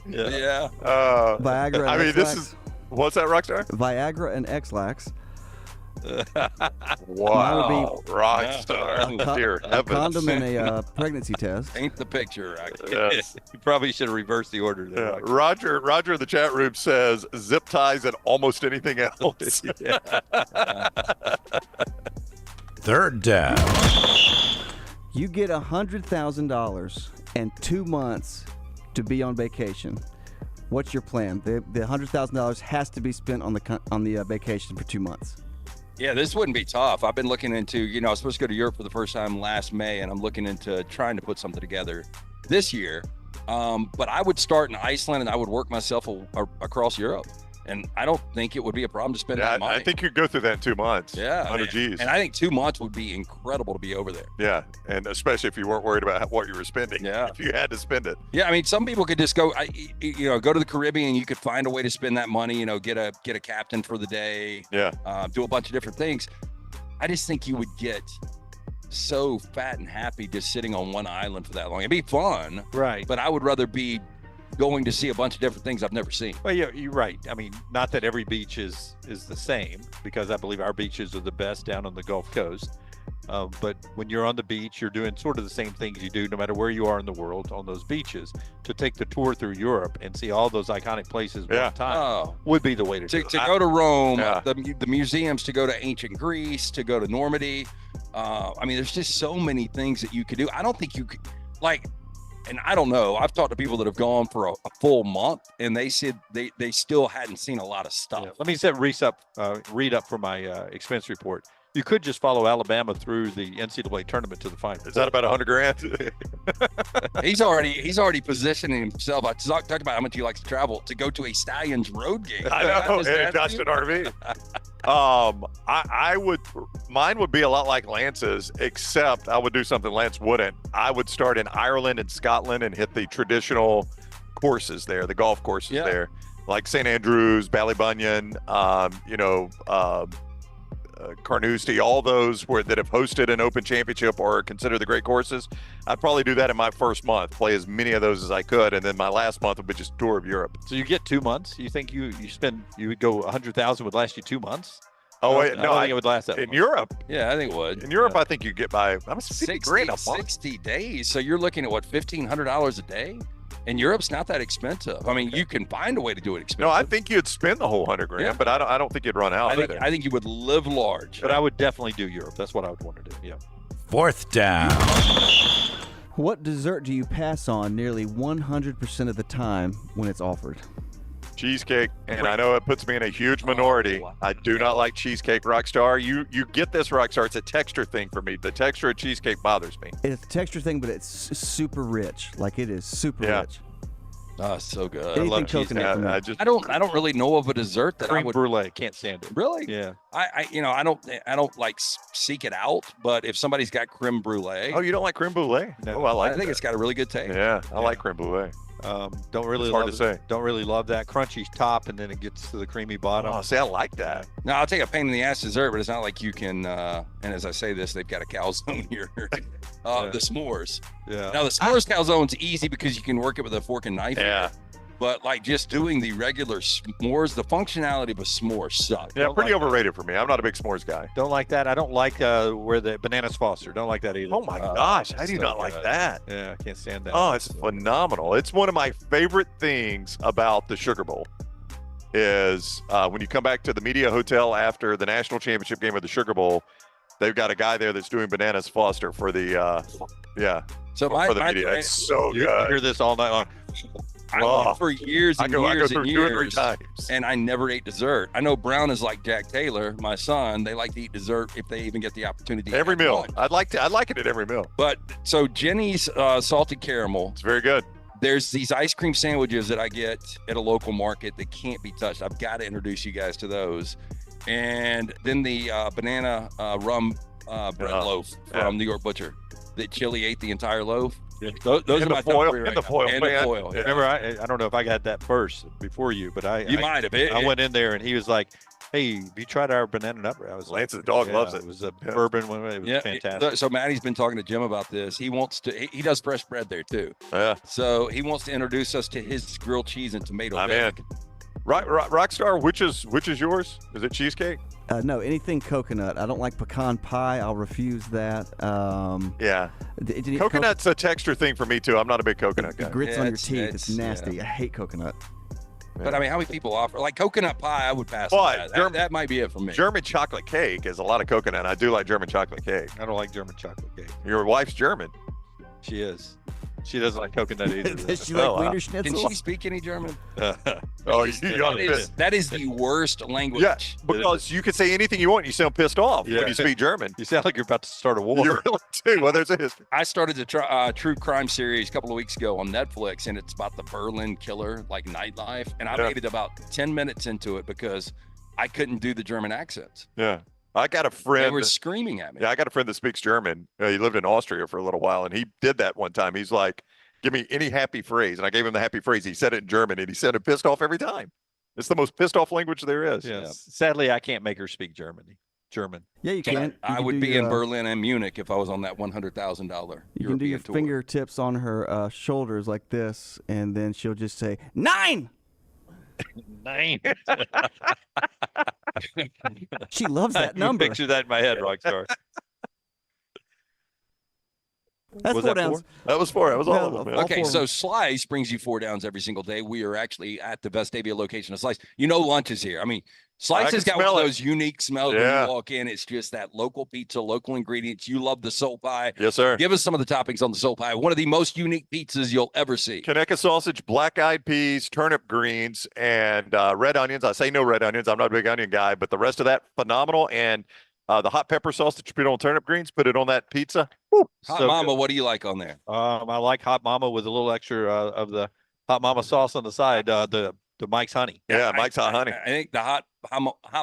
Yeah. Viagra and I mean, X-Lax. this is, what's that, Rockstar? Viagra and X-Lax. Wow, Rockstar. Dear A heavens. condom and a pregnancy test. Ain't the picture. Yes. You probably should have reversed the order there. Yeah. Roger in the chat room says zip ties and almost anything else. Third down. You get $100,000 and 2 months to be on vacation. What's your plan? The $100,000 has to be spent on the vacation for 2 months. Yeah, this wouldn't be tough. I've been looking into, I was supposed to go to Europe for the first time last May, and I'm looking into trying to put something together this year. But I would start in Iceland, and I would work myself across Europe. And I don't think it would be a problem to spend that money. I think you'd go through that in 2 months. Yeah. 100 G's. And I think 2 months would be incredible to be over there. Yeah, and especially if you weren't worried about what you were spending. Yeah. If you had to spend it. Yeah, I mean, some people could just go, go to the Caribbean. You could find a way to spend that money. Get a captain for the day. Yeah. Do a bunch of different things. I just think you would get so fat and happy just sitting on one island for that long. It'd be fun, right? But I would rather be going to see a bunch of different things I've never seen. Well, yeah, you're right. I mean, not that every beach is the same, because I believe our beaches are the best down on the Gulf Coast. But when you're on the beach, you're doing sort of the same things you do no matter where you are in the world on those beaches. To take the tour through Europe and see all those iconic places one time would be the way to do it. To go to Rome, the museums, to go to ancient Greece, to go to Normandy. I mean, there's just so many things that you could do. I don't think you could, and I don't know. I've talked to people that have gone for a full month, and they said they still hadn't seen a lot of stuff. Yeah. Let me read up for my expense report. You could just follow Alabama through the NCAA tournament to the final. Is that about $100,000? He's already positioning himself. I talked about how much he likes to travel to go to a Stallions road game. I know, and Josh and RV. Mine would be a lot like Lance's, except I would do something Lance wouldn't. I would start in Ireland and Scotland and hit the traditional courses there, the golf courses there, like St. Andrews, Ballybunion, Carnoustie, all those that have hosted an Open Championship or consider the great courses. I'd probably do that in my first month, play as many of those as I could, and then my last month would be just a tour of Europe. So you get 2 months? You think you would go 100,000 would last you 2 months? Oh wait, no, I think it would last that in long. Europe. Yeah, I think it would. In Europe, I think you get by 50 grand a month. 60 days. So you're looking at what, $1,500 a day? And Europe's not that expensive. I mean, you can find a way to do it expensive. No, I think you'd spend the whole $100,000, but I don't think you'd run out. I think you would live large. But I would definitely do Europe. That's what I would want to do. Yeah. Fourth down. What dessert do you pass on nearly 100% of the time when it's offered? Cheesecake, and I know it puts me in a huge minority. I do not like cheesecake, Rockstar. You get this, Rockstar. It's a texture thing for me. The texture of cheesecake bothers me. It's a texture thing, but it's super rich. Like, it is super rich. Oh, so good. Anything I love coconut cheesecake. for me. I don't really know of a dessert that I Cream would brulee. Can't stand it. Really? Yeah. I don't like seek it out, but if somebody's got creme brulee. Oh, you don't like creme brulee? No, I like I think that. it's got a really good taste. Yeah, I like creme brulee. Don't really It's hard love to say. Don't really love that crunchy top, and then it gets to the creamy bottom. Oh, see, I like that. Now, I'll take a pain in the ass dessert, but it's not like you can, and as I say this, they've got a calzone here. The s'mores. Yeah. Now, the s'mores calzone's easy because you can work it with a fork and knife. Yeah. But like just doing the regular s'mores, the functionality of a s'more sucks. Yeah, pretty overrated for me. I'm not a big s'mores guy. Don't like that. I don't like where the bananas Foster. Don't like that either. Oh my gosh, how do you not like that? Yeah, I can't stand that. Oh, it's phenomenal. It's one of my favorite things about the Sugar Bowl is when you come back to the media hotel after the national championship game of the Sugar Bowl, they've got a guy there that's doing bananas Foster for the So for the media. It's so You good. hear this all night long. For years and I years go and through 2 or 3 years, times. and I never ate dessert. I know Brown is like Jack Taylor, my son. They like to eat dessert if they even get the opportunity. Every at meal. lunch. I'd like it at every meal. But so Jenny's salted caramel. It's very good. There's these ice cream sandwiches that I get at a local market that can't be touched. I've got to introduce you guys to those. And then the banana rum bread loaf from New York Butcher that Chili ate the entire loaf. Those In are the my foil, top 3 right in the now. foil, And man. the foil. Yeah. Remember, I don't know if I got that first before you, but You might have. I went in there and he was like, "Hey, have you tried our banana nut bread?" I was Lance like, the dog loves it. It was a bourbon one. It was fantastic. So Maddie's been talking to Jim about this. He wants to. He does fresh bread there too. Yeah. So he wants to introduce us to his grilled cheese and tomato. I'm in. Rockstar, which is yours? Is it cheesecake? No, anything coconut. I don't like pecan pie. I'll refuse that. Yeah. Coconut's a texture thing for me too. I'm not a big coconut guy. The grits on your teeth. It's nasty. I hate coconut. But I mean, how many people offer like coconut pie? I would pass. But on that might be it for me. German chocolate cake is a lot of coconut. I do like German chocolate cake. I don't like German chocolate cake. Your wife's German. She is. She doesn't like coconut either. Does she like Wiener Schnitzel? Can she speak any German? That is the worst language. Yeah, because you can say anything you want and you sound pissed off when you speak German. You sound like you're about to start a war. You really do. Well, there's a history. I started the true crime series a couple of weeks ago on Netflix, and it's about the Berlin killer, like nightlife. And I waited about 10 minutes into it because I couldn't do the German accents. Yeah. I got a friend. They were screaming at me. Yeah, I got a friend that speaks German. He lived in Austria for a little while, and he did that one time. He's like, give me any happy phrase. And I gave him the happy phrase. He said it in German, and he said it pissed off every time. It's the most pissed off language there is. Yes. Yeah. Sadly, I can't make her speak German. Yeah, you can. I would be in Berlin and Munich if I was on that $100,000. You can do your fingertips on her shoulders like this, and then she'll just say, 9! 9. She loves that number. Picture that in my head, Rockstar. That's was 4 that downs. 4? That was 4. That was all of them. Okay, so Slice brings you 4 downs every single day. We are actually at the Vestavia location of Slice. You know lunch is here. I mean, Slice has got one of those unique smells when you walk in. It's just that local pizza, local ingredients. You love the soul pie. Yes, sir. Give us some of the toppings on the soul pie. One of the most unique pizzas you'll ever see. Kaneka sausage, black-eyed peas, turnip greens, and red onions. I say no red onions. I'm not a big onion guy, but the rest of that, phenomenal. And the hot pepper sauce that you put on turnip greens, put it on that pizza. Woo, Hot so Mama, good. what do you like on there? I like Hot Mama with a little extra of the Hot Mama sauce on the side, the Mike's Honey. Yeah, Mike's Hot Honey. I think the Hot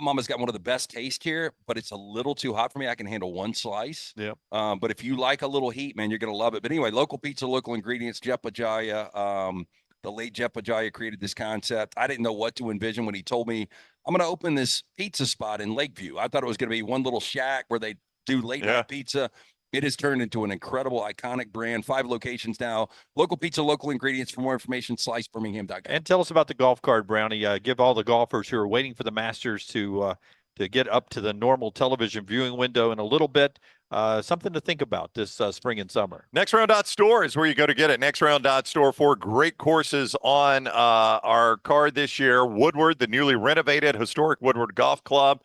Mama's got one of the best taste here, but it's a little too hot for me. I can handle 1 slice. Yep. But if you like a little heat, man, you're going to love it. But anyway, local pizza, local ingredients, Jeff Pajaya. The late Jeff Pajaya created this concept. I didn't know what to envision when he told me, I'm going to open this pizza spot in Lakeview. I thought it was going to be one little shack where they do late night pizza. It has turned into an incredible, iconic brand. 5 locations now. Local pizza, local ingredients. For more information, slicebirmingham.com. And tell us about the golf cart, Brownie. Give all the golfers who are waiting for the Masters to get up to the normal television viewing window in a little bit. Something to think about this spring and summer. Nextround.store is where you go to get it. Nextround.store for great courses on our card this year. Woodward, the newly renovated historic Woodward Golf Club.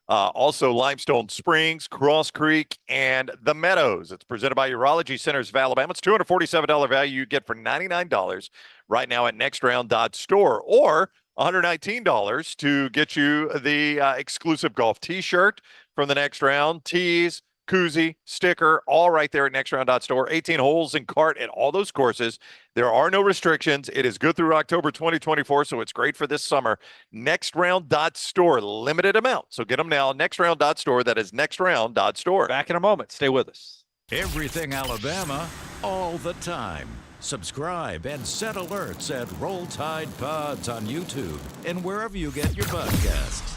Also, Limestone Springs, Cross Creek, and The Meadows. It's presented by Urology Centers of Alabama. It's $247 value you get for $99 right now at nextround.store, or $119 to get you the exclusive golf T-shirt from the Next Round, tees, koozie, sticker, all right there at nextround.store. 18 holes and cart at all those courses. There are no restrictions. It is good through October 2024, so it's great for this summer. Nextround.store, limited amount. So get them now. Nextround.store. That is nextround.store. Back in a moment. Stay with us. Everything Alabama, all the time. Subscribe and set alerts at Roll Tide Pods on YouTube and wherever you get your podcasts.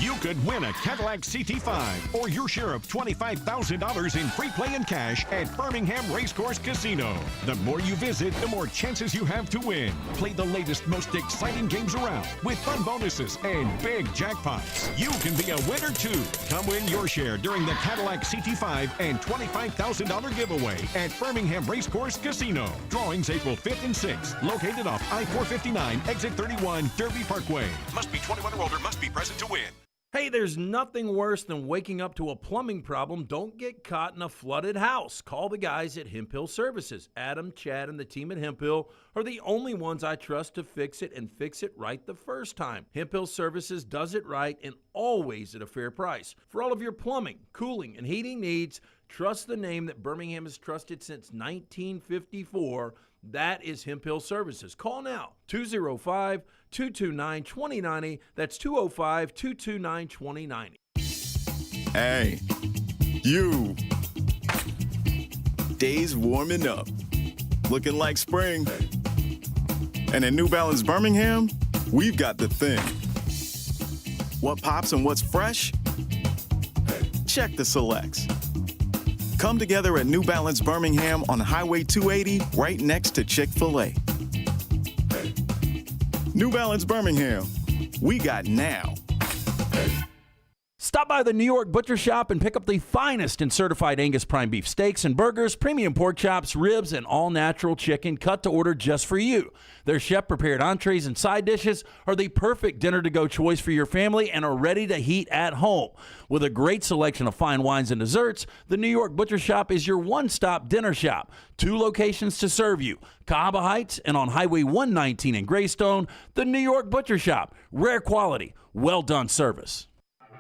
You could win a Cadillac CT5 or your share of $25,000 in free play and cash at Birmingham Racecourse Casino. The more you visit, the more chances you have to win. Play the latest, most exciting games around with fun bonuses and big jackpots. You can be a winner too. Come win your share during the Cadillac CT5 and $25,000 giveaway at Birmingham Racecourse Casino. Drawings April 5th and 6th. Located off I-459, exit 31, Derby Parkway. Must be 21 or older, must be present to win. Hey, there's nothing worse than waking up to a plumbing problem. Don't get caught in a flooded house. Call the guys at Hemp Hill Services. Adam, Chad, and the team at Hemp Hill are the only ones I trust to fix it and fix it right the first time. Hemp Hill Services does it right and always at a fair price. For all of your plumbing, cooling, and heating needs, trust the name that Birmingham has trusted since 1954. That is Hemp Hill Services. Call now, 205-229-2090. That's 205-229-2090. Hey, you. Days warming up. Looking like spring. And at New Balance Birmingham, we've got the thing. What pops and what's fresh? Check the selects. Come together at New Balance Birmingham on Highway 280, right next to Chick-fil-A. New Balance Birmingham, we got now. Stop by the New York Butcher Shop and pick up the finest in certified Angus prime beef steaks and burgers, premium pork chops, ribs, and all-natural chicken cut to order just for you. Their chef-prepared entrees and side dishes are the perfect dinner-to-go choice for your family and are ready to heat at home. With a great selection of fine wines and desserts, the New York Butcher Shop is your one-stop dinner shop. 2 locations to serve you, Cahaba Heights and on Highway 119 in Greystone. The New York Butcher Shop, rare quality, well-done service.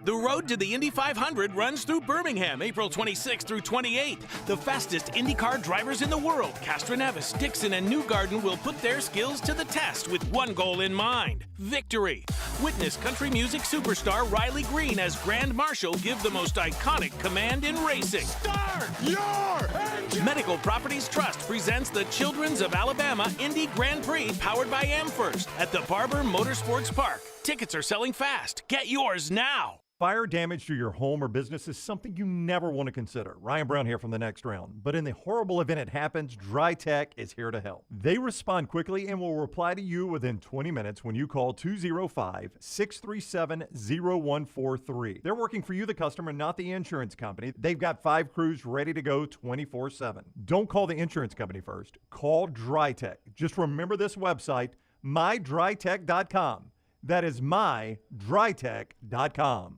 The road to the Indy 500 runs through Birmingham, April 26th through 28th. The fastest IndyCar drivers in the world, Castroneves, Dixon, and Newgarden, will put their skills to the test with one goal in mind: victory. Witness country music superstar Riley Green as Grand Marshal give the most iconic command in racing. Start your engine! Medical Properties Trust presents the Children's of Alabama Indy Grand Prix, powered by AmFirst, at the Barber Motorsports Park. Tickets are selling fast. Get yours now. Fire damage to your home or business is something you never want to consider. Ryan Brown here from the Next Round. But in the horrible event it happens, Dry Tech is here to help. They respond quickly and will reply to you within 20 minutes when you call 205-637-0143. They're working for you, the customer, not the insurance company. They've got 5 crews ready to go 24/7. Don't call the insurance company first. Call Dry Tech. Just remember this website, mydrytech.com. That is mydrytech.com.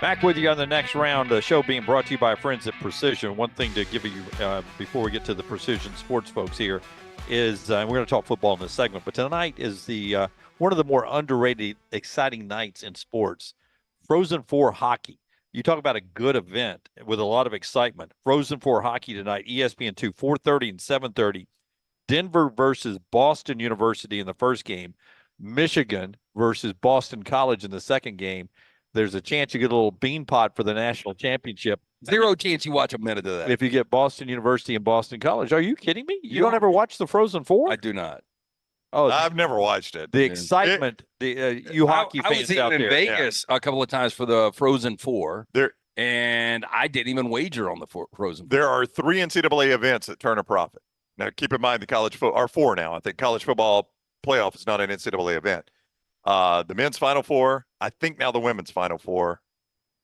Back with you on the Next Round, a show being brought to you by our friends at Precision. One thing to give you before we get to the Precision Sports folks here is we're going to talk football in this segment, but tonight is the one of the more underrated, exciting nights in sports. Frozen Four hockey. You talk about a good event with a lot of excitement. Frozen Four hockey tonight, ESPN2, 4:30 and 7:30. Denver versus Boston University in the first game. Michigan versus Boston College in the second game. There's a chance you get a little bean pot for the national championship. Zero chance you watch a minute of that. If you get Boston University and Boston College. Are you kidding me? You don't ever watch the Frozen Four? I do not. Oh, I've never watched it. The excitement, you hockey I was fans out even in there. Vegas a couple of times for the Frozen Four, and I didn't even wager on the Frozen Four. There are 3 NCAA events that turn a profit. Now, keep in mind the college football are 4 now. I think college football playoff is not an NCAA event. The men's Final Four. I think now the women's Final Four.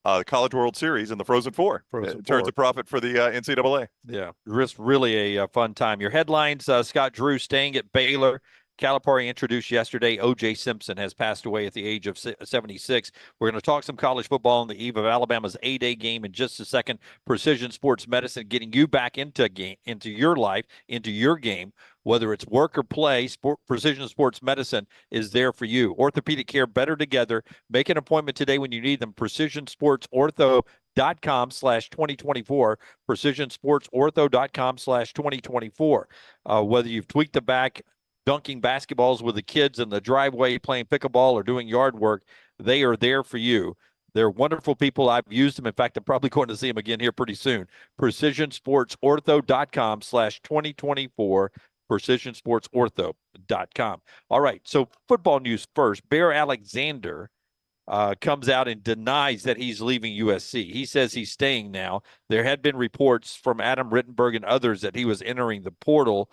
the College World Series and the Frozen Four. It turns a profit for the NCAA. Yeah, just really a fun time. Your headlines, Scott Drew staying at Baylor. Calipari introduced yesterday. OJ Simpson has passed away at the age of 76. We're going to talk some college football on the eve of Alabama's A-Day game in just a second. Precision Sports Medicine getting you back into your life, into your game. Whether it's work or play, Precision Sports Medicine is there for you. Orthopedic care better together. Make an appointment today when you need them. PrecisionSportsOrtho.com/2024. PrecisionSportsOrtho.com/2024. Whether you've tweaked the back, dunking basketballs with the kids in the driveway, playing pickleball, or doing yard work, they are there for you. They're wonderful people. I've used them. In fact, I'm probably going to see them again here pretty soon. PrecisionSportsOrtho.com/2024. PrecisionSportsOrtho.com. All right, so football news first. Bear Alexander comes out and denies that he's leaving USC. He says he's staying now. There had been reports from Adam Rittenberg and others that he was entering the portal.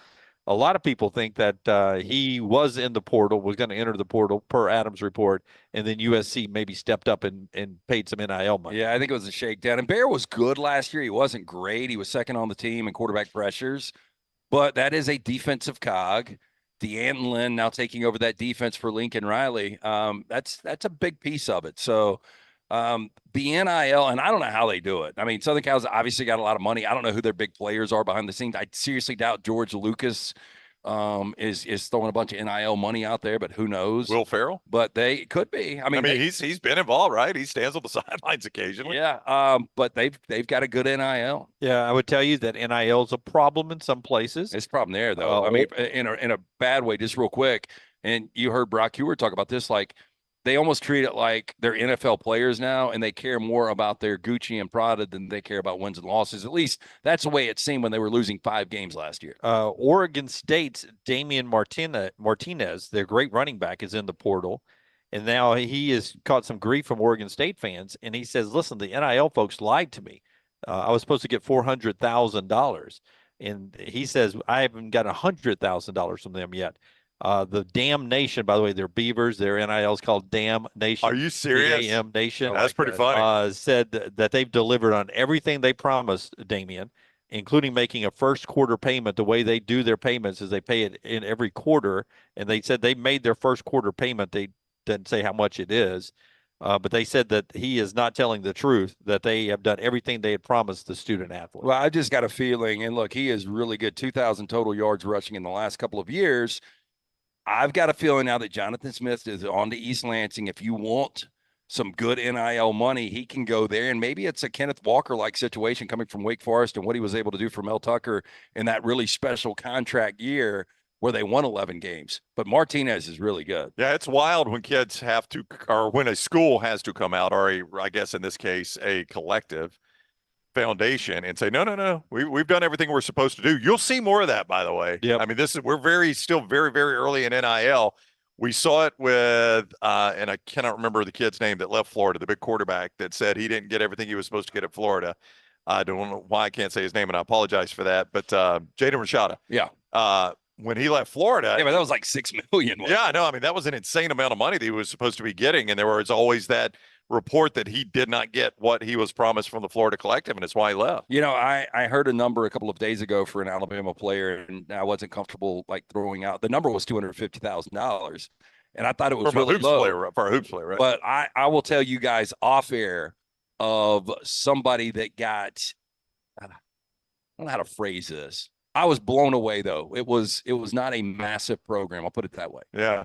A lot of people think that he was in the portal, was going to enter the portal per Adam's report, and then USC maybe stepped up and paid some NIL money. Yeah, I think it was a shakedown. And Bear was good last year. He wasn't great. He was second on the team in quarterback pressures, but that is a defensive cog. D'Antlin now taking over that defense for Lincoln Riley. That's a big piece of it. So the NIL, and I don't know how they do it. I mean, Southern Cal's obviously got a lot of money. I don't know who their big players are behind the scenes. I seriously doubt George Lucas is throwing a bunch of NIL money out there, but who knows? Will Ferrell? But they could be. I mean, he's been involved, right? He stands on the sidelines occasionally. Yeah, but they've got a good NIL. Yeah, I would tell you that NIL is a problem in some places. It's a problem there, though. I mean, in a bad way, just real quick. And you heard Brock Hewer talk about this, like, they almost treat it like they're NFL players now, and they care more about their Gucci and Prada than they care about wins and losses. At least that's the way it seemed when they were losing 5 games last year. Oregon State's Damian Martinez, their great running back, is in the portal. And now he has caught some grief from Oregon State fans. And he says, listen, the NIL folks lied to me. I was supposed to get $400,000. And he says, I haven't got $100,000 from them yet. The Damn Nation, by the way, they're Beavers. Their NIL is called Damn Nation. Are you serious? Damn Nation. That's pretty funny. Said that they've delivered on everything they promised, Damian, including making a first quarter payment. The way they do their payments is they pay it in every quarter. And they said they made their first quarter payment. They didn't say how much it is. But they said that he is not telling the truth, that they have done everything they had promised the student athlete. Well, I just got a feeling, and look, he is really good, 2,000 total yards rushing in the last couple of years. I've got a feeling now that Jonathan Smith is on to East Lansing. If you want some good NIL money, he can go there. And maybe it's a Kenneth Walker-like situation coming from Wake Forest and what he was able to do for Mel Tucker in that really special contract year where they won 11 games. But Martinez is really good. Yeah, it's wild when kids have to, or when a school has to come out, or I guess in this case, a collective foundation and say, no, we've done everything we're supposed to do. You'll see more of that, by the way. Yeah, I mean, we're still very, very early in NIL. We saw it with, and I cannot remember the kid's name that left Florida, the big quarterback that said he didn't get everything he was supposed to get at Florida. I don't know why I can't say his name, and I apologize for that. But Jaden Rashada. Yeah. When he left Florida. Yeah, but that was like $6 million. Yeah, I know. I mean, that was an insane amount of money that he was supposed to be getting. And there was always that report that he did not get what he was promised from the Florida Collective, and it's why he left. You know, I heard a number a couple of days ago for an Alabama player, and I wasn't comfortable like throwing out. The number was $250,000, and I thought it was really low for a hoops player, right? But I will tell you guys off air of somebody that got. I don't know how to phrase this. I was blown away, though. It was not a massive program. I'll put it that way. Yeah.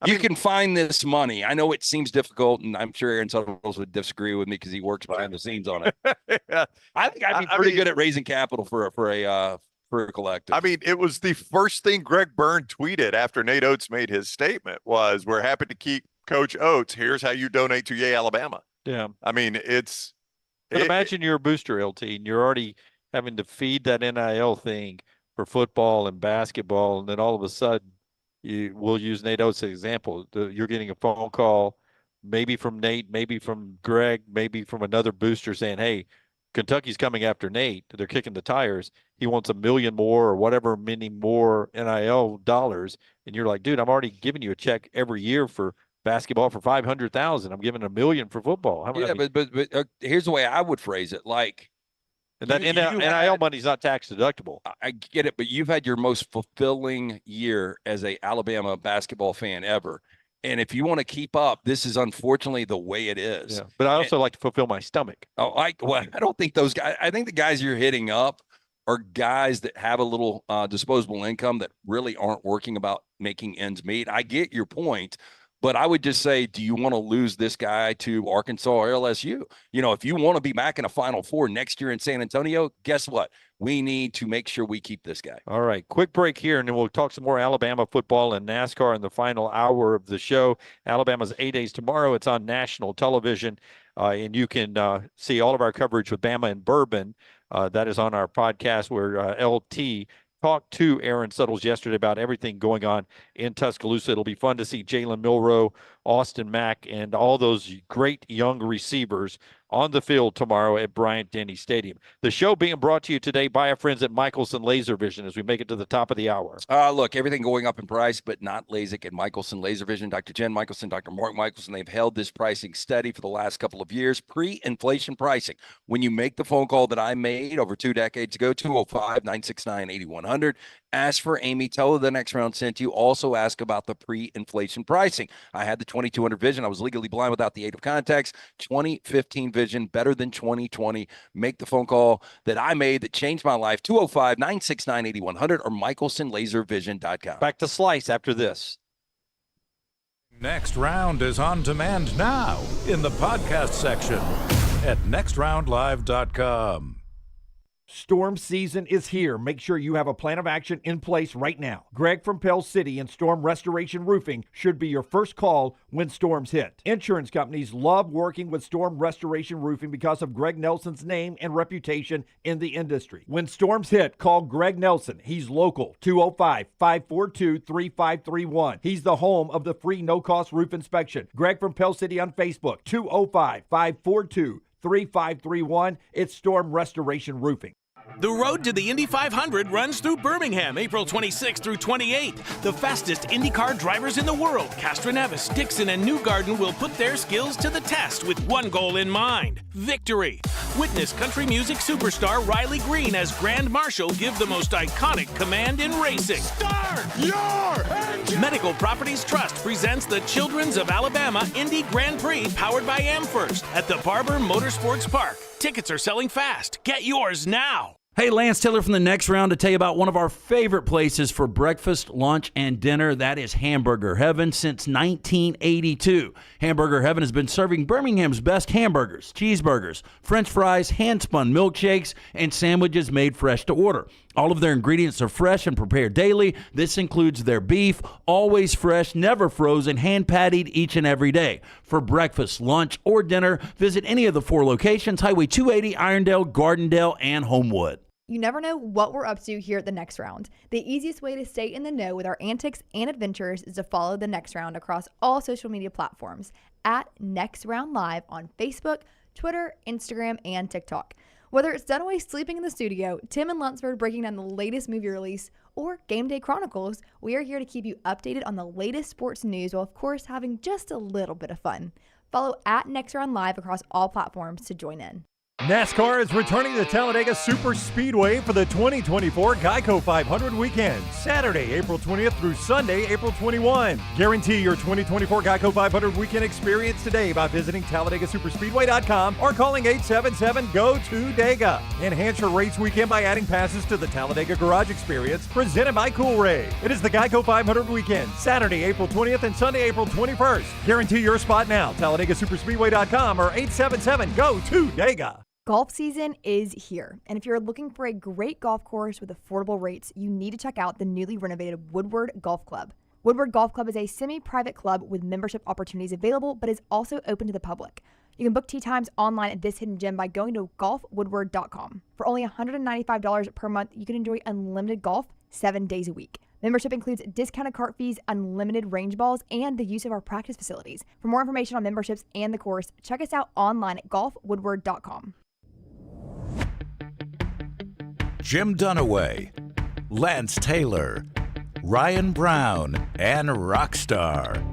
You can find this money. I know it seems difficult, and I'm sure Aaron Suttles would disagree with me because he works behind the scenes on it. Yeah. I think I'd be pretty good at raising capital for a collective. I mean, it was the first thing Greg Byrne tweeted after Nate Oates made his statement was, "We're happy to keep Coach Oates. Here's how you donate to Yay Alabama." Yeah. I mean, But imagine you're a booster, LT, and you're already having to feed that NIL thing for football and basketball, and then all of a sudden, we'll use Nate Oates as an example. You're getting a phone call, maybe from Nate, maybe from Greg, maybe from another booster saying, hey, Kentucky's coming after Nate. They're kicking the tires. He wants $1 million more or whatever many more NIL dollars. And you're like, dude, I'm already giving you a check every year for basketball for $500,000. I'm giving $1 million for football. But here's the way I would phrase it. Like, and that NIL money's not tax deductible. I get it, but you've had your most fulfilling year as a Alabama basketball fan ever. And if you want to keep up, this is unfortunately the way it is. Yeah. But I also like to fulfill my stomach. I don't think those guys. I think the guys you're hitting up are guys that have a little disposable income that really aren't working about making ends meet. I get your point. But I would just say, do you want to lose this guy to Arkansas or LSU? You know, if you want to be back in a Final Four next year in San Antonio, guess what? We need to make sure we keep this guy. All right, quick break here, and then we'll talk some more Alabama football and NASCAR in the final hour of the show. Alabama's 8 days tomorrow. It's on national television, and you can see all of our coverage with Bama and Bourbon. That is on our podcast where LT talked to Aaron Suttles yesterday about everything going on in Tuscaloosa. It'll be fun to see Jalen Milroe, Austin Mack, and all those great young receivers on the field tomorrow at Bryant-Denny Stadium. The show being brought to you today by our friends at Michelson Laser Vision as we make it to the top of the hour. Look, everything going up in price, but not LASIK at Michelson Laser Vision. Dr. Jen Michelson, Dr. Mark Michelson, they've held this pricing steady for the last couple of years. Pre-inflation pricing. When you make the phone call that I made over 2 decades ago, 205-969-8100, ask for Amy. Tell her the next round sent you. Also ask about the pre-inflation pricing. I had the 2200 vision. I was legally blind without the aid of contacts. 2015 vision, better than 2020. Make the phone call that I made that changed my life. 205-969-8100 or michelsonlaservision.com. Back to Slice after this. Next Round is on demand now in the podcast section at nextroundlive.com. Storm season is here. Make sure you have a plan of action in place right now. Greg from Pell City and Storm Restoration Roofing should be your first call when storms hit. Insurance companies love working with Storm Restoration Roofing because of Greg Nelson's name and reputation in the industry. When storms hit, call Greg Nelson. He's local, 205-542-3531. He's the home of the free no-cost roof inspection. Greg from Pell City on Facebook, 205-542-3531. It's Storm Restoration Roofing. The road to the Indy 500 runs through Birmingham, April 26th through 28th. The fastest IndyCar drivers in the world, Castroneves, Dixon, and Newgarden, will put their skills to the test with one goal in mind: victory. Witness country music superstar Riley Green as Grand Marshal give the most iconic command in racing. Start your engine! Medical Properties Trust presents the Children's of Alabama Indy Grand Prix powered by AmFirst at the Barber Motorsports Park. Tickets are selling fast. Get yours now. Hey, Lance Taylor from the Next Round to tell you about one of our favorite places for breakfast, lunch, and dinner. That is Hamburger Heaven since 1982. Hamburger Heaven has been serving Birmingham's best hamburgers, cheeseburgers, French fries, hand-spun milkshakes, and sandwiches made fresh to order. All of their ingredients are fresh and prepared daily. This includes their beef, always fresh, never frozen, hand-pattied each and every day. For breakfast, lunch, or dinner, visit any of the 4 locations: Highway 280, Irondale, Gardendale, and Homewood. You never know what we're up to here at the Next Round. The easiest way to stay in the know with our antics and adventures is to follow the Next Round across all social media platforms at Next Round Live on Facebook, Twitter, Instagram, and TikTok. Whether it's Dunaway sleeping in the studio, Tim and Lunsford breaking down the latest movie release, or Game Day Chronicles, we are here to keep you updated on the latest sports news while, of course, having just a little bit of fun. Follow at Next Round Live across all platforms to join in. NASCAR is returning to Talladega Super Speedway for the 2024 Geico 500 weekend, Saturday, April 20th through Sunday, April 21. Guarantee your 2024 Geico 500 weekend experience today by visiting TalladagaSuperspeedway.com or calling 877-GO-TO-DEGA. Enhance your race weekend by adding passes to the Talladega Garage Experience, presented by Cool Ray. It is the Geico 500 weekend, Saturday, April 20th and Sunday, April 21st. Guarantee your spot now, TalladagaSuperspeedway.com or 877-GO-TO-DEGA. Golf season is here, and if you're looking for a great golf course with affordable rates, you need to check out the newly renovated Woodward Golf Club. Woodward Golf Club is a semi-private club with membership opportunities available, but is also open to the public. You can book tee times online at this hidden gem by going to golfwoodward.com. For only $195 per month, you can enjoy unlimited golf 7 days a week. Membership includes discounted cart fees, unlimited range balls, and the use of our practice facilities. For more information on memberships and the course, check us out online at golfwoodward.com. Jim Dunaway, Lance Taylor, Ryan Brown, and Rockstar.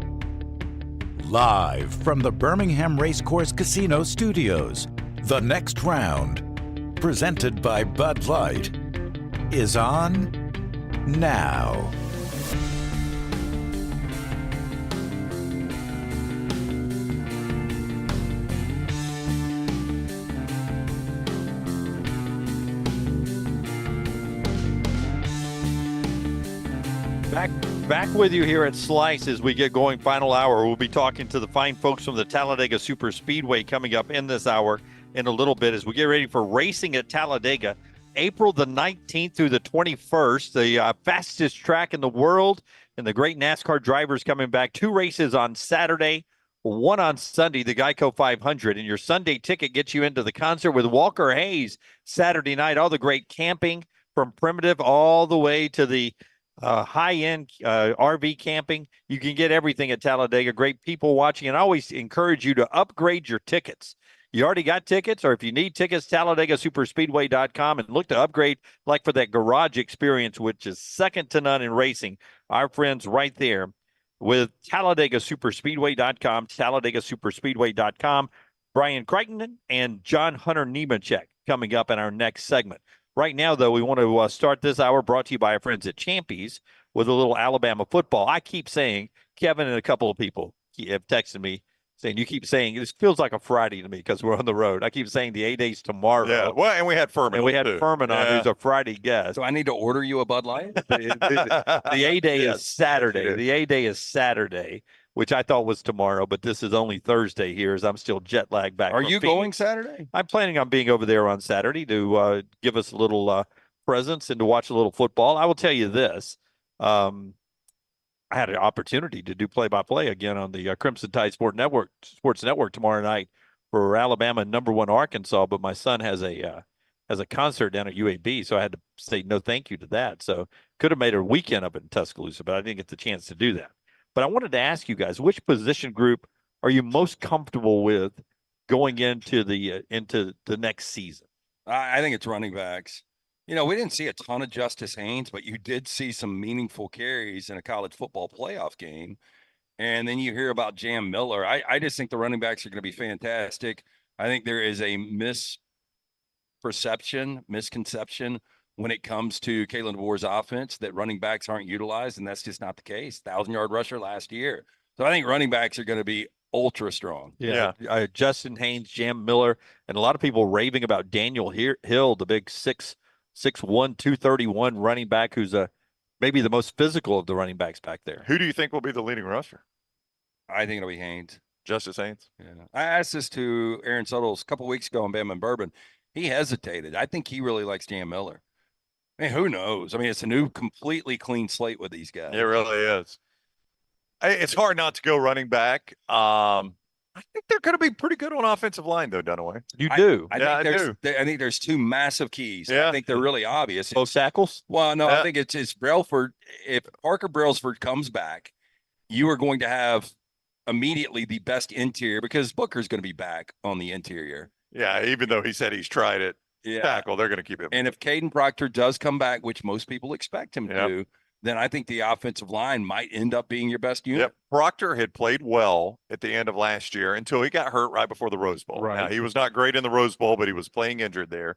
Live from the Birmingham Racecourse Casino Studios, the next round, presented by Bud Light, is on now. Back with you here at Slice as we get going. Final hour. We'll be talking to the fine folks from the Talladega Super Speedway coming up in this hour in a little bit as we get ready for racing at Talladega, April the 19th through the 21st, the fastest track in the world, and the great NASCAR drivers coming back. 2 races on Saturday, 1 on Sunday, the Geico 500. And your Sunday ticket gets you into the concert with Walker Hayes Saturday night. All the great camping from primitive all the way to the high-end RV camping. You can get everything at Talladega. Great people watching, and I always encourage you to upgrade your tickets. You already got tickets, or if you need tickets, TalladegaSuperspeedway.com, and look to upgrade like for that garage experience, which is second to none in racing. Our friends right there with TalladegaSuperspeedway.com, TalladegaSuperspeedway.com. Brian Crichton and John Hunter Nemecheck coming up in our next segment. Right now, though, we want to start this hour brought to you by our friends at Champies with a little Alabama football. I keep saying, Kevin and a couple of people have texted me saying, you keep saying, this feels like a Friday to me because we're on the road. I keep saying the A-Day's tomorrow. Yeah, well, and we had Fuhrman. And we had too. Fuhrman on, who's a Friday guest. So I need to order you a Bud Light? The A-Day is Saturday. The A-Day is Saturday, which I thought was tomorrow, but this is only Thursday here as I'm still jet lagged back. Are from you Phoenix. going Saturday? I'm planning on being over there on Saturday to give us a little presence and to watch a little football. I will tell you this. I had an opportunity to do play-by-play again on the Crimson Tide Sports Network tomorrow night for Alabama #1 Arkansas, but my son has a concert down at UAB, so I had to say no thank you to that. So could have made a weekend up in Tuscaloosa, but I didn't get the chance to do that. But I wanted to ask you guys, which position group are you most comfortable with going into the next season? I think it's running backs. You know, we didn't see a ton of Justice Haynes, but you did see some meaningful carries in a college football playoff game. And then you hear about Jam Miller. I just think the running backs are going to be fantastic. I think there is a misconception when it comes to Kalen DeBoer's offense that running backs aren't utilized, and that's just not the case. 1,000-yard rusher last year. So I think running backs are going to be ultra strong. Yeah. Justin Haynes, Jam Miller, and a lot of people raving about Daniel Hill, the big 6'1", 231 running back who's maybe the most physical of the running backs back there. Who do you think will be the leading rusher? I think it'll be Haynes. Justice Haynes? Yeah. I asked this to Aaron Suttles a couple weeks ago on Bama and Bourbon. He hesitated. I think he really likes Jam Miller. I mean, who knows? I mean, it's a new, completely clean slate with these guys. It really is. It's hard not to go running back. I think they're going to be pretty good on offensive line, though, Dunaway. You do? I think there's 2 massive keys. Yeah. I think they're really obvious. Both tackles? Well, no, I think it's Brailford. If Parker Brailford comes back, you are going to have immediately the best interior because Booker's going to be back on the interior. Yeah, even though he said he's tried it. Yeah. Tackle, they're going to keep him. And if Caden Proctor does come back, which most people expect him to do, then I think the offensive line might end up being your best unit. Yep. Proctor had played well at the end of last year until he got hurt right before the Rose Bowl. Right. Now, he was not great in the Rose Bowl, but he was playing injured there.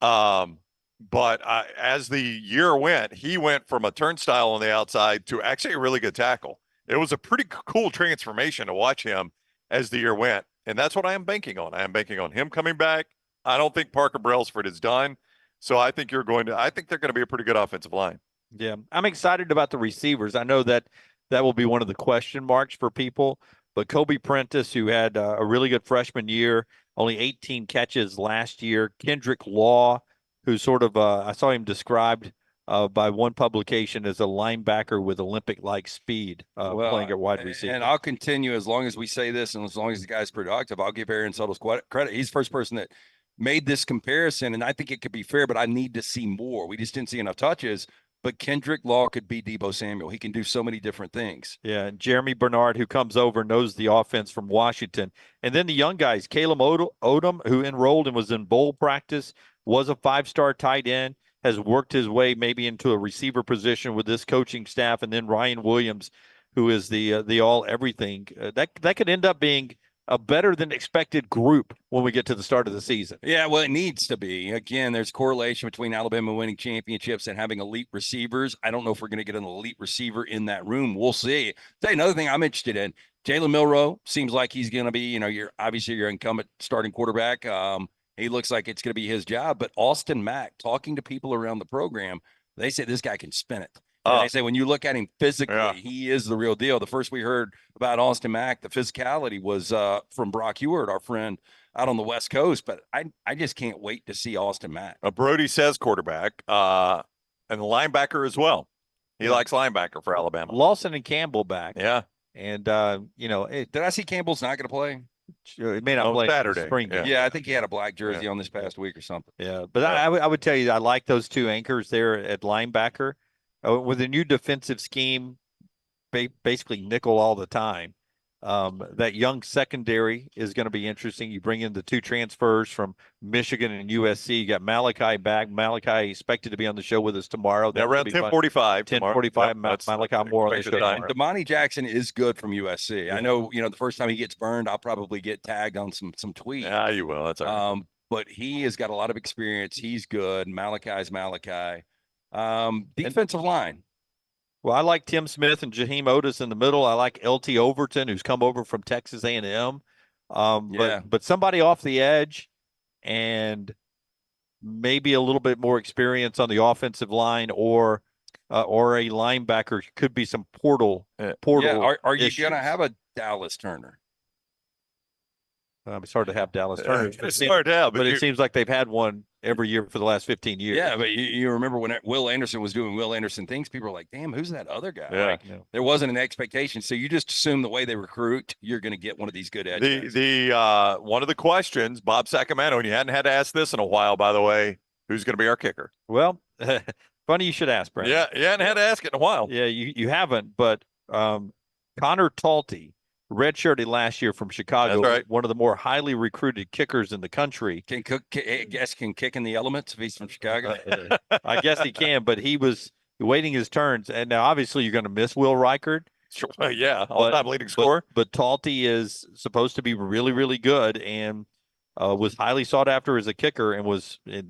But as the year went, he went from a turnstile on the outside to actually a really good tackle. It was a pretty cool transformation to watch him as the year went. And that's what I am banking on. I am banking on him coming back. I don't think Parker Brailford is done. So I think they're going to be a pretty good offensive line. Yeah, I'm excited about the receivers. I know that will be one of the question marks for people, but Kobe Prentice, who had a really good freshman year, only 18 catches last year. Kendrick Law, who sort of, I saw him described by one publication as a linebacker with Olympic-like speed playing at wide receiver. And I'll continue as long as we say this and as long as the guy's productive. I'll give Aaron Suttles credit. He's the first person that made this comparison, and I think it could be fair, but I need to see more. We just didn't see enough touches. But Kendrick Law could be Deebo Samuel. He can do so many different things. Yeah, and Jeremy Bernard, who comes over, knows the offense from Washington. And then the young guys, Caleb Odom, who enrolled and was in bowl practice, was a 5-star tight end, has worked his way maybe into a receiver position with this coaching staff. And then Ryan Williams, who is the all everything. That could end up being a better than expected group when we get to the start of the season. Yeah, well, it needs to be. Again, there's correlation between Alabama winning championships and having elite receivers. I don't know if we're going to get an elite receiver in that room. We'll see. Tell you another thing I'm interested in. Jalen Milroe seems like he's going to be, you're obviously your incumbent starting quarterback. He looks like it's going to be his job. But Austin Mack, talking to people around the program, they say this guy can spin it. And they say when you look at him physically, he is the real deal. The first we heard about Austin Mack, the physicality was from Brock Ewart, our friend out on the West Coast. But I just can't wait to see Austin Mack. Brody says quarterback and the linebacker as well. He likes linebacker for Alabama. Lawson and Campbell back. Yeah. And, did I see Campbell's not going to play? It may not play Saturday. Spring game. Yeah, I think he had a black jersey on this past week or something. Yeah, but I would tell you, I like those two anchors there at linebacker. With a new defensive scheme, basically nickel all the time. That young secondary is going to be interesting. You bring in the two transfers from Michigan and USC. You got Malachi back. Malachi expected to be on the show with us tomorrow. Yeah, around 10:45. 10:45. Malachi Moore on the show. Damani Jackson is good from USC. I know, the first time he gets burned, I'll probably get tagged on some tweets. Yeah, you will. That's all right. But he has got a lot of experience. He's good. Malachi's Malachi. Defensive line. Well, I like Tim Smith and Jaheim Otis in the middle. I like LT Overton, who's come over from Texas A&M. But somebody off the edge and maybe a little bit more experience on the offensive line or a linebacker could be some portal. Yeah, are you going to have a Dallas Turner? It's hard to have Dallas Turner. It's hard to have, but it seems like they've had one every year for the last 15 years. Yeah, but you remember when Will Anderson was doing Will Anderson things, people were like, damn, who's that other guy? Yeah. Like, there wasn't an expectation. So you just assume the way they recruit, you're going to get one of these good edges. One of the questions, Bob Sacramento, and you hadn't had to ask this in a while, by the way, who's going to be our kicker? Well, funny you should ask, Brent. Yeah, you hadn't had to ask it in a while. Yeah, you haven't, but Connor Talty, redshirted last year from Chicago. That's right. One of the more highly recruited kickers in the country. Can kick in the elements if he's from Chicago. I guess he can, but he was waiting his turns. And now obviously you're going to miss Will Reichard. Sure, yeah, all-time leading scorer. But Talty is supposed to be really, really good and was highly sought after as a kicker and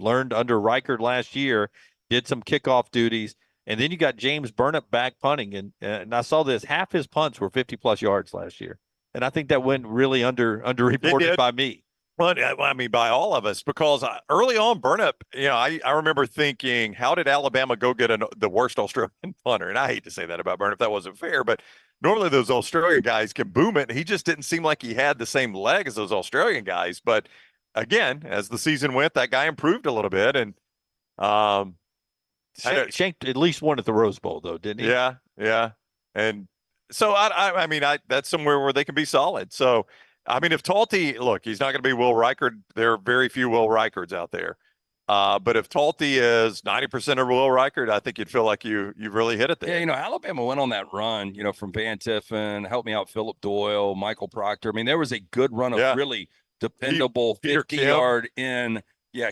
learned under Reichard last year, did some kickoff duties. And then you got James Burnett back punting, and I saw this. Half his punts were 50-plus yards last year, and I think that went really underreported by me. Well, I mean, by all of us, because early on, Burnett, I remember thinking, how did Alabama go get the worst Australian punter? And I hate to say that about Burnett, that wasn't fair, but normally those Australian guys can boom it. He just didn't seem like he had the same leg as those Australian guys. But again, as the season went, that guy improved a little bit, and Shanked at least one at the Rose Bowl, though, didn't he? Yeah. And so, I mean, that's somewhere where they can be solid. So, I mean, if Talty, look, he's not going to be Will Reichard. There are very few Will Reichards out there. But if Talty is 90% of Will Reichard, I think you'd feel like you've really hit it there. Yeah, Alabama went on that run, from Van Tiffen, help me out, Phillip Doyle, Michael Proctor. I mean, there was a good run of really dependable 50-yard in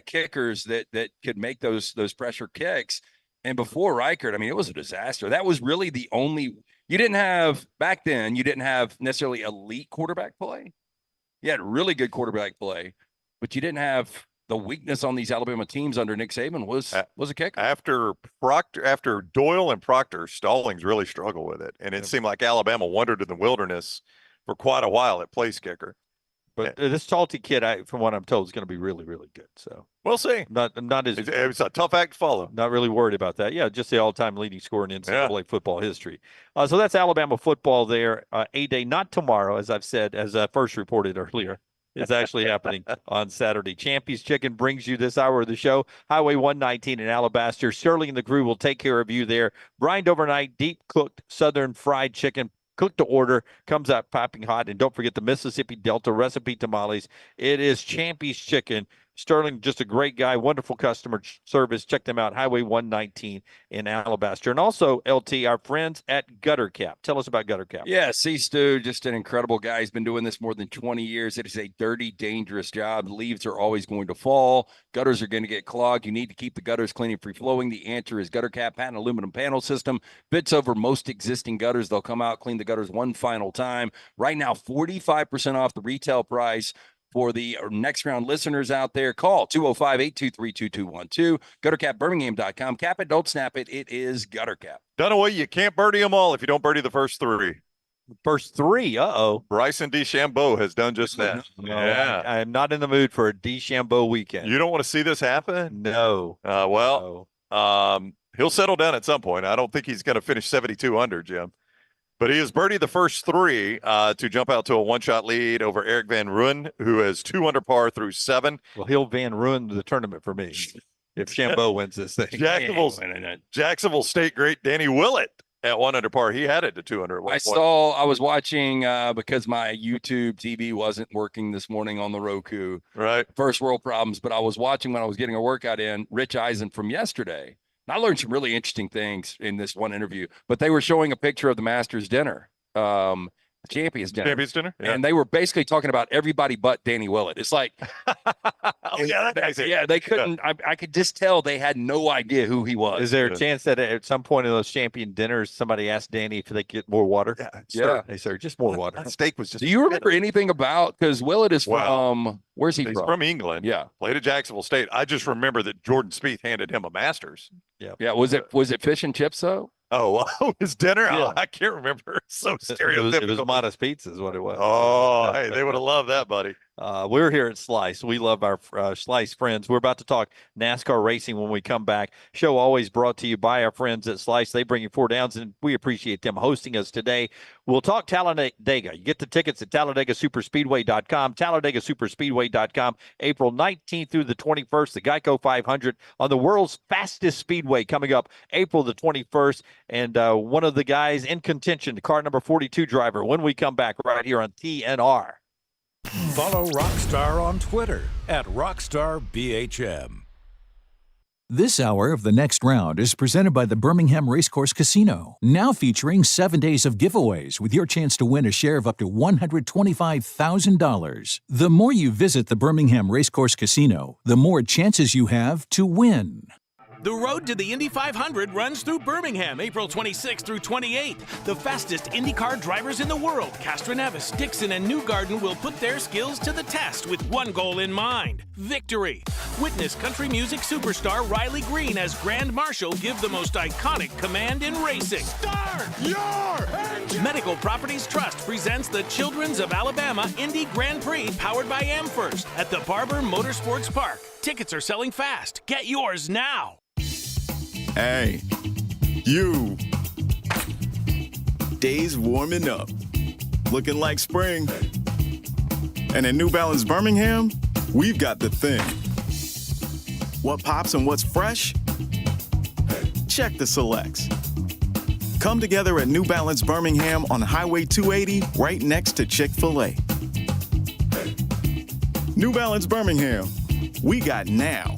kickers that could make those pressure kicks. And before Reichard, I mean, it was a disaster. That was really the only – you didn't have – back then, you didn't have necessarily elite quarterback play. You had really good quarterback play, but you didn't have the weakness on these Alabama teams under Nick Saban was a kicker. After Doyle and Proctor, Stallings really struggled with it. And it seemed like Alabama wandered in the wilderness for quite a while at place kicker. But this Talty kid, from what I'm told, is going to be really, really good. So we'll see. Not as it's a tough act to follow. Not really worried about that. Yeah, just the all-time leading scorer in NCAA football history. So that's Alabama football there. A-Day, not tomorrow, as I've said, as I first reported earlier. It's actually happening on Saturday. Champy's Chicken brings you this hour of the show. Highway 119 in Alabaster. Sterling and the crew will take care of you there. Brined overnight, deep-cooked southern fried chicken. Cooked to order, comes out popping hot. And don't forget the Mississippi Delta recipe tamales. It is Champy's Chicken Sterling, just a great guy, wonderful customer service. Check them out, Highway 119 in Alabaster. And also, LT, our friends at Gutter Cap. Tell us about Gutter Cap. Yeah, Stu, just an incredible guy. He's been doing this more than 20 years. It is a dirty, dangerous job. Leaves are always going to fall. Gutters are going to get clogged. You need to keep the gutters clean and free-flowing. The answer is Gutter Cap patent aluminum panel system. Fits over most existing gutters. They'll come out, clean the gutters one final time. Right now, 45% off the retail price. For the next round listeners out there, call 205-823-2212, guttercapbirmingham.com. Cap it, don't snap it. It is Gutter Cap. Dunaway, you can't birdie them all if you don't birdie the first three. First three, Bryson DeChambeau has done just that. No, I am not in the mood for a DeChambeau weekend. You don't want to see this happen? No. He'll settle down at some point. I don't think he's going to finish 72 under, Jim. But he has birdied the first three to jump out to a one-shot lead over Eric Van Rooyen, who has 2 under par through 7. Well, he'll Van Rooyen the tournament for me if Chambeau wins this thing. Jacksonville State great Danny Willett at 1 under par. He had it to 2 under at one point. I was watching because my YouTube TV wasn't working this morning on the Roku. Right. First world problems, but I was watching when I was getting a workout in Rich Eisen from yesterday. And I learned some really interesting things in this one interview, but they were showing a picture of the Masters dinner, the Champions dinner. Yeah. And they were basically talking about everybody but Danny Willett. It's like, they couldn't, I could just tell they had no idea who he was. Is there a chance that at some point in those champion dinners, somebody asked Danny if they get more water? Yeah. Hey, sir, just more water. That steak was just. Do you remember anything about, because Willett is from, where's he He's from? from England. Yeah. Played at Jacksonville State. I just remember that Jordan Spieth handed him a Masters. Yeah. Yeah. Was it fish and chips though? Oh, his dinner? Yeah. Oh, I can't remember. It's so stereotypical. It was Modest Pizza is what it was. Oh, hey, they would have loved that, buddy. We're here at Slice. We love our Slice friends. We're about to talk NASCAR racing when we come back. Show always brought to you by our friends at Slice. They bring you 4 downs, and we appreciate them hosting us today. We'll talk Talladega. You get the tickets at TalladegaSuperspeedway.com, TalladegaSuperspeedway.com, April 19th through the 21st, the Geico 500 on the world's fastest speedway coming up April the 21st. And one of the guys in contention, car number 42 driver, when we come back right here on TNR. Follow Rockstar on Twitter at RockstarBHM. This hour of The Next Round is presented by the Birmingham Racecourse Casino, now featuring 7 days of giveaways with your chance to win a share of up to $125,000. The more you visit the Birmingham Racecourse Casino, the more chances you have to win. The road to the Indy 500 runs through Birmingham, April 26th through 28th. The fastest IndyCar drivers in the world, Castroneves, Dixon, and Newgarden, will put their skills to the test with one goal in mind: victory. Witness country music superstar Riley Green as Grand Marshal give the most iconic command in racing. Start your engine! Medical Properties Trust presents the Children's of Alabama Indy Grand Prix powered by AmFirst at the Barber Motorsports Park. Tickets are selling fast. Get yours now. Hey, you. Days warming up, looking like spring. And at New Balance Birmingham, we've got the thing. What pops and what's fresh? Check the selects. Come together at New Balance Birmingham on Highway 280, right next to Chick-fil-A. New Balance Birmingham, we got now.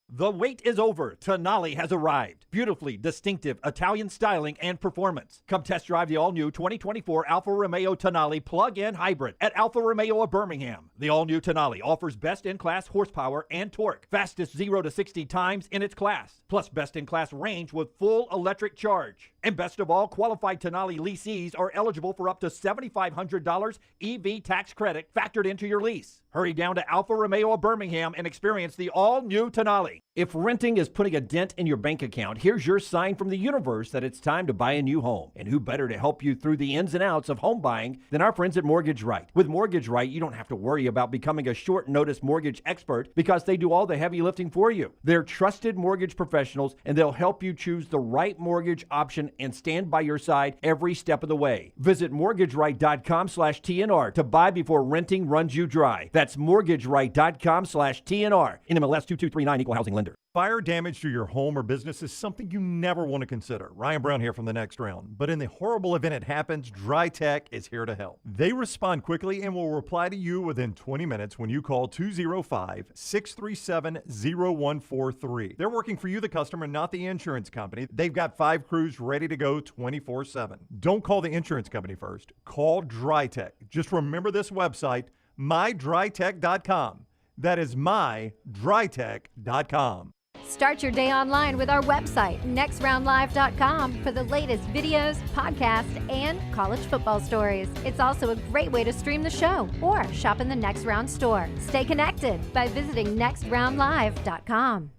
The wait is over. Tonale has arrived. Beautifully distinctive Italian styling and performance. Come test drive the all-new 2024 Alfa Romeo Tonale plug-in hybrid at Alfa Romeo of Birmingham. The all-new Tonale offers best-in-class horsepower and torque, fastest 0 to 60 times in its class, plus best-in-class range with full electric charge. And best of all, qualified Tonale leasees are eligible for up to $7,500 EV tax credit factored into your lease. Hurry down to Alfa Romeo of Birmingham and experience the all-new Tonale. If renting is putting a dent in your bank account, here's your sign from the universe that it's time to buy a new home. And who better to help you through the ins and outs of home buying than our friends at Mortgage Right. With Mortgage Right, you don't have to worry about becoming a short-notice mortgage expert because they do all the heavy lifting for you. They're trusted mortgage professionals, and they'll help you choose the right mortgage option and stand by your side every step of the way. Visit mortgageright.com/TNR to buy before renting runs you dry. That's mortgageright.com/TNR. NMLS 2239, Equal Housing Lender. Fire damage to your home or business is something you never want to consider. Ryan Brown here from The Next Round. But in the horrible event it happens, Dry Tech is here to help. They respond quickly and will reply to you within 20 minutes when you call 205-637-0143. They're working for you, the customer, not the insurance company. They've got 5 crews ready to go 24/7. Don't call the insurance company first. Call Dry Tech. Just remember this website, mydrytech.com. That is mydrytech.com. Start your day online with our website, nextroundlive.com, for the latest videos, podcasts, and college football stories. It's also a great way to stream the show or shop in the Next Round store. Stay connected by visiting nextroundlive.com.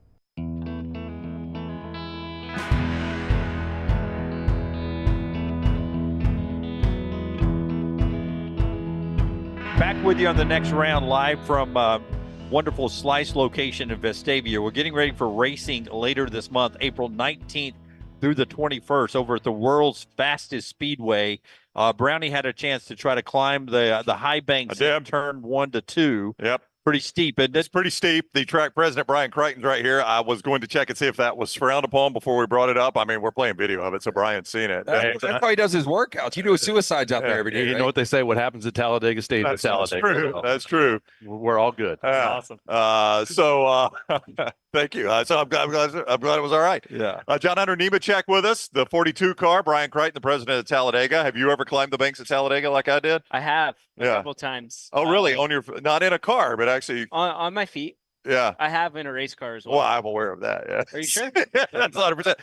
Back with you on The Next Round, live from wonderful Slice location in Vestavia. We're getting ready for racing later this month, April 19th through the 21st, over at the world's fastest speedway. Brownie had a chance to try to climb the high banks in turn 1 to 2. Yep. Pretty steep, isn't it? It's pretty steep. The track president, Brian Crichton's right here. I was going to check and see if that was frowned upon before we brought it up. I mean, we're playing video of it, so Brian's seen it. That's how he does his workouts. You do suicides out there every day. You right? know what they say? What happens at Talladega stays at Talladega. True. So That's true. we're all good. Awesome. Thank you. So I'm glad it was all right. Yeah. John Hunter Nemecheck with us, the 42 car. Brian Crichton, the president of Talladega. Have you ever climbed the banks at Talladega like I did? I have a Yeah. couple times. Oh, really? On your, not in a car, but actually. On my feet. Yeah. I have in a race car as well. Well, I'm aware of that. Yeah. Are you sure? That's 100%.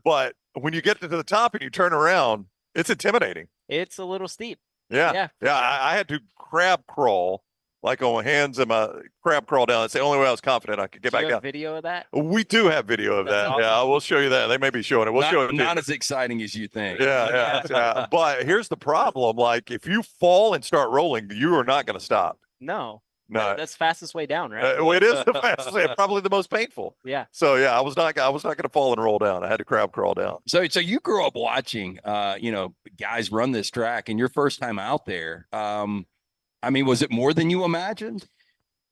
But when you get to the top and you turn around, it's intimidating. It's a little steep. Yeah. I had to crab crawl, like on my hands and my crab crawl down. That's the only way I was confident I could get Do back you down. have video of that? We do have video of that. Awesome. Yeah, we'll show you that. They may be showing it. We'll show it. Not as exciting as you think. Yeah. But here's the problem. Like, if you fall and start rolling, you are not going to stop. No. No. That's fastest way down, right? It is the fastest way, probably the most painful. Yeah. So I was not going to fall and roll down. I had to crab crawl down. So you grew up watching, guys run this track, and your first time out there. Was it more than you imagined?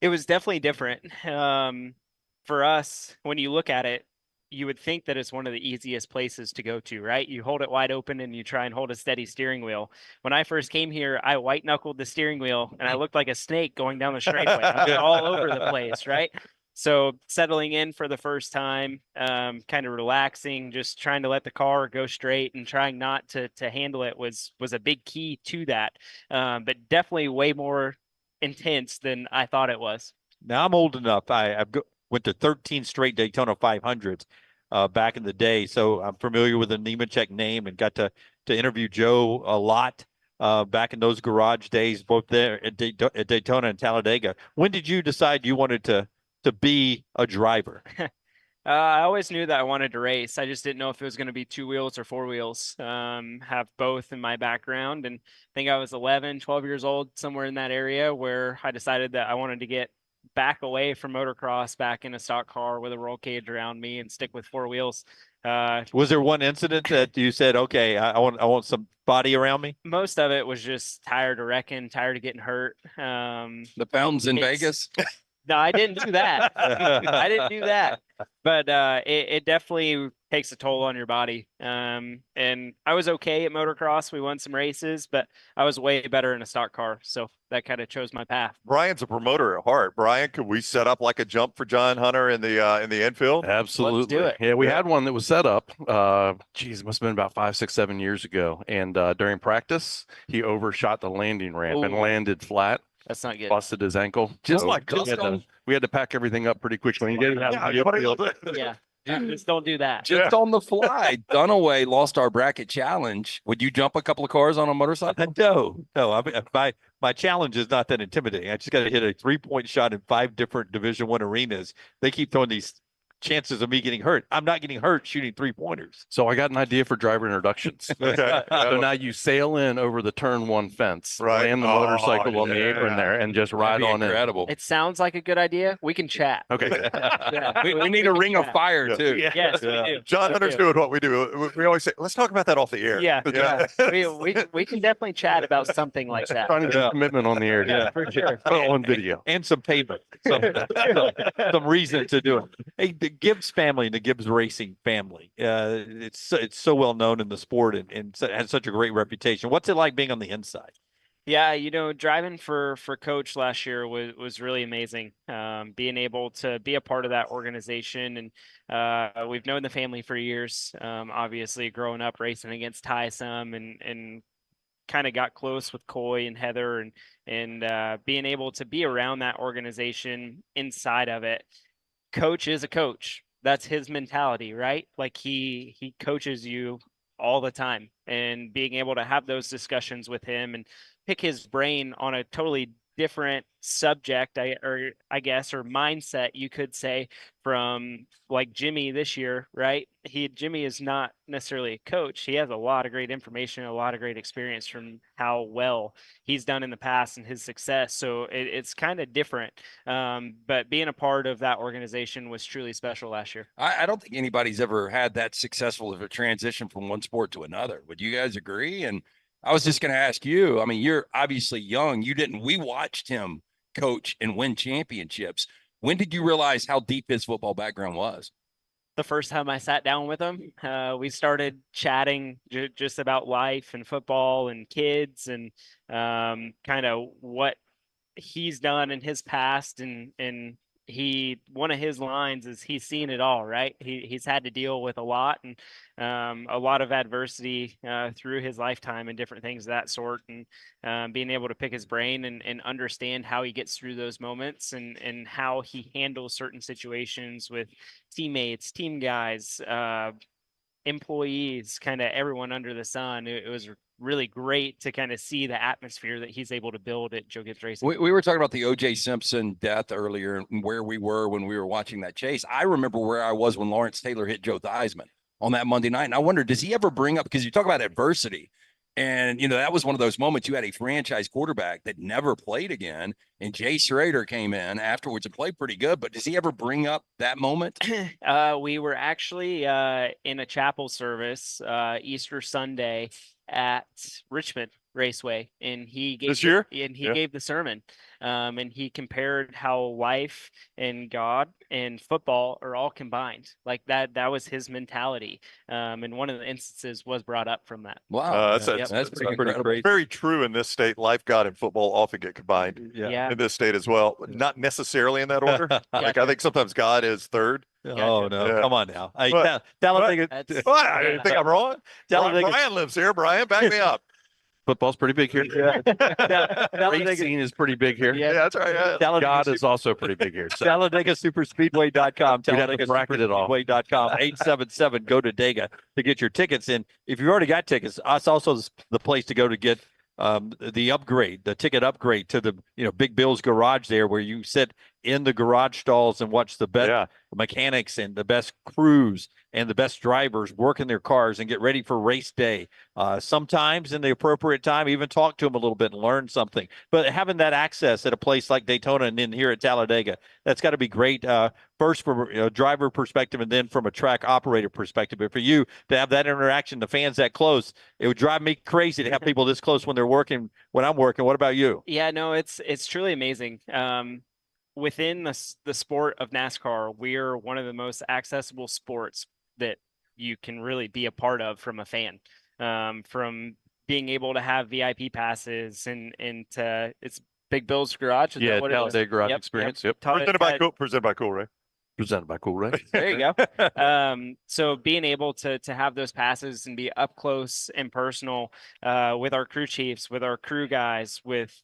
It was definitely different. For us, when you look at it, you would think that it's one of the easiest places to go to, right? You hold it wide open and you try and hold a steady steering wheel. When I first came here, I white knuckled the steering wheel and I looked like a snake going down the straightaway. I was all over the place, right? So settling in for the first time, kind of relaxing, just trying to let the car go straight and trying not to handle it was a big key to that. But definitely way more intense than I thought it was. Now I'm old enough. I went to 13 straight Daytona 500s back in the day, so I'm familiar with the Nemecheck name and got to interview Joe a lot back in those garage days, both there at Daytona and Talladega. When did you decide you wanted to be a driver? I always knew that I wanted to race. I just didn't know if it was going to be 2 wheels or 4 wheels. Have both in my background, and I think I was 11, 12 years old, somewhere in that area, where I decided that I wanted to get back away from motocross, back in a stock car with a roll cage around me and stick with 4 wheels. Was there one incident that you said, okay, I want some body around me? Most of it was just tired of wrecking, tired of getting hurt. The fountains in Vegas? No, I didn't do that. I didn't do that. But it definitely takes a toll on your body. And I was okay at motocross. We won some races, but I was way better in a stock car. So that kind of chose my path. Brian's a promoter at heart. Brian, could we set up like a jump for John Hunter in the infield? Absolutely. Let's do it. Yeah, we had one that was set up. It must have been about 5, 6, 7 years ago. And during practice, he overshot the landing ramp and landed flat. That's not good. Busted his ankle. We had to pack everything up pretty quickly. Yeah. Just don't do that. Just on the fly. Dunaway lost our bracket challenge. Would you jump a couple of cars on a motorcycle? No. My challenge is not that intimidating. I just got to hit a 3-point shot in 5 different Division I arenas. They keep throwing these chances of me getting hurt. I'm not getting hurt shooting 3-pointers. So I got an idea for driver introductions. So now you sail in over the turn 1 fence, land the motorcycle on the apron there, and just ride on in. It sounds like a good idea. We can chat. Okay. We need a ring of fire too. Yes, we do. John Hunter's doing what we do. We always say, let's talk about that off the air. Yeah. We can definitely chat about something like that. Trying to get commitment on the air. Yeah, for sure. On video. And some payment. Some reason to do it. Hey, the Gibbs family and the Gibbs Racing family, it's so well known in the sport and has such a great reputation. What's it like being on the inside? Yeah, driving for Coach last year was really amazing. Being able to be a part of that organization, and we've known the family for years. Obviously, growing up racing against Ty some, and kind of got close with Coy and Heather, and being able to be around that organization inside of it. Coach is a coach. That's his mentality, right? Like he coaches you all the time, and being able to have those discussions with him and pick his brain on a totally different subject, or mindset, you could say, from like Jimmy this year, right? Jimmy is not necessarily a coach. He has a lot of great information, a lot of great experience from how well he's done in the past and his success. So it's kind of different. But being a part of that organization was truly special last year. I don't think anybody's ever had that successful of a transition from one sport to another. Would you guys agree? And I was just going to ask you, I mean, you're obviously young. We watched him coach and win championships. When did you realize how deep his football background was? The first time I sat down with him, we started chatting just about life and football and kids, and kind of what he's done in his past. And one of his lines is he's seen it all, right? He's had to deal with a lot, and a lot of adversity through his lifetime and different things of that sort. And being able to pick his brain and understand how he gets through those moments, and how he handles certain situations with teammates, team guys, employees, kind of everyone under the sun. It was really great to kind of see the atmosphere that he's able to build at Joe Gibbs Racing. We were talking about the OJ Simpson death earlier and where we were when we were watching that chase. I remember where I was when Lawrence Taylor hit Joe Theismann on that Monday night. And I wonder, does he ever bring up, because you talk about adversity, and, that was one of those moments you had a franchise quarterback that never played again, and Jay Schrader came in afterwards and played pretty good. But does he ever bring up that moment? We were actually in a chapel service Easter Sunday at Richmond Raceway, and he gave gave the sermon, and he compared how life and God and football are all combined. Like that was his mentality, and one of the instances was brought up from that. Wow, that's pretty very true in this state. Life, God, and football often get combined in this state as well. Not necessarily in that order. Like I think sometimes God is third. Oh no! Yeah. Come on now. Talladega. I didn't think I'm wrong. Brian lives here. Brian, back me up. Football's pretty big here. Racing is pretty big here. Yeah, that's right. Yeah. God is also pretty big here. So. TalladagaSuperspeedway.com. TalladagaSuperspeedway.com. 877 go to Dega to get your tickets in. If you've already got tickets, that's also the place to go to get the ticket upgrade to the Big Bill's garage there, where you sit in the garage stalls and watch the best mechanics and the best crews and the best drivers work in their cars and get ready for race day. Sometimes in the appropriate time, even talk to them a little bit and learn something. But having that access at a place like Daytona and then here at Talladega, that's got to be great. First from a driver perspective, and then from a track operator perspective. But for you to have that interaction, the fans that close, it would drive me crazy to have people this close when they're working, when I'm working. What about you? Yeah, no, it's truly amazing. Within the sport of NASCAR, we're one of the most accessible sports that you can really be a part of from a fan. From being able to have VIP passes and it's Big Bill's Garage. Talladega Garage Experience. Yep. Presented by Cool Ray. Presented by Cool Ray. There you go. So being able to have those passes and be up close and personal with our crew chiefs, with our crew guys, with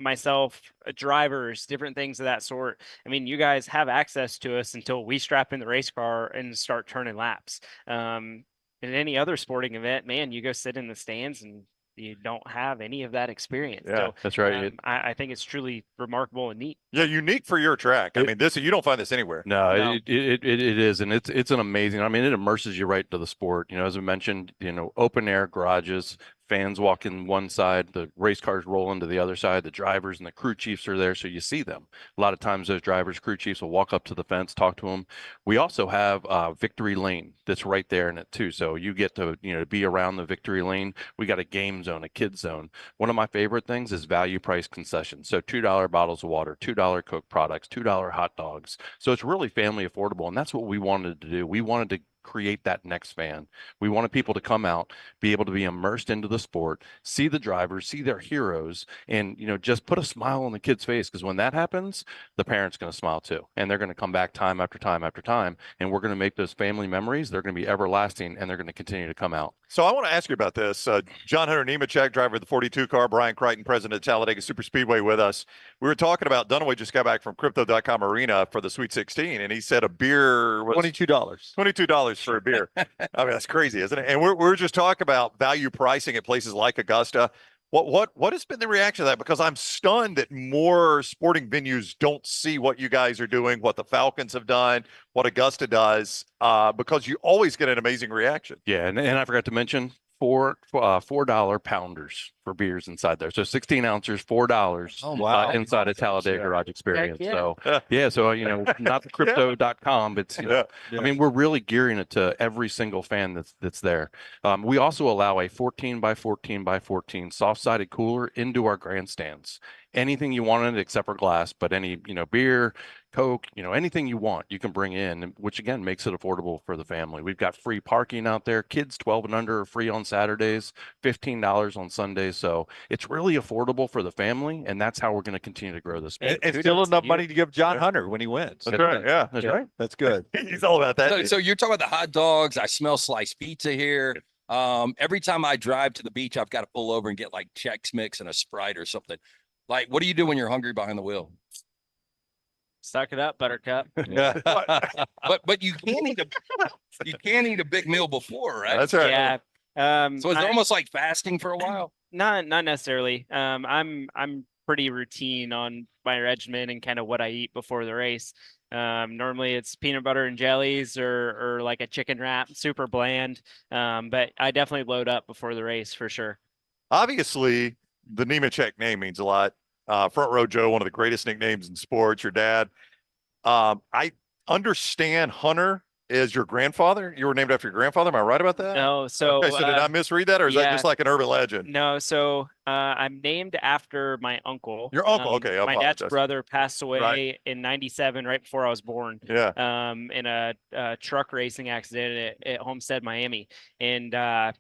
myself, drivers, different things of that sort. I mean, you guys have access to us until we strap in the race car and start turning laps. In any other sporting event, man, you go sit in the stands and you don't have any of that experience. Yeah, so, that's right. I think it's truly remarkable and neat. Yeah, unique for your track. I mean, you don't find this anywhere. No, No. it is, and it's an amazing. I mean, it immerses you right into the sport. As I mentioned, open air garages, fans walk in one side, the race cars roll into the other side. The drivers and the crew chiefs are there, so you see them. A lot of times, those drivers, crew chiefs will walk up to the fence, talk to them. We also have Victory Lane that's right there in it too, so you get to be around the Victory Lane. We got a game zone, a kids zone. One of my favorite things is value price concessions. So $2 bottles of water, $2 Coke products, $2 hot dogs. So it's really family affordable, and that's what we wanted to do. We wanted to create that next fan. We wanted people to come out, be able to be immersed into the sport, see the drivers, see their heroes, and just put a smile on the kid's face, because when that happens, the parent's going to smile too, and they're going to come back time after time after time, and we're going to make those family memories. They're going to be everlasting, and they're going to continue to come out. So I want to ask you about this. John Hunter Nemecheck, driver of the 42 car, Brian Crichton, president of Talladega Super Speedway, with us. We were talking about Dunaway just got back from Crypto.com Arena for the Sweet 16, and he said a beer was $22. $22 for a beer. I mean, that's crazy, isn't it? And we're just talking about value pricing at places like Augusta. What has been the reaction to that? Because I'm stunned that more sporting venues don't see what you guys are doing, what the Falcons have done, what Augusta does, because you always get an amazing reaction. Yeah, and I forgot to mention $4 pounders for beers inside there. So 16 ounces, $4 Oh, wow. Inside a Talladega Garage Experience. yeah. So not the crypto.com, but I mean, we're really gearing it to every single fan that's there. We also allow a 14 by 14 by 14 soft-sided cooler into our grandstands. Anything you want in it except for glass, but any beer, Coke, anything you want, you can bring in, which again makes it affordable for the family. We've got free parking out there. Kids 12 and under are free on Saturdays, $15 on Sundays. So it's really affordable for the family, and that's how we're going to continue to grow this. And still enough money to give John Hunter when he wins. That's right. Yeah, that's right. That's good. He's all about that. So you're talking about the hot dogs. I smell sliced pizza here. Every time I drive to the beach, I've got to pull over and get like Chex Mix and a Sprite or something. Like, what do you do when you're hungry behind the wheel? Suck it up, Buttercup. Yeah. but you can't eat a big meal before, right? That's right. Yeah. So it's almost like fasting for a while. Not necessarily. I'm pretty routine on my regimen and kind of what I eat before the race. Normally it's peanut butter and jellies or like a chicken wrap, super bland. But I definitely load up before the race for sure. Obviously, the Nemecheck name means a lot. Front Row Joe, one of the greatest nicknames in sports. Your dad. I understand Hunter is your grandfather. You were named after your grandfather. Am I right about that? No. So, okay, so did I misread that, or is that just like an urban legend? No. So I'm named after my uncle. Your uncle. Okay. My dad's brother passed away Right. in '97, right before I was born. Yeah. In a truck racing accident at Homestead, Miami. And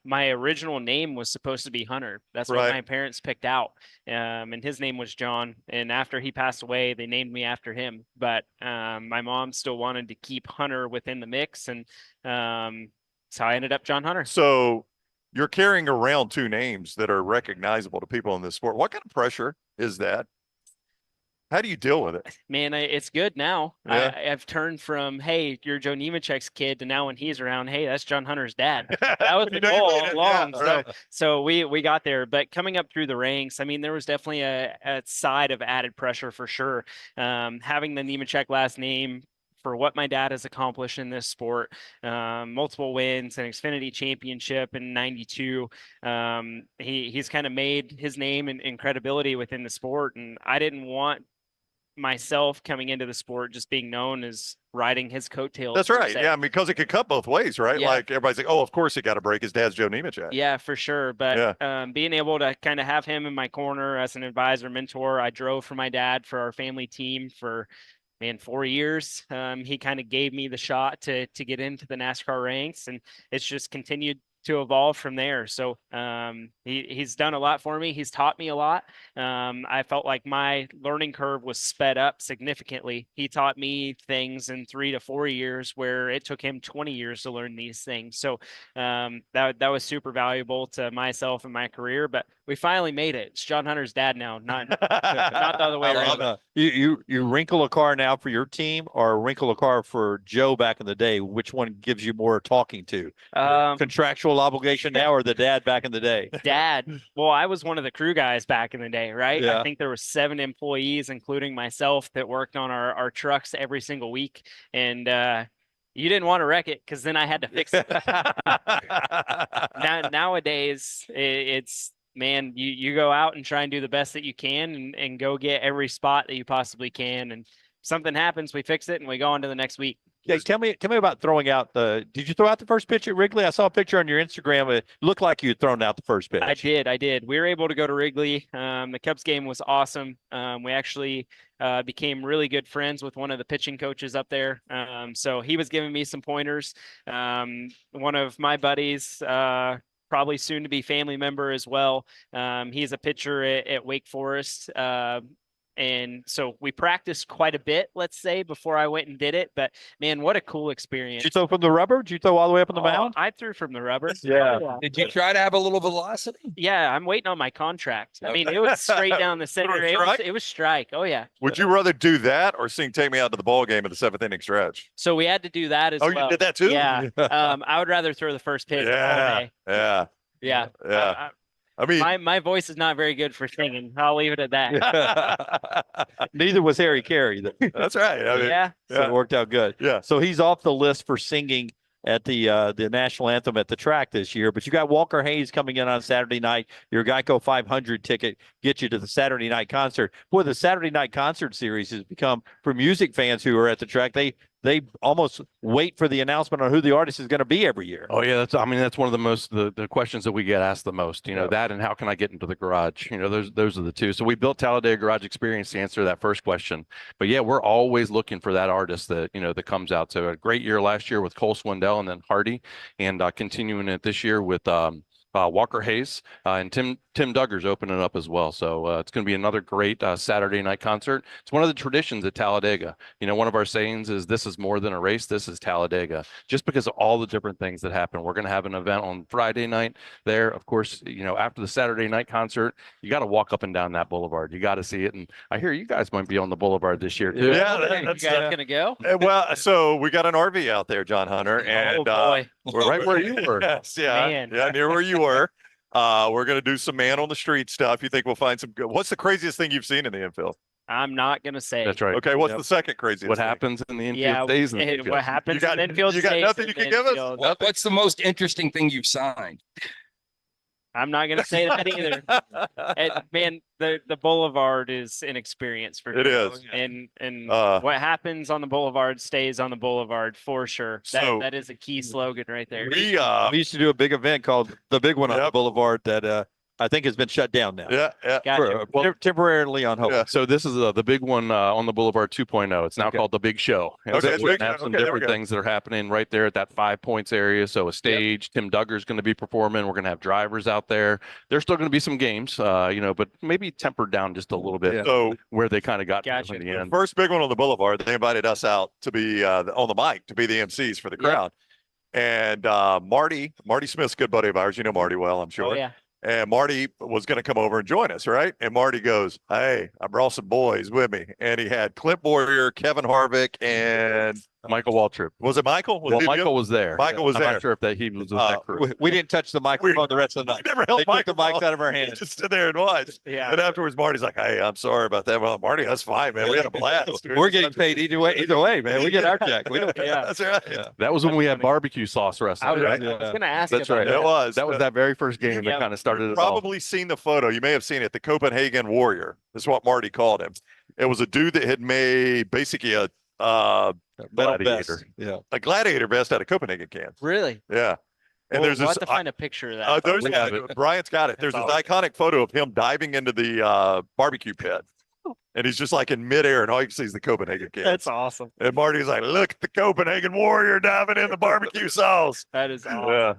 my original name was supposed to be Hunter. That's what Right. my parents picked out. And his name was John. And after he passed away, they named me after him. But my mom still wanted to keep Hunter within the mix, and so I ended up John Hunter. So you're carrying around two names that are recognizable to people in this sport. What kind of pressure is that? How do you deal with it? Man, it's good now. Yeah. I've turned from, hey, you're Joe Nemecheck's kid, to now when he's around, hey, that's John Hunter's dad. That was the goal all along. Yeah, right. So we got there. But coming up through the ranks, I mean, there was definitely a side of added pressure for sure. Having the Nemecheck last name, for what my dad has accomplished in this sport, multiple wins, an Xfinity championship in '92. He's kind of made his name and credibility within the sport. And I didn't want myself coming into the sport just being known as riding his coattails. That's right. Yeah, because it could cut both ways, right? Yeah. Like everybody's like, oh, of course he got a break. His dad's Joe Nemecheck. Yeah, for sure. But being able to kind of have him in my corner as an advisor, mentor. I drove for my dad for our family team for 4 years. He kind of gave me the shot to get into the NASCAR ranks, and it's just continued to evolve from there. So he's done a lot for me. He's taught me a lot. I felt like my learning curve was sped up significantly. He taught me things in 3 to 4 years where it took him 20 years to learn these things. So that was super valuable to myself and my career. But we finally made it. It's John Hunter's dad now, not the other way around. You wrinkle a car now for your team, or wrinkle a car for Joe back in the day? Which one gives you more talking to? Contractual contractual obligation now, or the dad back in the day? Dad. Well, I was one of the crew guys back in the day, right? Yeah. I think there were 7 employees, including myself, that worked on our trucks every single week. And you didn't want to wreck it because then I had to fix it. Nowadays, it's, man, you go out and try and do the best that you can and go get every spot that you possibly can. And if something happens, we fix it and we go on to the next week. Yeah, tell me about throwing out did you throw out the first pitch at Wrigley? I saw a picture on your Instagram. It looked like you had thrown out the first pitch. I did. We were able to go to Wrigley. The Cubs game was awesome. We actually became really good friends with one of the pitching coaches up there. So he was giving me some pointers. One of my buddies, probably soon to be family member as well. He's a pitcher at Wake Forest. And so we practiced quite a bit, let's say, before I went and did it. But man, what a cool experience. Did you throw from the rubber? Did you throw all the way up on the mound? I threw from the rubber. Yeah. Did you try to have a little velocity? Yeah, I'm waiting on my contract. I mean, it was straight down the center. It was strike. Oh yeah. Would you rather do that or sing "Take Me Out to the Ball Game" in the 7th inning stretch? So we had to do that as well. Oh, you did that too? Yeah. I would rather throw the first pitch all day. Yeah. I mean, my voice is not very good for singing. I'll leave it at that. Neither was Harry Carey. That's right. I mean, So it worked out good. Yeah. So he's off the list for singing at the national anthem at the track this year. But you got Walker Hayes coming in on Saturday night. Your Geico 500 ticket gets you to the Saturday night concert. Boy, the Saturday night concert series has become, for music fans who are at the track, they almost wait for the announcement on who the artist is going to be every year. Oh yeah, that's one of the most the questions that we get asked the most. You know, that and how can I get into the garage? You know, those are the two. So we built Talladega Garage Experience to answer that first question. But yeah, we're always looking for that artist that that comes out. So a great year last year with Cole Swindell and then Hardy, and continuing it this year with Walker Hayes and Tim Duggar's opening up as well. So it's going to be another great Saturday night concert. It's one of the traditions at Talladega. One of our sayings is, this is more than a race. This is Talladega, just because of all the different things that happen. We're going to have an event on Friday night there. Of course, after the Saturday night concert, you got to walk up and down that boulevard. You got to see it. And I hear you guys might be on the boulevard this year too. Yeah, that's you guys going to go? Well, so we got an RV out there, John Hunter, and boy. we're right where you were. Yes, yeah, near where you were. We're going to do some man on the street stuff. You think we'll find some good? What's the craziest thing you've seen in the infield? I'm not going to say. That's right. Okay, what's the second craziest What thing? happens in the infield stays in the infield. What happens in the infield You got stays nothing in you the can give us? infield. What's the most interesting thing you've signed? I'm not going to say that either. Man, the boulevard is an experience for It people. is. And what happens on the boulevard stays on the boulevard for sure. That is a key slogan right there. We used to do a big event called the Big One on the Boulevard that I think has been shut down now. Gotcha. Temporarily on hold. So this is the big one on the Boulevard 2.0. It's now called the Big Show. And Okay, so we're going to have some different things that are happening right there at that 5 Points area. So a stage, Tim Duggar's going to be performing. We're going to have drivers out there. There's still going to be some games, but maybe tempered down just a little bit. So where they kind of got Gotcha. in the end. First big one on the boulevard, they invited us out to be on the mic to be the MCs for the crowd. And Marty Smith's a good buddy of ours. You know Marty well, I'm sure. Oh, yeah. And Marty was going to come over and join us, right? And Marty goes, "Hey, I brought some boys with me." And he had Clint Boyer, Kevin Harvick, and Michael Waltrip. Was it Michael? Well, Michael was there. Michael was I'm there. not sure if he was with that crew. We didn't touch the microphone the rest of the night. Never held They took the mics out of our hands. Just stood there and watched. Yeah. And afterwards, Marty's like, "Hey, I'm sorry about that." Well, Marty, that's fine, man. We had a blast. We're getting paid either way, man. We get our check. We don't. That's right. Yeah. That was when we had barbecue sauce wrestling. I was going to ask That's about right. that. That was that very first game that kind of started it all. Probably seen the photo. You may have seen it. The Copenhagen Warrior. That's what Marty called him. It was a dude that had made basically a Gladiator. A gladiator vest out of Copenhagen cans. Really? Yeah. And Well, there's we'll this. have to find a picture of that. There's Bryant's got it. There's this iconic photo of him diving into the barbecue pit. And he's just like in midair, and all you can see is the Copenhagen cans. That's awesome. And Marty's like, "Look at the Copenhagen Warrior diving in the barbecue sauce." That is awesome. Yeah.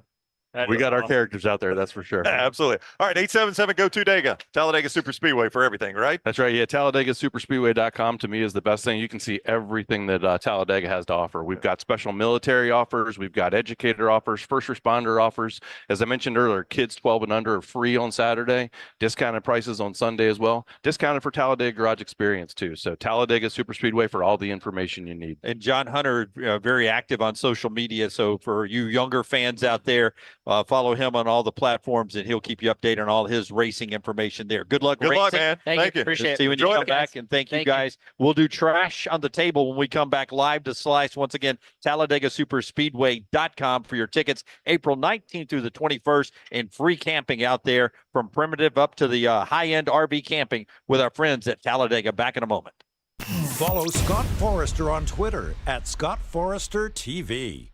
We got our characters out there, that's for sure. Absolutely. All right, 877-GO-TO-DEGA. Talladega Super Speedway for everything, right? That's right. Yeah, TalladegaSuperspeedway.com to me is the best thing. You can see everything that Talladega has to offer. We've got special military offers. We've got educator offers, first responder offers. As I mentioned earlier, kids 12 and under are free on Saturday. Discounted prices on Sunday as well. Discounted for Talladega Garage Experience too. So Talladega Superspeedway for all the information you need. And John Hunter, very active on social media. So for you younger fans out there, Follow him on all the platforms, and he'll keep you updated on all his racing information there. Good luck. Good luck, racing. man. Thank you. Appreciate it. See you when you come back, and thank you guys. We'll do Trash on the Table when we come back live to Slice. Once again, TalladagaSuperspeedway.com for your tickets. April 19th through the 21st, and free camping out there from primitive up to the high-end RV camping with our friends at Talladega. Back in a moment. Follow Scott Forrester on Twitter at Scott Forrester TV.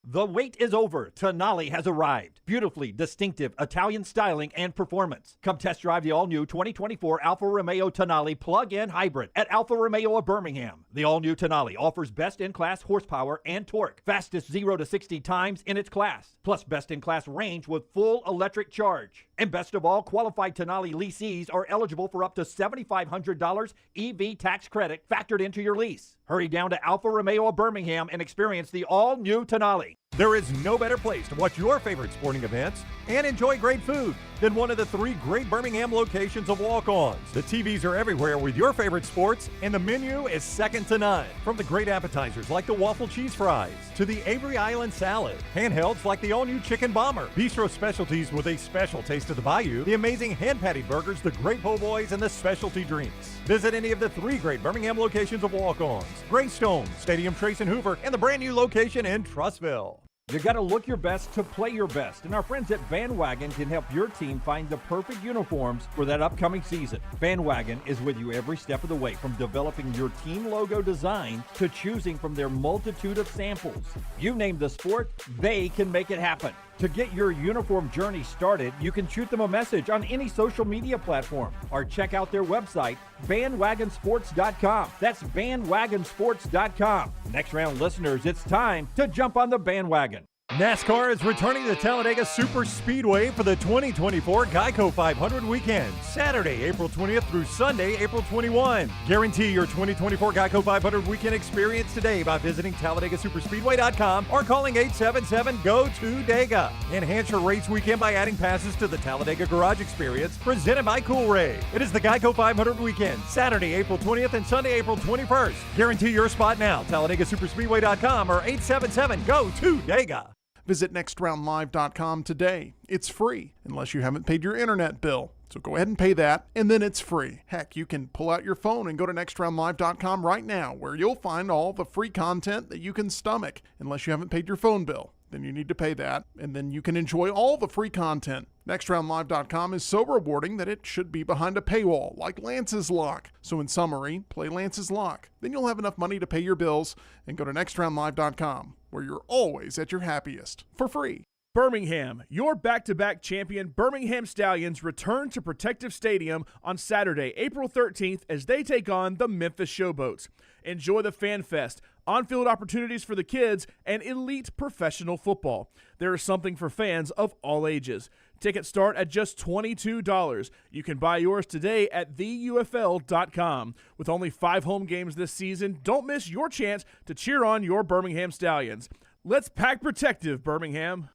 The wait is over. Tonali has arrived. Beautifully distinctive Italian styling and performance. Come test drive the all-new 2024 Alfa Romeo Tonali plug-in hybrid at Alfa Romeo of Birmingham. The all-new Tonali offers best-in-class horsepower and torque, fastest 0 to 60 times in its class, plus best-in-class range with full electric charge. And best of all, qualified Tonali leasees are eligible for up to $7,500 EV tax credit factored into your lease. Hurry down to Alfa Romeo of Birmingham and experience the all-new Tonali. There is no better place to watch your favorite sporting events and enjoy great food than one of the 3 great Birmingham locations of Walk-Ons. The TVs are everywhere with your favorite sports, and the menu is second to none. From the great appetizers like the waffle cheese fries to the Avery Island salad, handhelds like the all-new chicken bomber, bistro specialties with a special taste of the Bayou, the amazing hand patty burgers, the great po' boys, and the specialty drinks. Visit any of the 3 great Birmingham locations of Walk-Ons: Greystone, Stadium Trace and Hoover, and the brand new location in Trussville. You got to look your best to play your best, and our friends at Van Wagen can help your team find the perfect uniforms for that upcoming season. Van Wagen is with you every step of the way, from developing your team logo design to choosing from their multitude of samples. You name the sport, they can make it happen. To get your uniform journey started, you can shoot them a message on any social media platform or check out their website, bandwagonsports.com. That's bandwagonsports.com. Next round listeners, it's time to jump on the bandwagon. NASCAR is returning to Talladega Super Speedway for the 2024 Geico 500 weekend, Saturday, April 20th through Sunday, April 21. Guarantee your 2024 Geico 500 weekend experience today by visiting TalladagaSuperspeedway.com or calling 877-GO-TO-DEGA. Enhance your race weekend by adding passes to the Talladega Garage Experience, presented by Coolray. It is the Geico 500 weekend, Saturday, April 20th and Sunday, April 21st. Guarantee your spot now, TalladagaSuperspeedway.com or 877-GO-TO-DEGA. Visit nextroundlive.com today. It's free, unless you haven't paid your internet bill. So go ahead and pay that, and then it's free. Heck, you can pull out your phone and go to nextroundlive.com right now, where you'll find all the free content that you can stomach, unless you haven't paid your phone bill. Then you need to pay that, and then you can enjoy all the free content. NextRoundLive.com is so rewarding that it should be behind a paywall, like Lance's Lock. So in summary, play Lance's Lock. Then you'll have enough money to pay your bills, and go to NextRoundLive.com, where you're always at your happiest, for free. Birmingham, your back-to-back champion Birmingham Stallions return to Protective Stadium on Saturday, April 13th as they take on the Memphis Showboats. Enjoy the Fan Fest, on-field opportunities for the kids, and elite professional football. There is something for fans of all ages. Tickets start at just $22. You can buy yours today at theufl.com. With only 5 home games this season, don't miss your chance to cheer on your Birmingham Stallions. Let's pack protective, Birmingham.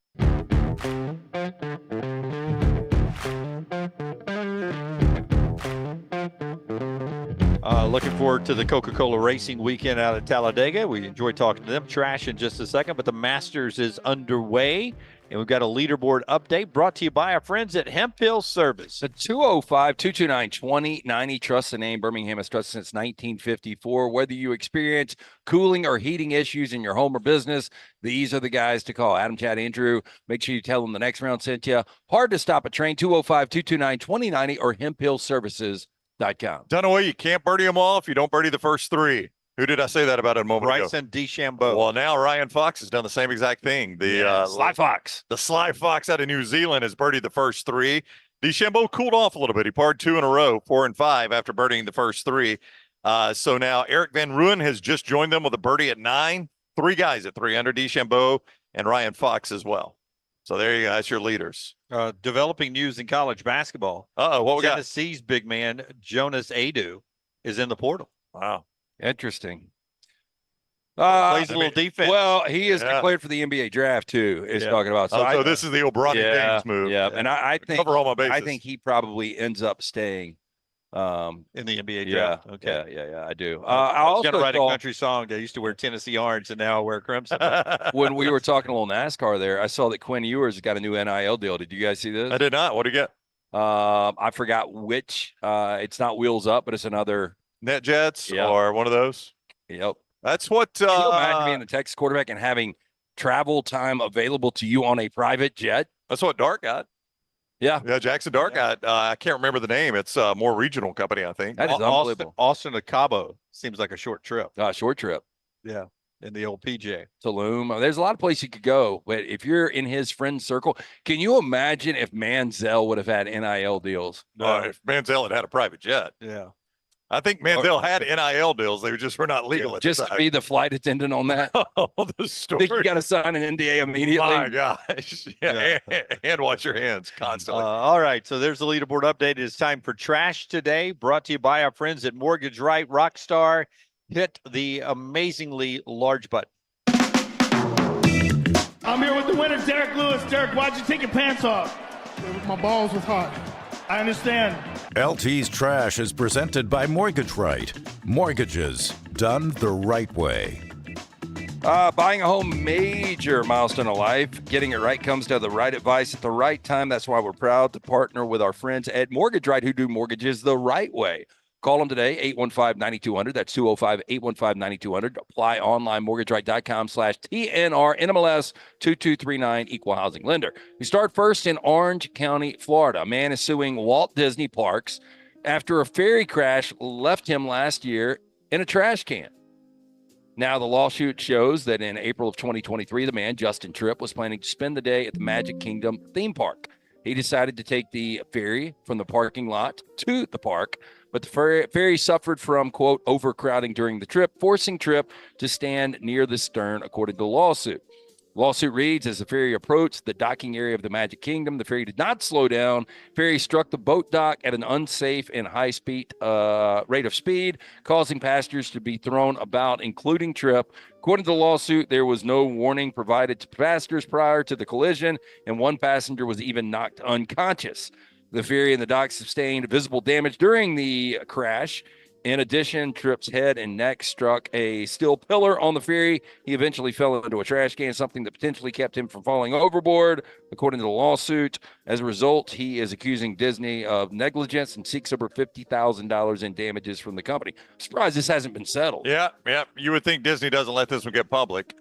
Looking forward to the Coca-Cola Racing weekend out at Talladega. We enjoy talking to them. Trash in just a second, but the Masters is underway. And we've got a leaderboard update brought to you by our friends at Hemp Hill Service. The 205-229-2090. Trust the name. Birmingham has trusted since 1954. Whether you experience cooling or heating issues in your home or business, these are the guys to call. Adam, Chad, Andrew. Make sure you tell them the next round sent you. Hard to stop a train. 205-229-2090 or hemphillservices.com. Done away. You can't birdie them all if you don't birdie the first 3. Who did I say that about a moment ago? Bryson DeChambeau. Well, now Ryan Fox has done the same exact thing. The Sly Fox. The Sly Fox out of New Zealand has birdied the first 3. DeChambeau cooled off a little bit. He parred 2 in a row, 4 and 5 after birdieing the first 3. So now Eric Van Rooyen has just joined them with a birdie at 9. 3 guys at 3 under, DeChambeau and Ryan Fox as well. So there you go. That's your leaders. Developing news in college basketball. What we got? Tennessee's big man, Jonas Adu, is in the portal. Wow. Interesting. Plays a little defense. Well, he is declared for the NBA draft too. Is talking about. So this is the old Bronny James move. Yeah, and I think cover all my bases. I think he probably ends up staying In the NBA Yeah, draft. Okay. yeah, I do. I was going to write saw- a country song. I used to wear Tennessee orange, and now I wear crimson. when we were talking a little NASCAR there, I saw that Quinn Ewers got a new NIL deal. Did you guys see this? I did not. What do you get? I forgot which. It's not Wheels Up, but it's another NetJets Yep. or one of those. Yep. That's what. Can you imagine being the Texas quarterback and having travel time available to you on a private jet? That's what Dart got. Yeah. Yeah, Jackson Dart got. I can't remember the name. It's a more regional company, I think. That is unbelievable. Austin to Cabo seems like a short trip. Short trip. Yeah, in the old PJ. Tulum. There's a lot of places you could go, but if you're in his friend circle, can you imagine if Manziel would have had NIL deals? If Manziel had a private jet. Yeah. I think Manziel had NIL deals. They were not legal at Just the to time. be the flight attendant on that. The story. Think you got to sign an NDA immediately? My gosh. Yeah. And wash your hands constantly. All right, so there's the leaderboard update. It's time for Trash Today, brought to you by our friends at Mortgage Right. Rockstar, hit the amazingly large button. I'm here with the winner, Derek Lewis. Derek, why'd you take your pants off? My balls was hot. I understand. LT's Trash is presented by Mortgage Right. Mortgages done the right way. Buying a home, major milestone of life. Getting it right comes to the right advice at the right time. That's why we're proud to partner with our friends at Mortgage Right, who do mortgages the right way. Call them today, 815-9200. That's 205-815-9200. Apply online, mortgageright.com/TNR, NMLS 2239, Equal Housing Lender. We start first in Orange County, Florida. A man is suing Walt Disney Parks after a ferry crash left him last year in a trash can. Now, the lawsuit shows that in April of 2023, the man, Justin Tripp, was planning to spend the day at the Magic Kingdom theme park. He decided to take the ferry from the parking lot to the park, but the ferry suffered from, quote, overcrowding during the trip, forcing Tripp to stand near the stern, according to the lawsuit. Lawsuit reads, as the ferry approached the docking area of the Magic Kingdom, the ferry did not slow down. Ferry struck the boat dock at an unsafe and high-speed rate of speed, causing passengers to be thrown about, including Tripp. According to the lawsuit, there was no warning provided to passengers prior to the collision, and one passenger was even knocked unconscious. The ferry and the dock sustained visible damage during the crash. In addition, Tripp's head and neck struck a steel pillar on the ferry. He eventually fell into a trash can, something that potentially kept him from falling overboard, according to the lawsuit. As a result, he is accusing Disney of negligence and seeks over $50,000 in damages from the company. I'm surprised this hasn't been settled. Yeah. You would think Disney doesn't let this one get public,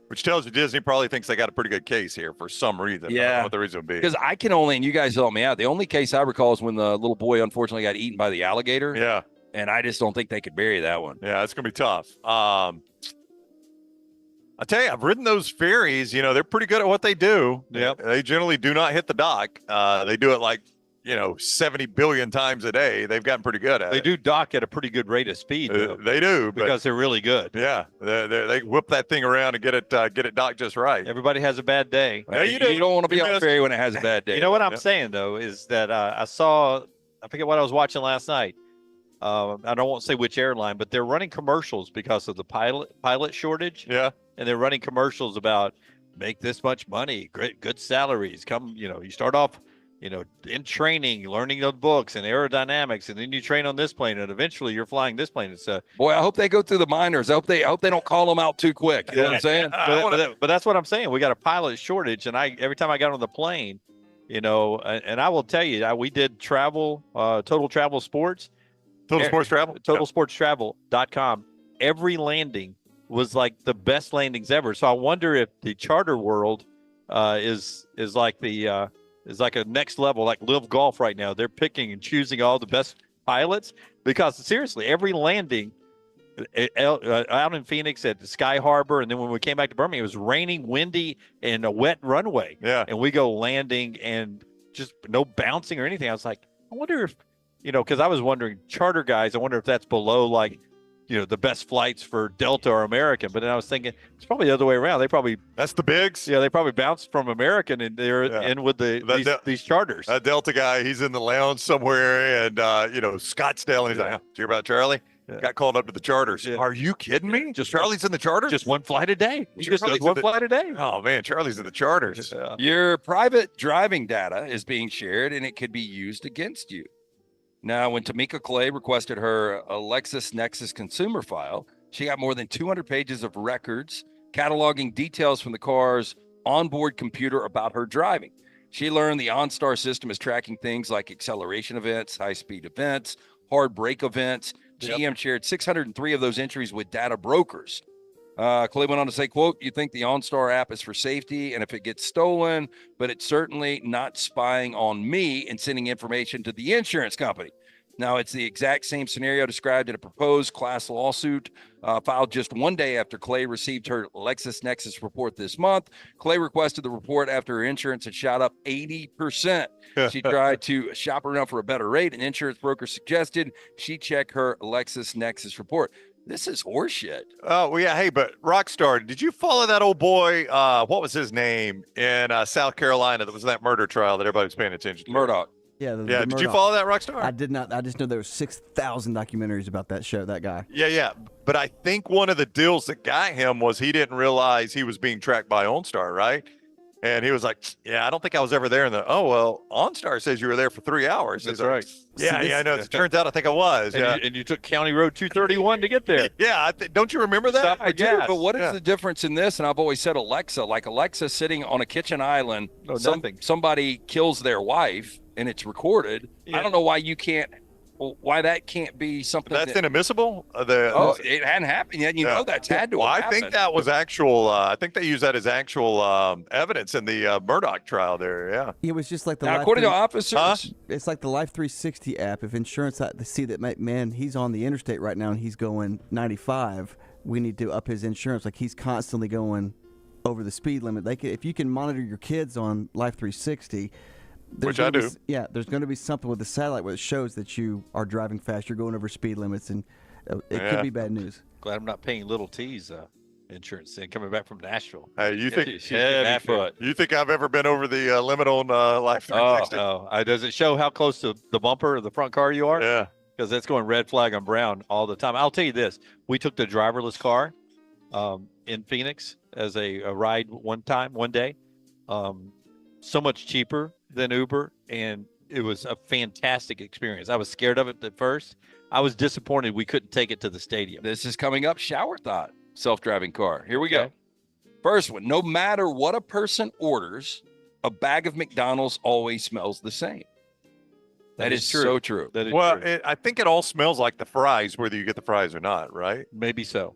which tells you Disney probably thinks they got a pretty good case here for some reason. I don't know what the reason would be. Because I can only, and you guys help me out, the only case I recall is when the little boy unfortunately got eaten by the alligator. Yeah. And I just don't think they could bury that one. Yeah, it's going to be tough. I tell you, I've ridden those ferries. They're pretty good at what they do. Yep. They generally do not hit the dock. They do it like, 70 billion times a day. They've gotten pretty good at They it. do dock at a pretty good rate of speed. Though, They do. because they're really good. Yeah. They whip that thing around and get it docked just right. Everybody has a bad day. Yeah, you don't want to be on the ferry when it has a bad day. You know what I'm saying, though, is that I forget what I was watching last night. I won't say which airline, but they're running commercials because of the pilot shortage. Yeah. And they're running commercials about make this much money, great, good salaries. Come, you start off, in training, learning the books and aerodynamics, and then you train on this plane, and eventually you're flying this plane. It's boy, I hope they go through the minors. I hope they don't call them out too quick. You know what I'm saying? But that's what I'm saying. We got a pilot shortage, and every time I got on the plane, and I will tell you, we did travel, Total Travel Sports. Total Sports Travel? TotalSportsTravel.com. Every landing was like the best landings ever. So I wonder if the charter world is like a next level, like Live Golf right now. They're picking and choosing all the best pilots because seriously, every landing out in Phoenix at the Sky Harbor, and then when we came back to Birmingham, it was raining, windy, and a wet runway. Yeah. And we go landing and just no bouncing or anything. I was like, I wonder if, because I was wondering, charter guys, I wonder if that's below like, the best flights for Delta or American. But then I was thinking it's probably the other way around. That's the bigs. Yeah, they probably bounced from American and they're in with these charters. That Delta guy, he's in the lounge somewhere, and Scottsdale, and he's like, "Did you hear about Charlie? Got called up to the charters." Yeah. Are you kidding me? Charlie's in the charters? Just one flight a day. Just one flight a day. Oh man, Charlie's in the charters. Your private driving data is being shared, and it could be used against you. Now, when Tamika Clay requested her LexisNexis consumer file, she got more than 200 pages of records cataloging details from the car's onboard computer about her driving. She learned the OnStar system is tracking things like acceleration events, high-speed events, hard brake events. GM shared 603 of those entries with data brokers. Clay went on to say, quote, "You think the OnStar app is for safety and if it gets stolen, but it's certainly not spying on me and sending information to the insurance company." Now, it's the exact same scenario described in a proposed class lawsuit filed just one day after Clay received her LexisNexis report this month. Clay requested the report after her insurance had shot up 80%. She tried to shop around for a better rate. An insurance broker suggested she check her LexisNexis report. This is horseshit. Oh, well, yeah. Hey, but Rockstar, did you follow that old boy? What was his name in South Carolina that was in that murder trial that everybody was paying attention to? Murdoch. Yeah. Yeah. Did you follow that, Rockstar? I did not. I just know there were 6,000 documentaries about that show, that guy. Yeah. But I think one of the deals that got him was he didn't realize he was being tracked by OnStar, right? And he was like, "Yeah, I don't think I was ever there." And OnStar says you were there for 3 hours. That's like, right. Yeah, I know. It turns out I think I was. And you took County Road 231 to get there. Yeah, don't you remember that? I do, but what is the difference in this? And I've always said Alexa, like Alexa sitting on a kitchen island, nothing. Somebody kills their wife and it's recorded. I don't know why that can't be something that's inadmissible. It hadn't happened yet. You know that's had to have happened. I think that was actual. I think they used that as actual evidence in the Murdoch trial there. Yeah. It was just like the now, according to officers, it's like the Life 360 app. If insurance they see that, man, he's on the interstate right now and he's going 95, we need to up his insurance. Like he's constantly going over the speed limit. If you can monitor your kids on Life 360. Which I do. There's going to be something with the satellite where it shows that you are driving fast, you're going over speed limits, and it could be bad news. Glad I'm not paying Little T's insurance and coming back from Nashville. Hey, you think you think I've ever been over the limit on Life 360? No. Does it show how close to the bumper of the front car you are? Yeah. Because it's going red flag on brown all the time. I'll tell you this. We took the driverless car in Phoenix as a ride one day. So much cheaper than Uber, and it was a fantastic experience. I was scared of it at first. I was disappointed we couldn't take it to the stadium. This is coming up. Shower thought. Self-driving car. Here we go. First one. No matter what a person orders, a bag of McDonald's always smells the same. That is true. So true. That is well, true. I think it all smells like the fries, whether you get the fries or not, right? Maybe so.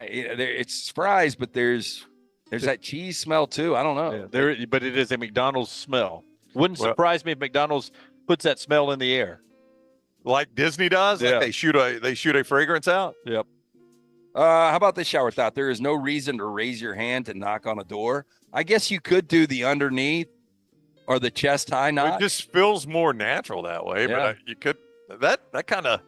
It's fries, but there's that cheese smell too. I don't know. Yeah, but it is a McDonald's smell. Wouldn't surprise me if McDonald's puts that smell in the air, like Disney does. Yeah. Like they shoot a fragrance out. Yep. How about this shower thought? There is no reason to raise your hand to knock on a door. I guess you could do the underneath or the chest high knock. It just feels more natural that way. Yeah. But you could that kind of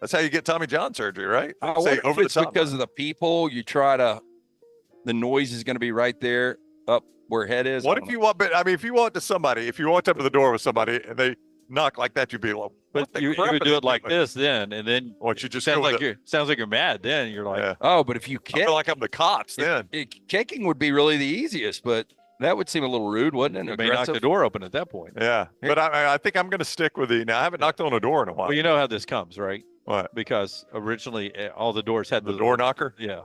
that's how you get Tommy John surgery, right? I wonder if it's because of the people. You try to. The noise is going to be right there up where head is. What if you walk? I mean, if you walk up to the door with somebody and they knock like that, you'd be like, but you would do it like this then, and then what you just sounds like you're mad. Then you're like, oh, but if you kick, I feel like I'm the cops. Then kicking would be really the easiest, but that would seem a little rude, wouldn't it? You may knock the door open at that point. Yeah, but I think I'm going to stick with now. I haven't knocked on a door in a while. Well, you know how this comes, right? What? Because originally all the doors had the door knocker. Yeah.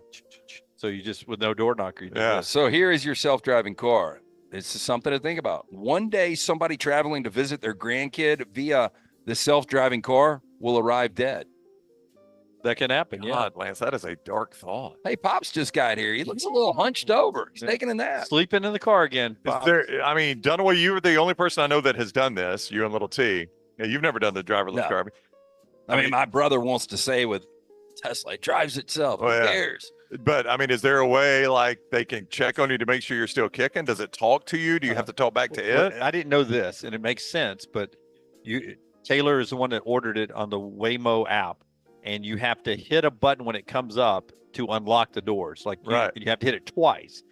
So you just, with no door knocker. Yeah. So here is your self-driving car. This is something to think about. One day, somebody traveling to visit their grandkid via the self-driving car will arrive dead. That can happen. God, Lance, that is a dark thought. Hey, Pops just got here. He looks a little hunched over. He's taking a nap. Sleeping in the car again. I mean, Dunaway, you were the only person I know that has done this. You and Little T. Yeah, you've never done the driverless car. I mean, my brother wants to say with Tesla, it drives itself. Who cares? But I mean, is there a way like they can check on you to make sure you're still kicking? Does it talk to you? Do you have to talk back to it? I didn't know this, and it makes sense. But Taylor is the one that ordered it on the Waymo app, and you have to hit a button when it comes up to unlock the doors. Like you have to hit it twice.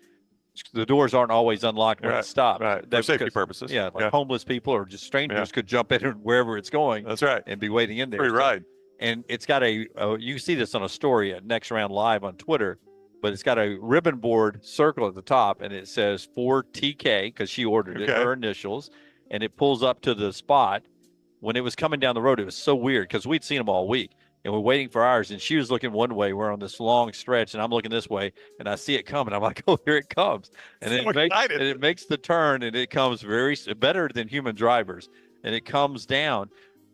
The doors aren't always unlocked when it stops. Right. For safety purposes. Yeah, like homeless people or just strangers could jump in wherever it's going. That's right. And be waiting in there. Free ride. And it's got you can see this on a story at Next Round Live on Twitter, but it's got a ribbon board circle at the top, and it says for TK because she ordered it, her initials, and it pulls up to the spot, when it was coming down the road, it was so weird because we'd seen them all week and we're waiting for ours. And she was looking one way. We're on this long stretch and I'm looking this way and I see it coming. I'm like, oh, here it comes. And it makes the turn and it comes better than human drivers. And it comes down.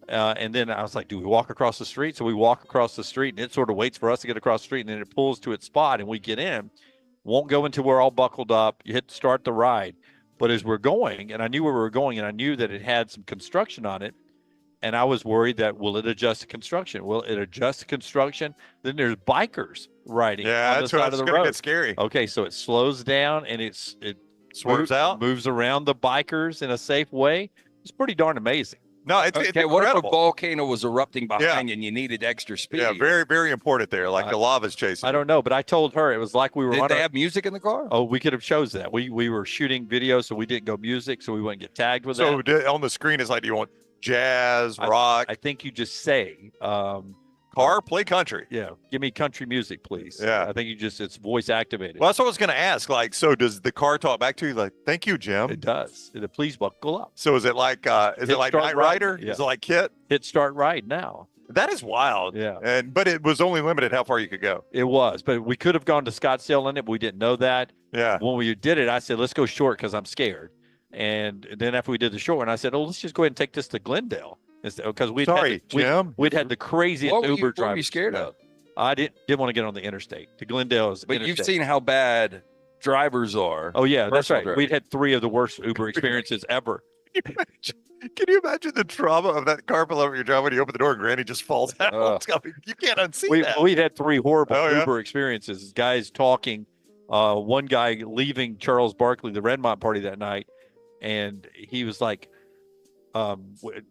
And then I was like, do we walk across the street? So we walk across the street and it sort of waits for us to get across the street. And then it pulls to its spot and we get in. Won't go until we're all buckled up. You hit start the ride. But as we're going, and I knew where we were going, and I knew that it had some construction on it, and I was worried that, will it adjust to construction? Will it adjust to construction? Then there's bikers riding on the side of the road. Get scary. Okay, so it slows down, and it swerves out, moves around the bikers in a safe way. It's pretty darn amazing. No, it's okay. What if a volcano was erupting behind you and you needed extra speed? Yeah, very, very important there. Like the lava's chasing. I don't know, but I told her it was like we were. Did they have music in the car? Oh, we could have chose that. We were shooting video, so we didn't go music, so we wouldn't get tagged with that. So on the screen is like, do you want jazz, rock? I think you just say. Car, play country. Yeah, give me country music, please. Yeah, I think it's voice activated. Well, that's what I was going to ask. Like, so does the car talk back to you? Like, thank you, Jim. It does. Please buckle up. So is it like Knight Rider? Yeah. Is it like Kit? Hit start ride now. That is wild. Yeah. But it was only limited how far you could go. It was, but we could have gone to Scottsdale in it, but we didn't know that. Yeah. When we did it, I said, let's go short because I'm scared. And then after we did the short one, I said, oh, let's just go ahead and take this to Glendale. Because we'd had the craziest Uber drivers. What were you scared of? I didn't want to get on the interstate. To Glendale's But interstate. you've seen how bad drivers are. Oh, yeah, that's right. We'd had 3 of the worst Uber experiences ever. Can you imagine the trauma of that car below your job when you open the door and Granny just falls out? You can't unsee that. We'd had 3 horrible Uber experiences. Guys talking. One guy leaving Charles Barkley, the Redmont party that night, and he was like,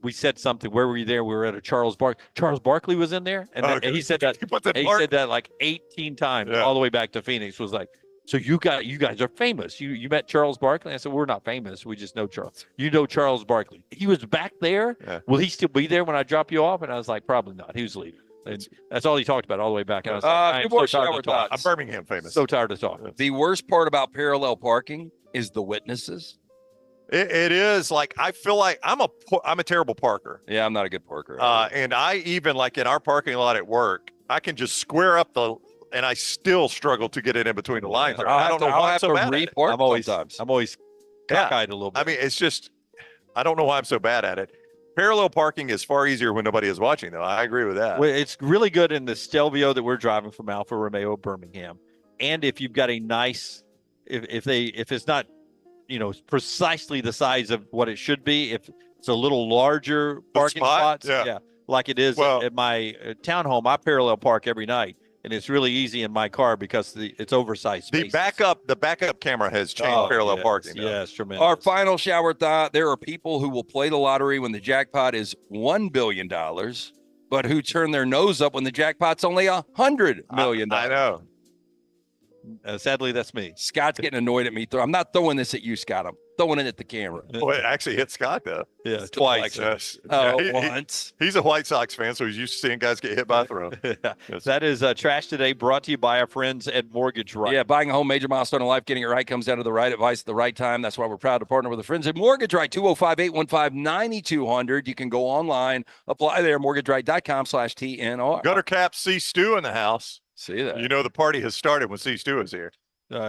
we said something. Where were you there? We were at a Charles Barkley was in there, and he said that. He said that like 18 times all the way back to Phoenix. Was like, so you guys are famous. You met Charles Barkley? I said, we're not famous. We just know Charles. You know Charles Barkley. He was back there. Yeah. Will he still be there when I drop you off? And I was like, probably not. He was leaving. And that's all he talked about all the way back. And I was like, I'm so tired to talk. I'm Birmingham famous. So tired to talk. The worst part about parallel parking is the witnesses. It is like, I feel like I'm a terrible parker. Yeah, I'm not a good parker. And I even like in our parking lot at work, I can just square up and I still struggle to get it in between the lines. I don't know why I'm so bad at it. I'm always cockeyed a little bit. I mean, it's just, I don't know why I'm so bad at it. Parallel parking is far easier when nobody is watching, though. I agree with that. Well, it's really good in the Stelvio that we're driving from Alfa Romeo Birmingham. And if you've got a nice, if it's not, precisely the size of what it should be, if it's a little larger parking spots, like it is at my townhome, I parallel park every night. And it's really easy in my car because it's oversized spaces. The backup camera has changed parallel parking. Yes, tremendous. Our final shower thought: there are people who will play the lottery when the jackpot is $1 billion, but who turn their nose up when the jackpot's only $100 million. I know. Sadly, that's me. Scott's getting annoyed at me. I'm not throwing this at you, Scott. I'm throwing it at the camera. Well, it actually hit Scott, though. Yeah, twice. Once. He's a White Sox fan, so he's used to seeing guys get hit by a throw. That is Trash Today, brought to you by our friends at Mortgage Right. Yeah, buying a home, major milestone in life, getting it right comes down to the right advice at the right time. That's why we're proud to partner with the friends at Mortgage Right, 205-815-9200. You can go online, apply there, mortgageright.com/TNR. Gutter Cap, C. Stu in the house. See that? The party has started when C. Stu is here.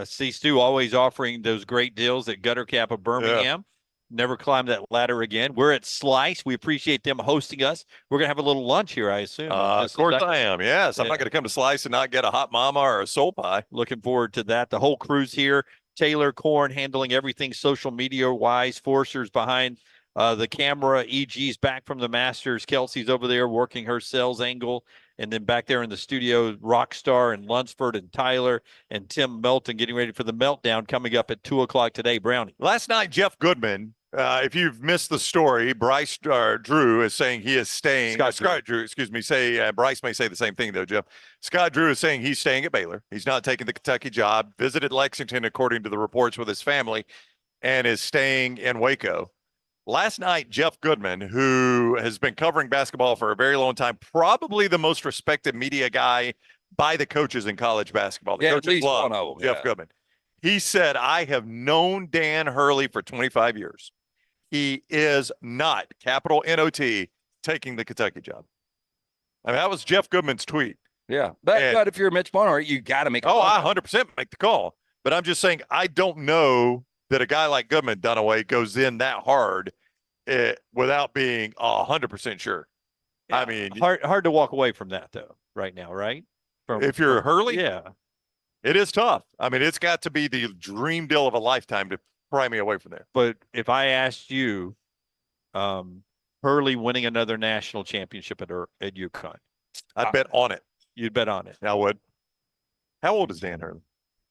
C. Stu always offering those great deals at Gutter Cap of Birmingham. Never climbed that ladder again. We're at Slice. We appreciate them hosting us. We're going to have a little lunch here, I assume. Of course I am, yes. I'm not going to come to Slice and not get a hot mama or a soul pie. Looking forward to that. The whole crew's here. Taylor Korn handling everything social media-wise. Forcer's behind the camera. EG's back from the Masters. Kelsey's over there working her sales angle. And then back there in the studio, Rockstar and Lunsford and Tyler and Tim Melton getting ready for the meltdown coming up at 2 o'clock today. Brownie. Last night, Jeff Goodman, if you've missed the story, Bryce Drew is saying he is staying. Scott Drew, excuse me. Bryce may say the same thing, though, Jeff. Scott Drew is saying he's staying at Baylor. He's not taking the Kentucky job, visited Lexington, according to the reports, with his family, and is staying in Waco. Last night, Jeff Goodman, who has been covering basketball for a very long time, probably the most respected media guy by the coaches in college basketball. The coaches love Jeff Goodman. He said, I have known Dan Hurley for 25 years. He is not, capital N-O-T, taking the Kentucky job. I mean, that was Jeff Goodman's tweet. Yeah, but if you're Mitch Barnhart, you got to make a call. I 100% make the call. But I'm just saying, I don't know that a guy like Goodman, Dunaway, goes in that hard without being 100% sure. Yeah, I mean, hard to walk away from that though, right now, right? If you're Hurley, yeah, it is tough. I mean, it's got to be the dream deal of a lifetime to pry me away from there. But if I asked you, Hurley winning another national championship at UConn, I'd bet on it. You'd bet on it. I would. How old is Dan Hurley?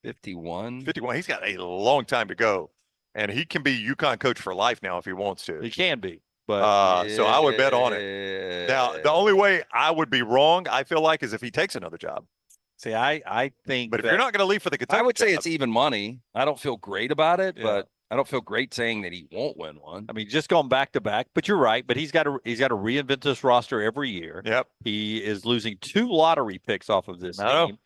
51. 51. He's got a long time to go, and he can be UConn coach for life now if he wants to. He can be, but so I would bet on it. Now, the only way I would be wrong, I feel like, is if he takes another job. See, I think, but if you're not going to leave for the Kentucky, I would say job, it's even money. I don't feel great about it, but I don't feel great saying that he won't win one. I mean, just going back to back. But you're right. But he's got to reinvent this roster every year. Yep. He is losing 2 lottery picks off of this team.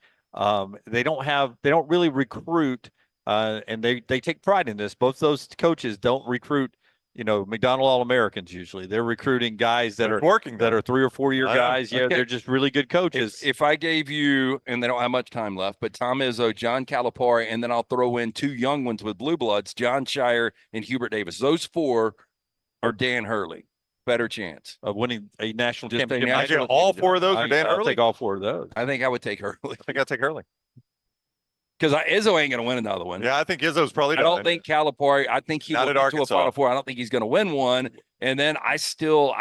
They don't really recruit, and they take pride in this. Both those coaches don't recruit, McDonald All-Americans usually. They're recruiting guys that are 3 or 4 year guys. Yeah, they're just really good coaches. If I gave you, and they don't have much time left, but Tom Izzo, John Calipari, and then I'll throw in 2 young ones with blue bloods, John Shire and Hubert Davis. Those 4 are Dan Hurley. Better chance of winning a national championship. I get all 4 of those are Dan Hurley? I'll take all 4 of those. I think I would take Hurley. I think I'd take Hurley. Because Izzo ain't going to win another one. Yeah, I think Izzo's probably I don't think Calipari, I think he will get to a Final Four. I don't think he's going to win one. And then I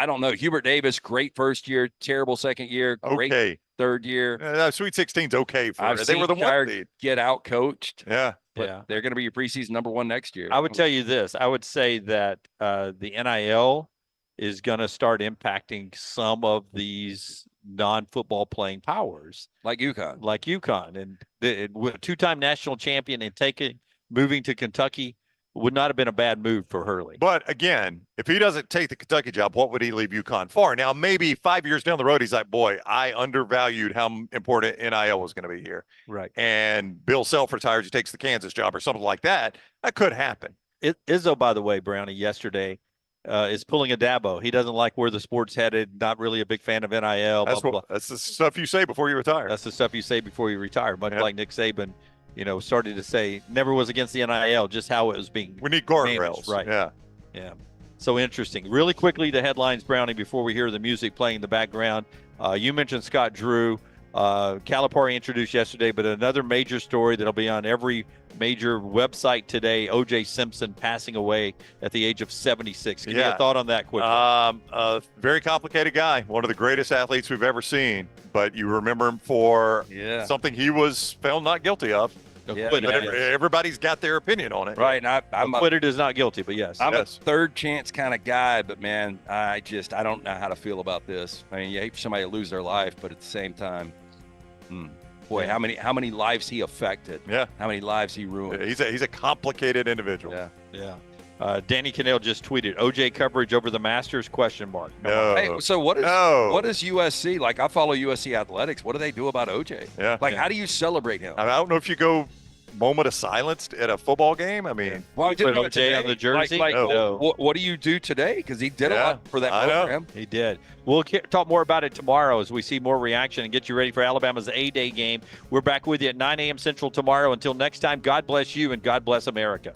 don't know. Hubert Davis, great first year, terrible second year, great third year. Sweet 16's okay for it. They were the one seed. Get out coached. Yeah. But they're going to be your preseason number 1 next year. I would tell you this. I would say that the NIL is going to start impacting some of these non-football playing powers like UConn. And a 2-time national champion and moving to Kentucky would not have been a bad move for Hurley. But again, if he doesn't take the Kentucky job, what would he leave UConn for? Now, maybe 5 years down the road, he's like, boy, I undervalued how important NIL was going to be here. Right. And Bill Self retires, he takes the Kansas job or something like that. That could happen. Izzo, by the way, Brownie, yesterday is pulling a Dabo. He doesn't like where the sport's headed. Not really a big fan of NIL. That's the stuff you say before you retire. That's the stuff you say before you retire. Much like Nick Saban, started to say never was against the NIL, just how it was being. We need guardrails. Right. Yeah. So interesting. Really quickly, the headlines, Brownie, before we hear the music playing in the background. You mentioned Scott Drew. Calipari introduced yesterday, but another major story that'll be on every major website today, OJ Simpson passing away at the age of 76. Give me a thought on that quickly. Very complicated guy, one of the greatest athletes we've ever seen, but you remember him for something he was found not guilty of. Everybody's got their opinion on it. Right. And I'm acquitted is not guilty, but yes. I'm a third chance kind of guy, but man, I don't know how to feel about this. I mean, you hate for somebody to lose their life, but at the same time, boy, how many lives he affected? Yeah. How many lives he ruined? He's a complicated individual. Yeah. Danny Cannell just tweeted OJ coverage over the Masters ? No. Hey, so what is USC? Like, I follow USC athletics. What do they do about OJ? Yeah. How do you celebrate him? I don't know if you go moment of silence at a football game. I mean, well, put OJ on the jersey. What do you do today? Because he did a lot for that program. He did. We'll talk more about it tomorrow as we see more reaction and get you ready for Alabama's A-Day game. We're back with you at 9 a.m. Central tomorrow. Until next time, God bless you and God bless America.